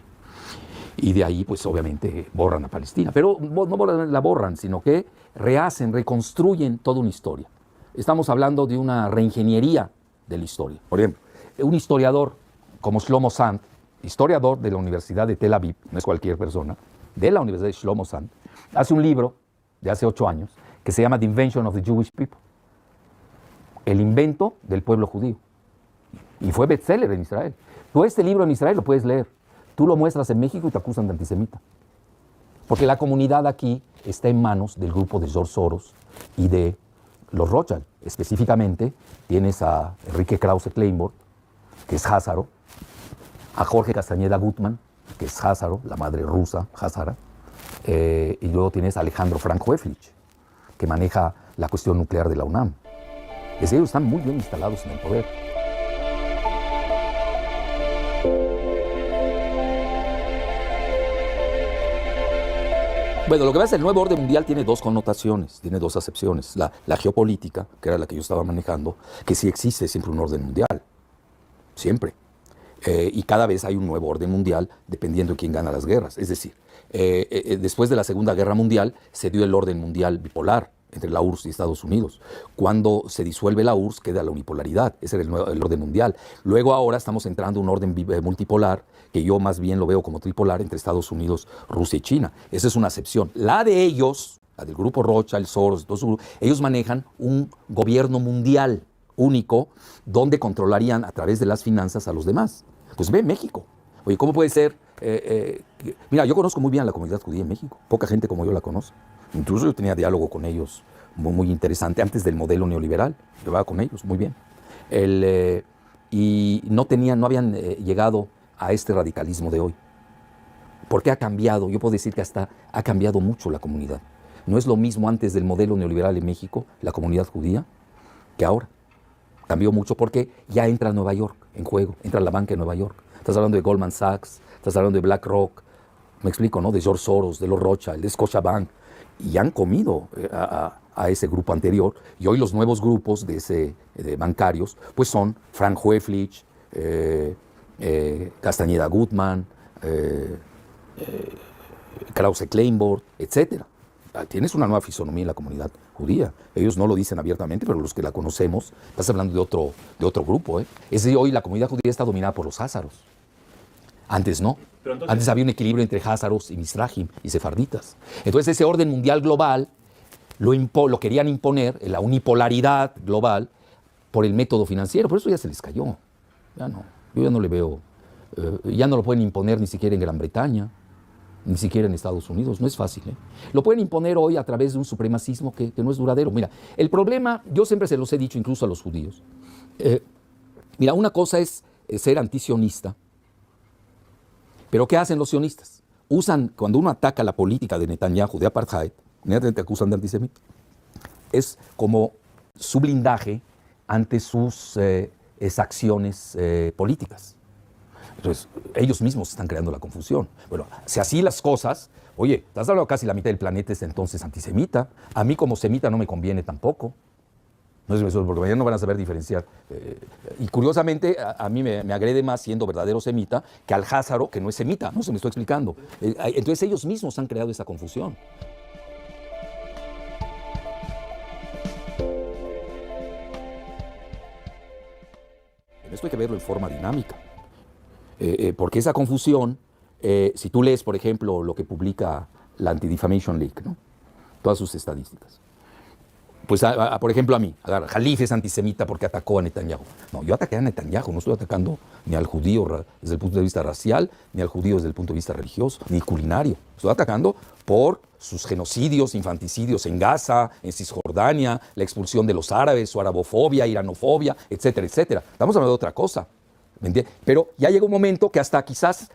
Y de ahí, pues obviamente, borran a Palestina. Pero no la borran, sino que rehacen, reconstruyen toda una historia. Estamos hablando de una reingeniería de la historia. Por ejemplo, un historiador como Shlomo Sand, historiador de la Universidad de Tel Aviv, no es cualquier persona, de la Universidad de Shlomo Sand, hace un libro de hace 8 años que se llama The Invention of the Jewish People, el invento del pueblo judío. Y fue bestseller en Israel. Tú este libro en Israel lo puedes leer. Tú lo muestras en México y te acusan de antisemita. Porque la comunidad aquí está en manos del grupo de George Soros y de los Rothschild. Específicamente tienes a Enrique Krause Kleinborg, que es házaro, a Jorge Castañeda Gutmann, que es házaro, la madre rusa, házara, y luego tienes a Alejandro Frank Weflich, que maneja la cuestión nuclear de la UNAM. Es decir, ellos están muy bien instalados en el poder. Bueno, lo que pasa es que el nuevo orden mundial tiene 2 connotaciones, tiene 2 acepciones. La geopolítica, que era la que yo estaba manejando, que sí existe siempre un orden mundial, siempre. Y cada vez hay un nuevo orden mundial dependiendo de quién gana las guerras. Es decir, después de la Segunda Guerra Mundial se dio el orden mundial bipolar entre la URSS y Estados Unidos. Cuando se disuelve la URSS queda la unipolaridad, ese era el orden mundial. Luego ahora estamos entrando a un orden multipolar, que yo más bien lo veo como tripolar entre Estados Unidos, Rusia y China. Esa es una acepción. La de ellos, la del grupo Rothschild, Soros, todo su grupo, ellos manejan un gobierno mundial único donde controlarían a través de las finanzas a los demás. Pues ve México. Oye, ¿cómo puede ser? Mira, yo conozco muy bien a la comunidad judía en México. Poca gente como yo la conoce. Incluso yo tenía diálogo con ellos muy interesante antes del modelo neoliberal. Llevaba con ellos muy bien. Y no habían llegado a este radicalismo de hoy. ¿Por qué ha cambiado? Yo puedo decir que hasta ha cambiado mucho la comunidad. No es lo mismo antes del modelo neoliberal en México, la comunidad judía, que ahora. Cambió mucho porque ya entra Nueva York en juego, entra la banca de Nueva York. Estás hablando de Goldman Sachs, estás hablando de BlackRock, me explico, ¿no? De George Soros, de los Rothschild, de Scotiabank, y han comido a ese grupo anterior. Y hoy los nuevos grupos de bancarios, pues son Frank Weflich, Castañeda Gutmann, Krause Kleinborg, etcétera. Tienes una nueva fisonomía en la comunidad judía. Ellos no lo dicen abiertamente, pero los que la conocemos, estás hablando de otro grupo. Es decir, hoy la comunidad judía está dominada por los házaros. Antes no. Entonces, antes había un equilibrio entre házaros y mizrahim y sefarditas. Entonces ese orden mundial global lo querían imponer, la unipolaridad global, por el método financiero. Por eso ya se les cayó. Ya no. Yo ya no le veo. Ya no lo pueden imponer ni siquiera en Gran Bretaña, ni siquiera en Estados Unidos. No es fácil. Lo pueden imponer hoy a través de un supremacismo que no es duradero. Mira, el problema, yo siempre se los he dicho incluso a los judíos. Mira, una cosa es ser antisionista, pero ¿qué hacen los sionistas? Cuando uno ataca la política de Netanyahu, de apartheid, inmediatamente te acusan de antisemita. Es como su blindaje ante sus exacciones políticas. Entonces, ellos mismos están creando la confusión. Bueno, si así las cosas, oye, estás hablando casi la mitad del planeta es entonces antisemita. A mí como semita no me conviene tampoco. No es eso, porque mañana no van a saber diferenciar. Y curiosamente, a mí me agrede más siendo verdadero semita que al házaro, que no es semita. No se me estoy explicando. Entonces ellos mismos han creado esa confusión. Esto hay que verlo en forma dinámica. Porque esa confusión, si tú lees, por ejemplo, lo que publica la Anti-Defamation League, ¿no? Todas sus estadísticas. Pues, por ejemplo, a mí, Jalif es antisemita porque atacó a Netanyahu. No, yo ataqué a Netanyahu, no estoy atacando ni al judío desde el punto de vista racial, ni al judío desde el punto de vista religioso, ni culinario. Estoy atacando por sus genocidios, infanticidios en Gaza, en Cisjordania, la expulsión de los árabes, su arabofobia, iranofobia, etcétera, etcétera. Estamos hablando de otra cosa. ¿Me entiendes? Pero ya llega un momento que quizás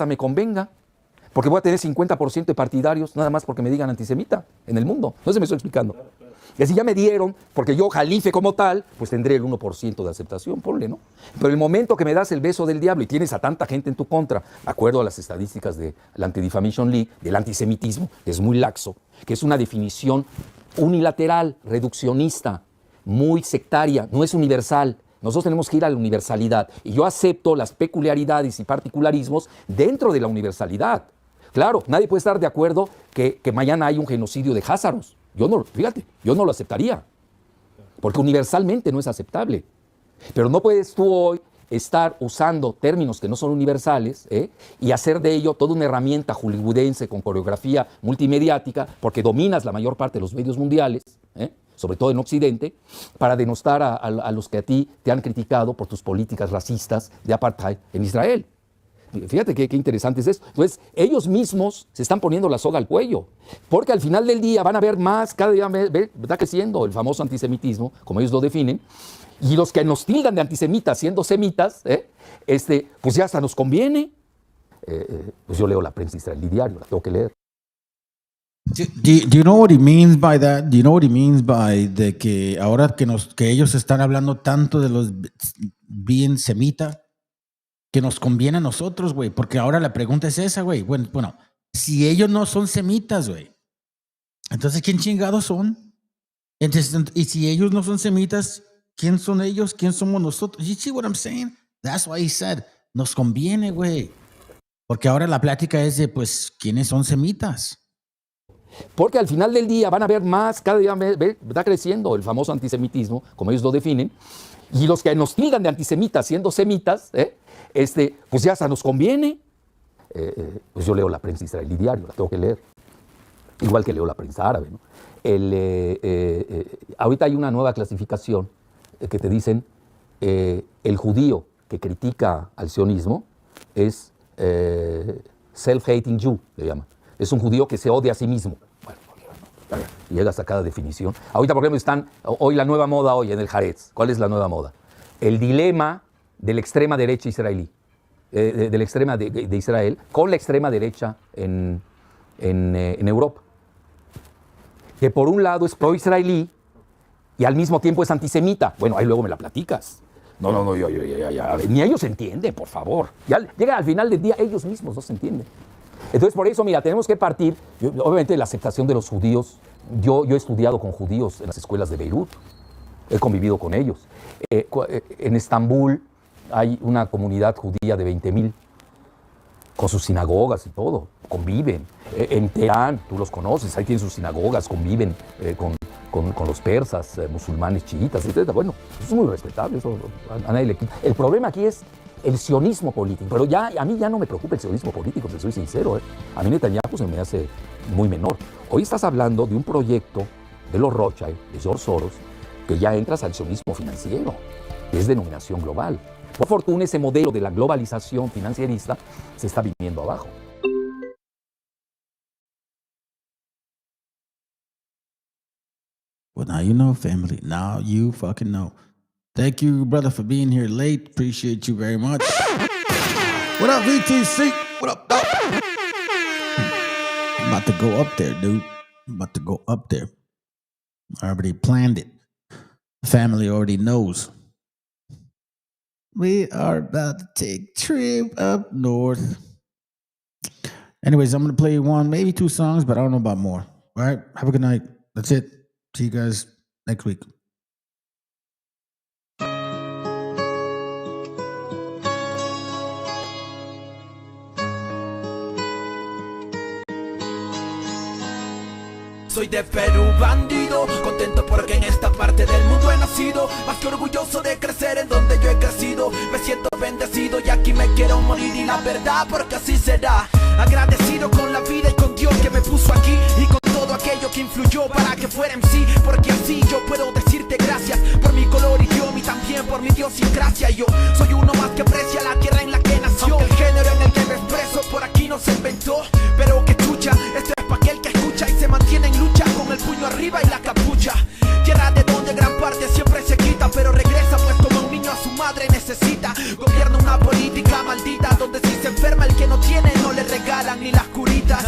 me convenga, porque voy a tener 50% de partidarios nada más porque me digan antisemita en el mundo. No se me estoy explicando. Y si ya me dieron, porque yo calife como tal, pues tendré el 1% de aceptación, ponle, ¿no? Pero el momento que me das el beso del diablo y tienes a tanta gente en tu contra, de acuerdo a las estadísticas de la Anti-Defamation League, del antisemitismo, que es muy laxo, que es una definición unilateral, reduccionista, muy sectaria, no es universal. Nosotros tenemos que ir a la universalidad. Y yo acepto las peculiaridades y particularismos dentro de la universalidad. Claro, nadie puede estar de acuerdo que mañana hay un genocidio de házaros. Yo no, fíjate, yo no lo aceptaría, porque universalmente no es aceptable. Pero no puedes tú hoy estar usando términos que no son universales y hacer de ello toda una herramienta hollywoodense con coreografía multimediática, porque dominas la mayor parte de los medios mundiales, sobre todo en Occidente, para denostar a los que a ti te han criticado por tus políticas racistas de apartheid en Israel. Fíjate qué interesante es esto. Entonces, ellos mismos se están poniendo la soga al cuello, porque al final del día van a ver más, cada día está creciendo el famoso antisemitismo, como ellos lo definen, y los que nos tildan de antisemitas siendo semitas, pues ya hasta nos conviene. Pues yo leo la prensa israelí diario, la tengo que leer. Do you know what he means by that? Do you know what he means by de que ahora que ellos están hablando tanto de los bien semitas, que nos conviene a nosotros, güey? Porque ahora la pregunta es esa, güey. Bueno, si ellos no son semitas, güey, entonces ¿quién chingados son? Entonces, y si ellos no son semitas, ¿quién son ellos? ¿Quién somos nosotros? You see what I'm saying? That's why he said, nos conviene, güey. Porque ahora la plática es de, pues, ¿quiénes son semitas? Porque al final del día van a ver más, cada día está creciendo el famoso antisemitismo, como ellos lo definen, y los que nos tildan de antisemitas siendo semitas, pues ya hasta nos conviene. Pues yo leo la prensa israelí diario, la tengo que leer, igual que leo la prensa árabe, ¿no? Ahorita hay una nueva clasificación que te dicen el judío que critica al sionismo es self-hating Jew, le llaman. Es un judío que se odia a sí mismo. Bueno, llegas a cada definición. Ahorita, por ejemplo, hoy la nueva moda hoy en el Haaretz. ¿Cuál es la nueva moda? El dilema de la extrema derecha israelí, de la extrema de Israel, con la extrema derecha en Europa. Que por un lado es pro-israelí y al mismo tiempo es antisemita. Bueno, ahí luego me la platicas. No, ni ellos se entienden, por favor. Ya llega al final del día, ellos mismos no se entienden. Entonces, por eso, mira, tenemos que partir, obviamente, la aceptación de los judíos. Yo he estudiado con judíos en las escuelas de Beirut, he convivido con ellos. En Estambul hay una comunidad judía de 20,000, con sus sinagogas y todo, conviven. En Teherán, tú los conoces, ahí tienen sus sinagogas, conviven con los persas, musulmanes, chiitas, etc. Bueno, eso es muy respetable, eso a nadie le quita. El problema aquí es el sionismo político, pero a mí ya no me preocupa el sionismo político, si soy sincero. A mí Netanyahu se me hace muy menor. Hoy estás hablando de un proyecto de los Rothschild, de George Soros, que ya entras al sionismo financiero, que es denominación global. Por fortuna, ese modelo de la globalización financierista se está viniendo abajo. Well, now you know, family. Now you fucking know. Thank you, brother, for being here late. Appreciate you very much. What up, VTC? What up, dog? I'm about to go up there, dude. I'm about to go up there. I already planned it. The family already knows. We are about to take a trip up north. Anyways, I'm going to play one, maybe two songs, but I don't know about more. All right? Have a good night. That's it. See you guys next week. Soy de Perú, bandido, contento porque en esta parte del mundo he nacido, más que orgulloso de crecer en donde yo he crecido. Me siento bendecido y aquí me quiero morir, y la verdad porque así será. Agradecido con la vida y con Dios que me puso aquí, y con todo aquello que influyó para que fuera MC, porque así yo puedo decirte gracias por mi color, idioma y también por mi idiosincrasia. Yo soy uno más que aprecia la tierra en la que nació, aunque el género en el que me expreso por aquí no se inventó, pero que chucha, esto es pa' aquel que escucha y se mantiene en lucha con el puño arriba y la capucha. Tierra de donde gran parte siempre se quita, pero regresa pues como un niño a su madre necesita. Gobierna una política maldita donde si se enferma el que no tiene no le regalan ni las curitas.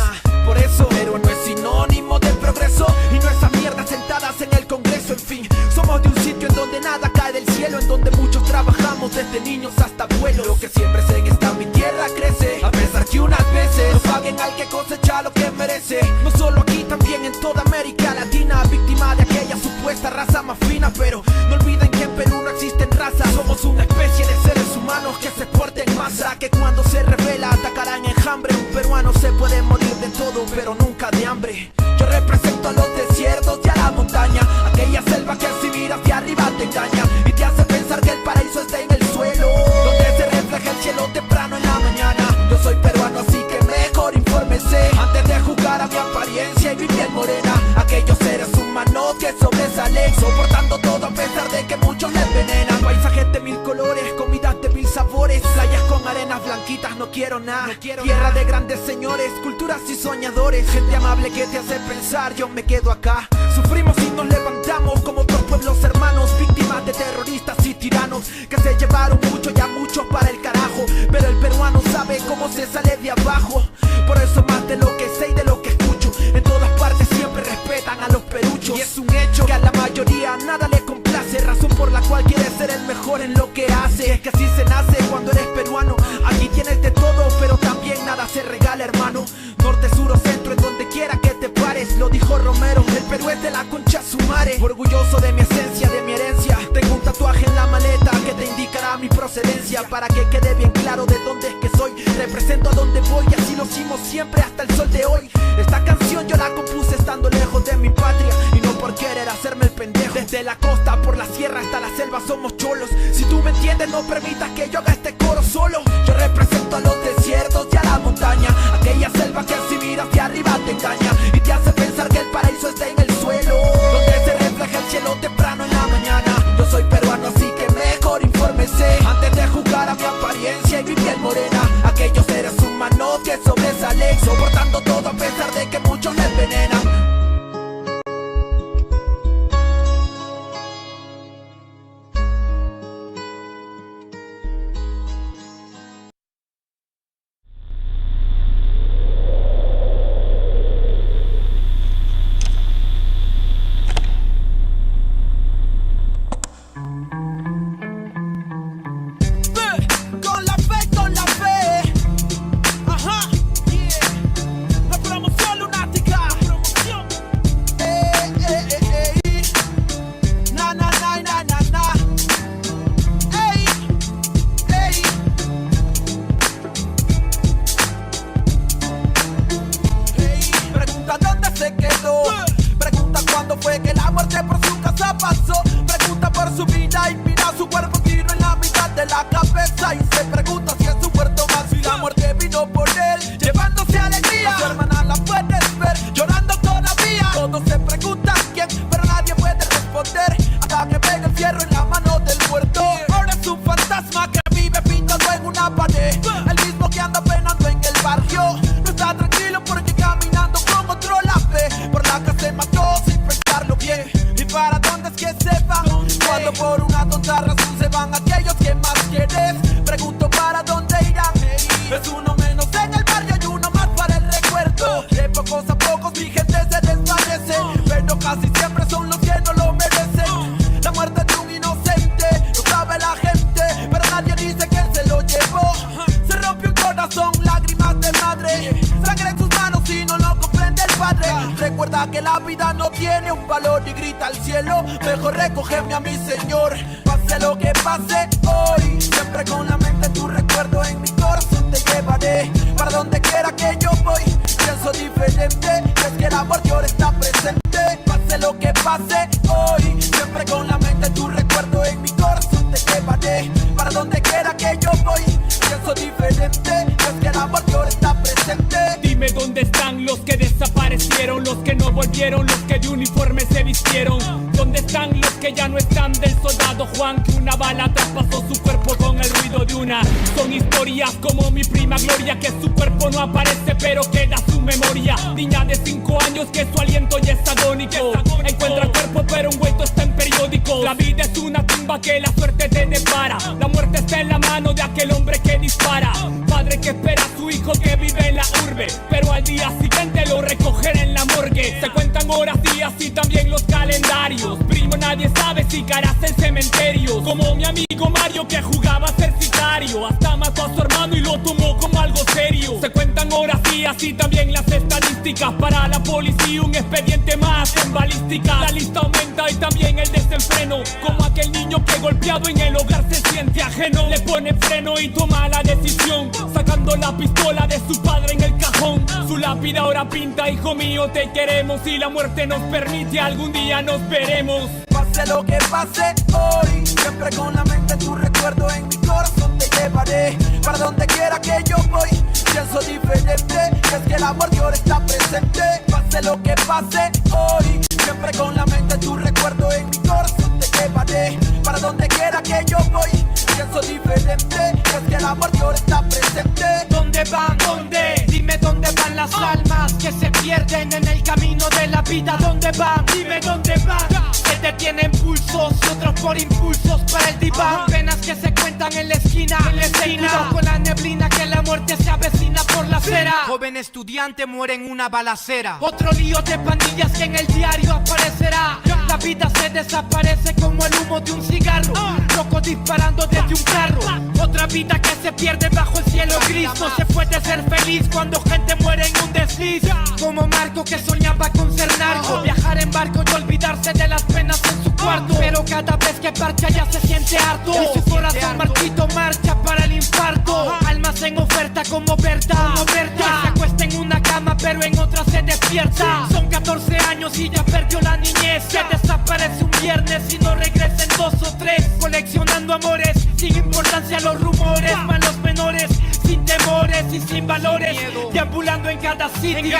Por eso, pero no es sinónimo del progreso y no esas mierdas sentadas en el Congreso cielo en donde muchos trabajamos desde niños hasta abuelos. Lo que siempre sé en esta mi tierra crece, a pesar que unas veces no paguen al que cosecha lo que merece. No solo aquí, también en toda América Latina, víctima de aquella supuesta raza más fina. Pero no olviden que en Perú no existen razas, somos una especie de seres humanos que se porten en masa, que cuando se revela atacarán enjambre. Un peruano se puede morir de todo, pero nunca de hambre. Yo represento a los desiertos y a la montaña, aquella selva que si miras de arriba te engaña y te hace pensar que el paraíso está en el suelo, donde se refleja el cielo temprano en la mañana. Yo soy peruano, así que mejor infórmese antes de juzgar a mi apariencia y mi piel morena. Aquellos seres humanos que sobresalen, soportando todo a pesar de que muchos les envenenan. Paisajes de mil colores, comidas de mil sabores, playas con arenas blanquitas, no quiero nada. Tierra de grandes señores, culturas y soñadores, gente amable que te hace pensar, yo me quedo acá. Sufrimos y nos levantamos como otros pueblos hermanos, víctimas de terroristas y tiranos que se llevaron mucho y a muchos para el carajo. Pero el peruano sabe cómo se sale de abajo, por eso más de lo que sé y de lo que escucho, en todas partes siempre respetan a los peruchos. Y es un hecho que a la mayoría nada le complace, razón por la cual quiere ser el mejor en lo que hace. Es que así se nace cuando eres peruano, aquí tienes de todo, pero también nada se regala, hermano. Norte, sur o centro, en donde quiera que te pares, lo dijo Romero, el Perú es de la concha su madre. Orgulloso de mi esencia, de mi herencia, tengo un tatuaje en la maleta que te indicará mi procedencia, para que quede bien claro de dónde es que soy. Represento a donde voy y así lo hicimos siempre hasta el sol de hoy. Esta canción yo la compuse estando lejos de mi patria y no por querer hacerme el pendejo. Desde la costa, por la sierra hasta la selva somos cholos. Si tú me entiendes, no permitas que yo haga este coro solo. Yo represento a los desiertos y a la montaña, aquella selva que si miras de arriba te engaña y te hace pensar que el paraíso está en el suelo, donde se refleja el cielo temprano en la mañana. Yo soy peruano, así que mejor infórmese antes de juzgar a mi apariencia y mi piel morena. Aquellos seres humanos que sobresalen, soportando todo a pesar de que muchos les envenenan. practicarás en cementerios. Como mi amigo Mario que jugaba a ser sicario. Hasta mató a su hermano y lo tomó como algo serio. Se cuentan horas y así también las estadísticas. Para la policía un expediente más en balística. La lista aumenta y también el desenfreno. Como aquel niño que golpeado en el hogar se siente ajeno. Le pone freno y toma la decisión, sacando la pistola de su padre en el cajón. Su lápida ahora pinta: hijo mío, te queremos. Si la muerte nos permite, algún día nos veremos. Pase lo que pase hoy, siempre con la mente tu recuerdo en mi corazón te llevaré. Para donde quiera que yo voy, pienso diferente, es que el amor de ahora está presente. Pase lo que pase hoy, siempre con la mente tu recuerdo en mi corazón te llevaré. Para donde quiera que yo voy, pienso diferente, es que el amor de ahora está presente. ¿Dónde van? ¿Dónde? Dime dónde van las almas que se pierden en el camino de la vida. ¿Dónde van? Dime dónde van. Que te tienen pulsos, otros por impulsos para el diván. Penas que se cuentan en la esquina, cuidado con la neblina que la muerte se avecina por la acera. Joven estudiante muere en una balacera. Otro lío de pandillas que en el diario aparecerá. La vida se desaparece como el humo de un cigarro. Locos disparando desde un carro. Otra vida que se pierde bajo el cielo gris. No se puede ser feliz cuando gente muere en un desliz. Como Marco que soñaba con ser narco, viajar en barco y olvidarse de las penas en su cuarto. Pero cada vez que parcha ya se siente harto. Y su corazón marchito marcha para el infarto. Almas en oferta como Berta. Que se acuesta en una cama pero en otra se despierta. Son 14 años y ya perdió la niñez. Que desaparece un viernes y no regresa en 2 o 3. Coleccionando amores sin importancia a los rumores. Malos menores sin temores y sin valores. Deambulando en cada city,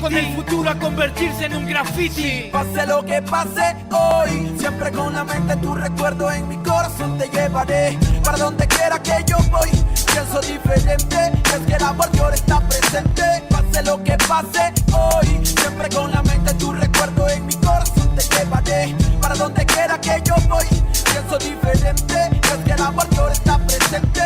con el futuro a convertirse en un graffiti. Pase lo que pase hoy, siempre con la mente tu recuerdo en mi corazón te llevaré. Para donde quiera que yo voy, pienso diferente, es que el amor de ahora está presente. Pase lo que pase hoy, siempre con la mente tu recuerdo en mi corazón te llevaré. Para donde quiera que yo voy, pienso diferente, es que el amor de ahora está presente.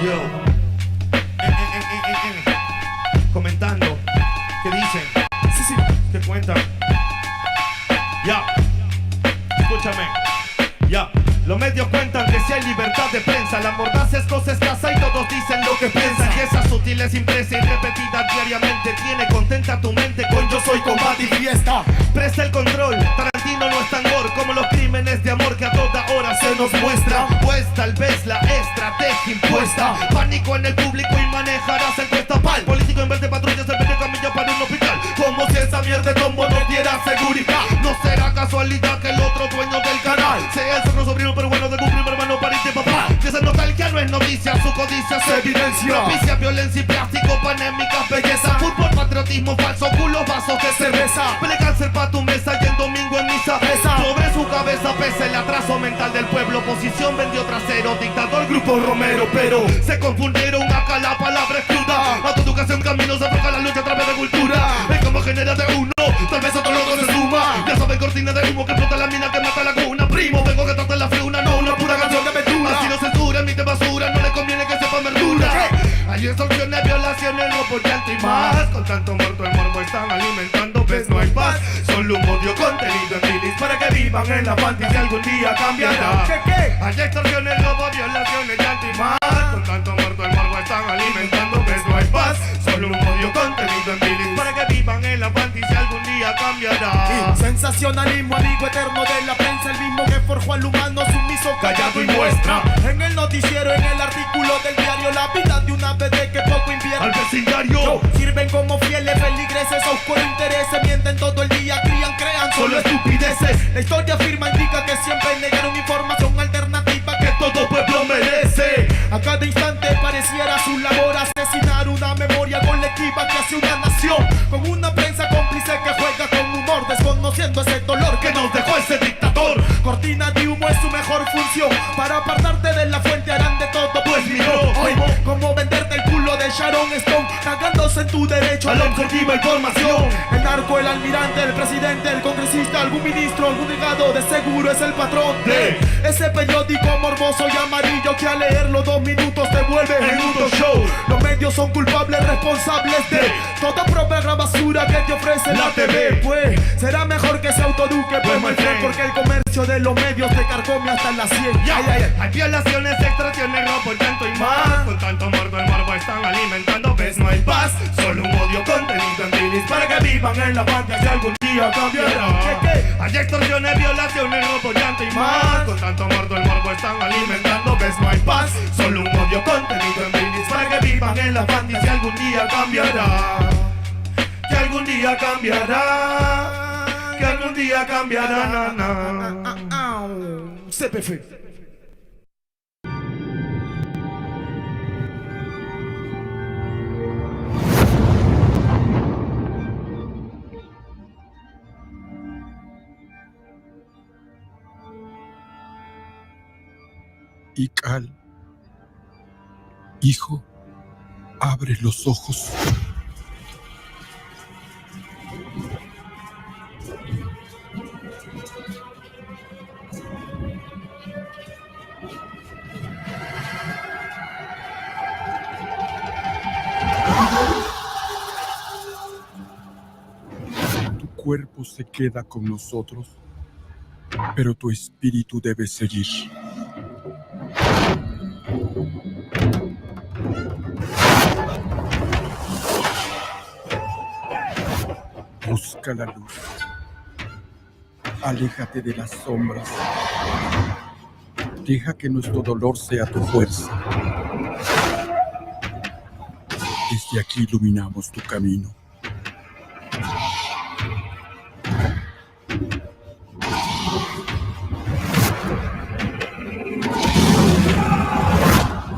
Yo, comentando, ¿qué dicen? Sí, ¿qué cuentan? Ya, escúchame, ya. Los medios cuentan que si hay libertad de prensa, la mordaza es cosa escasa y todos dicen lo que piensan. Y esa sutil es impresa y repetida diariamente tiene contenta tu mente con yo soy combate y fiesta. Presta el control, Tarantino no es tan gore como los crímenes de amor que a toda hora se nos muestran. Pues tal vez la estrategia impuesta, pánico en el público y manejarás el cuestapal. Político en vez de patrullas en vez de camilla para un hospital. Como si esa mierda de tombo no diera seguridad. No será casualidad que el otro dueño del canal sea el otro sobrino pero bueno de un primo hermano pariente papá. Que esa nostalgia no es noticia, su codicia se evidencia. Propicia violencia y plástico, panémicas, belleza. Fútbol, patriotismo, falso, culos, vasos de cerveza. Pele cáncer pa' tu mesa y el domingo en misa. Sobre su cabeza pesa el atraso mental del pueblo. Oposición vendió trasero, dictador, grupo Romero. Pero se confundieron acá, la palabra es cruda. Autoeducación, camino, se afloja la lucha a través de cultura. Es como genera de uno, tal vez otro loco se suma. Ya saben, cortina de humo que explota la mina que mata la cuna. Primo, vengo que trata la fruna, no una pura canción de aventura. Así no censura, emite basura, no le conviene que sepa verdura. Hay extorsiones, violaciones, robo, llanto y más. Con tanto muerto el morbo están alimentando, ves no hay paz. Solo un odio contenido en milis para que vivan en la panty que algún día cambiará. Hay extorsiones, robo, violaciones, llanto y más. Con tanto muerto el morbo están alimentando, ves no hay paz. Solo un odio contenido en milis para que vivan en la panty si algún día cambiará. Sensacionalismo, amigo eterno de la prensa, el mismo que forjó al humano sumiso, callado y muestra. En el noticiero, en el artículo del diario, la vida de una bebé que poco invierte. Al vecindario sirven como fieles feligreses a oscuro intereses, mienten todo el día, crían, crean, solo diciendo estupideces. La historia afirma, indica que siempre negaron información alternativa que todo pueblo merece. A cada instante pareciera su labor asesinar una memoria colectiva que hace una nación, con una prensa cómplice que juega con humor, desconociendo ese dolor que nos dejó ese dictador. Cortina de humo es su mejor función, para apartarte de la fuente harán de todo, pues miró hoy como venderte el culo de Sharon Stone, cagándose en tu derecho a la objetiva información. El narco, el almirante, el presidente, el congresista, algún ministro, algún delegado, de seguro es el patrón de ese periódico morboso y amarillo que al leerlo 2 minutos te vuelve en un show. Los medios son culpables, responsables de toda propaganda basura que te ofrece la TV. Pues será mejor que se autoeduque, pues my friend, porque el comercio de los medios te carcome hasta la 100. Hay violaciones, extorsiones, robo, llanto y más. Con tanto morbo, el morbo están alimentando. Ves, no hay paz, solo un odio contenido en bilis para que vivan en la pantalla si algún día cambiará. Hay extorsiones, violaciones, robo, llanto y más. Con tanto morbo, el morbo están alimentando. Ves, no hay paz, solo un odio contenido en bilis para que vivan en la pantalla si algún día cambiará. Que algún día cambiará. Que algún día cambiará. CPF. Ical, hijo, abre los ojos. Tu cuerpo se queda con nosotros, pero tu espíritu debe seguir. Busca la luz. Aléjate de las sombras. Deja que nuestro dolor sea tu fuerza. Desde aquí iluminamos tu camino.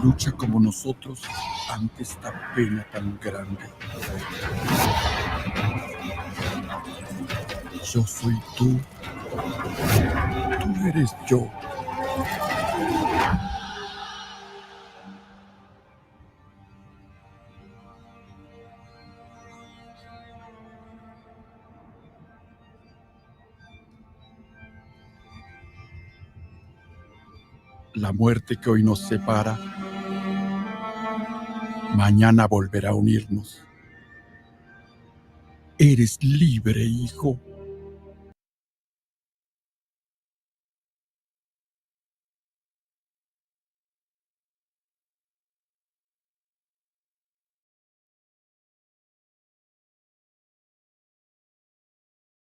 Lucha como nosotros ante esta pena tan grande. Yo soy tú. Tú eres yo. La muerte que hoy nos separa, mañana volverá a unirnos. Eres libre, hijo.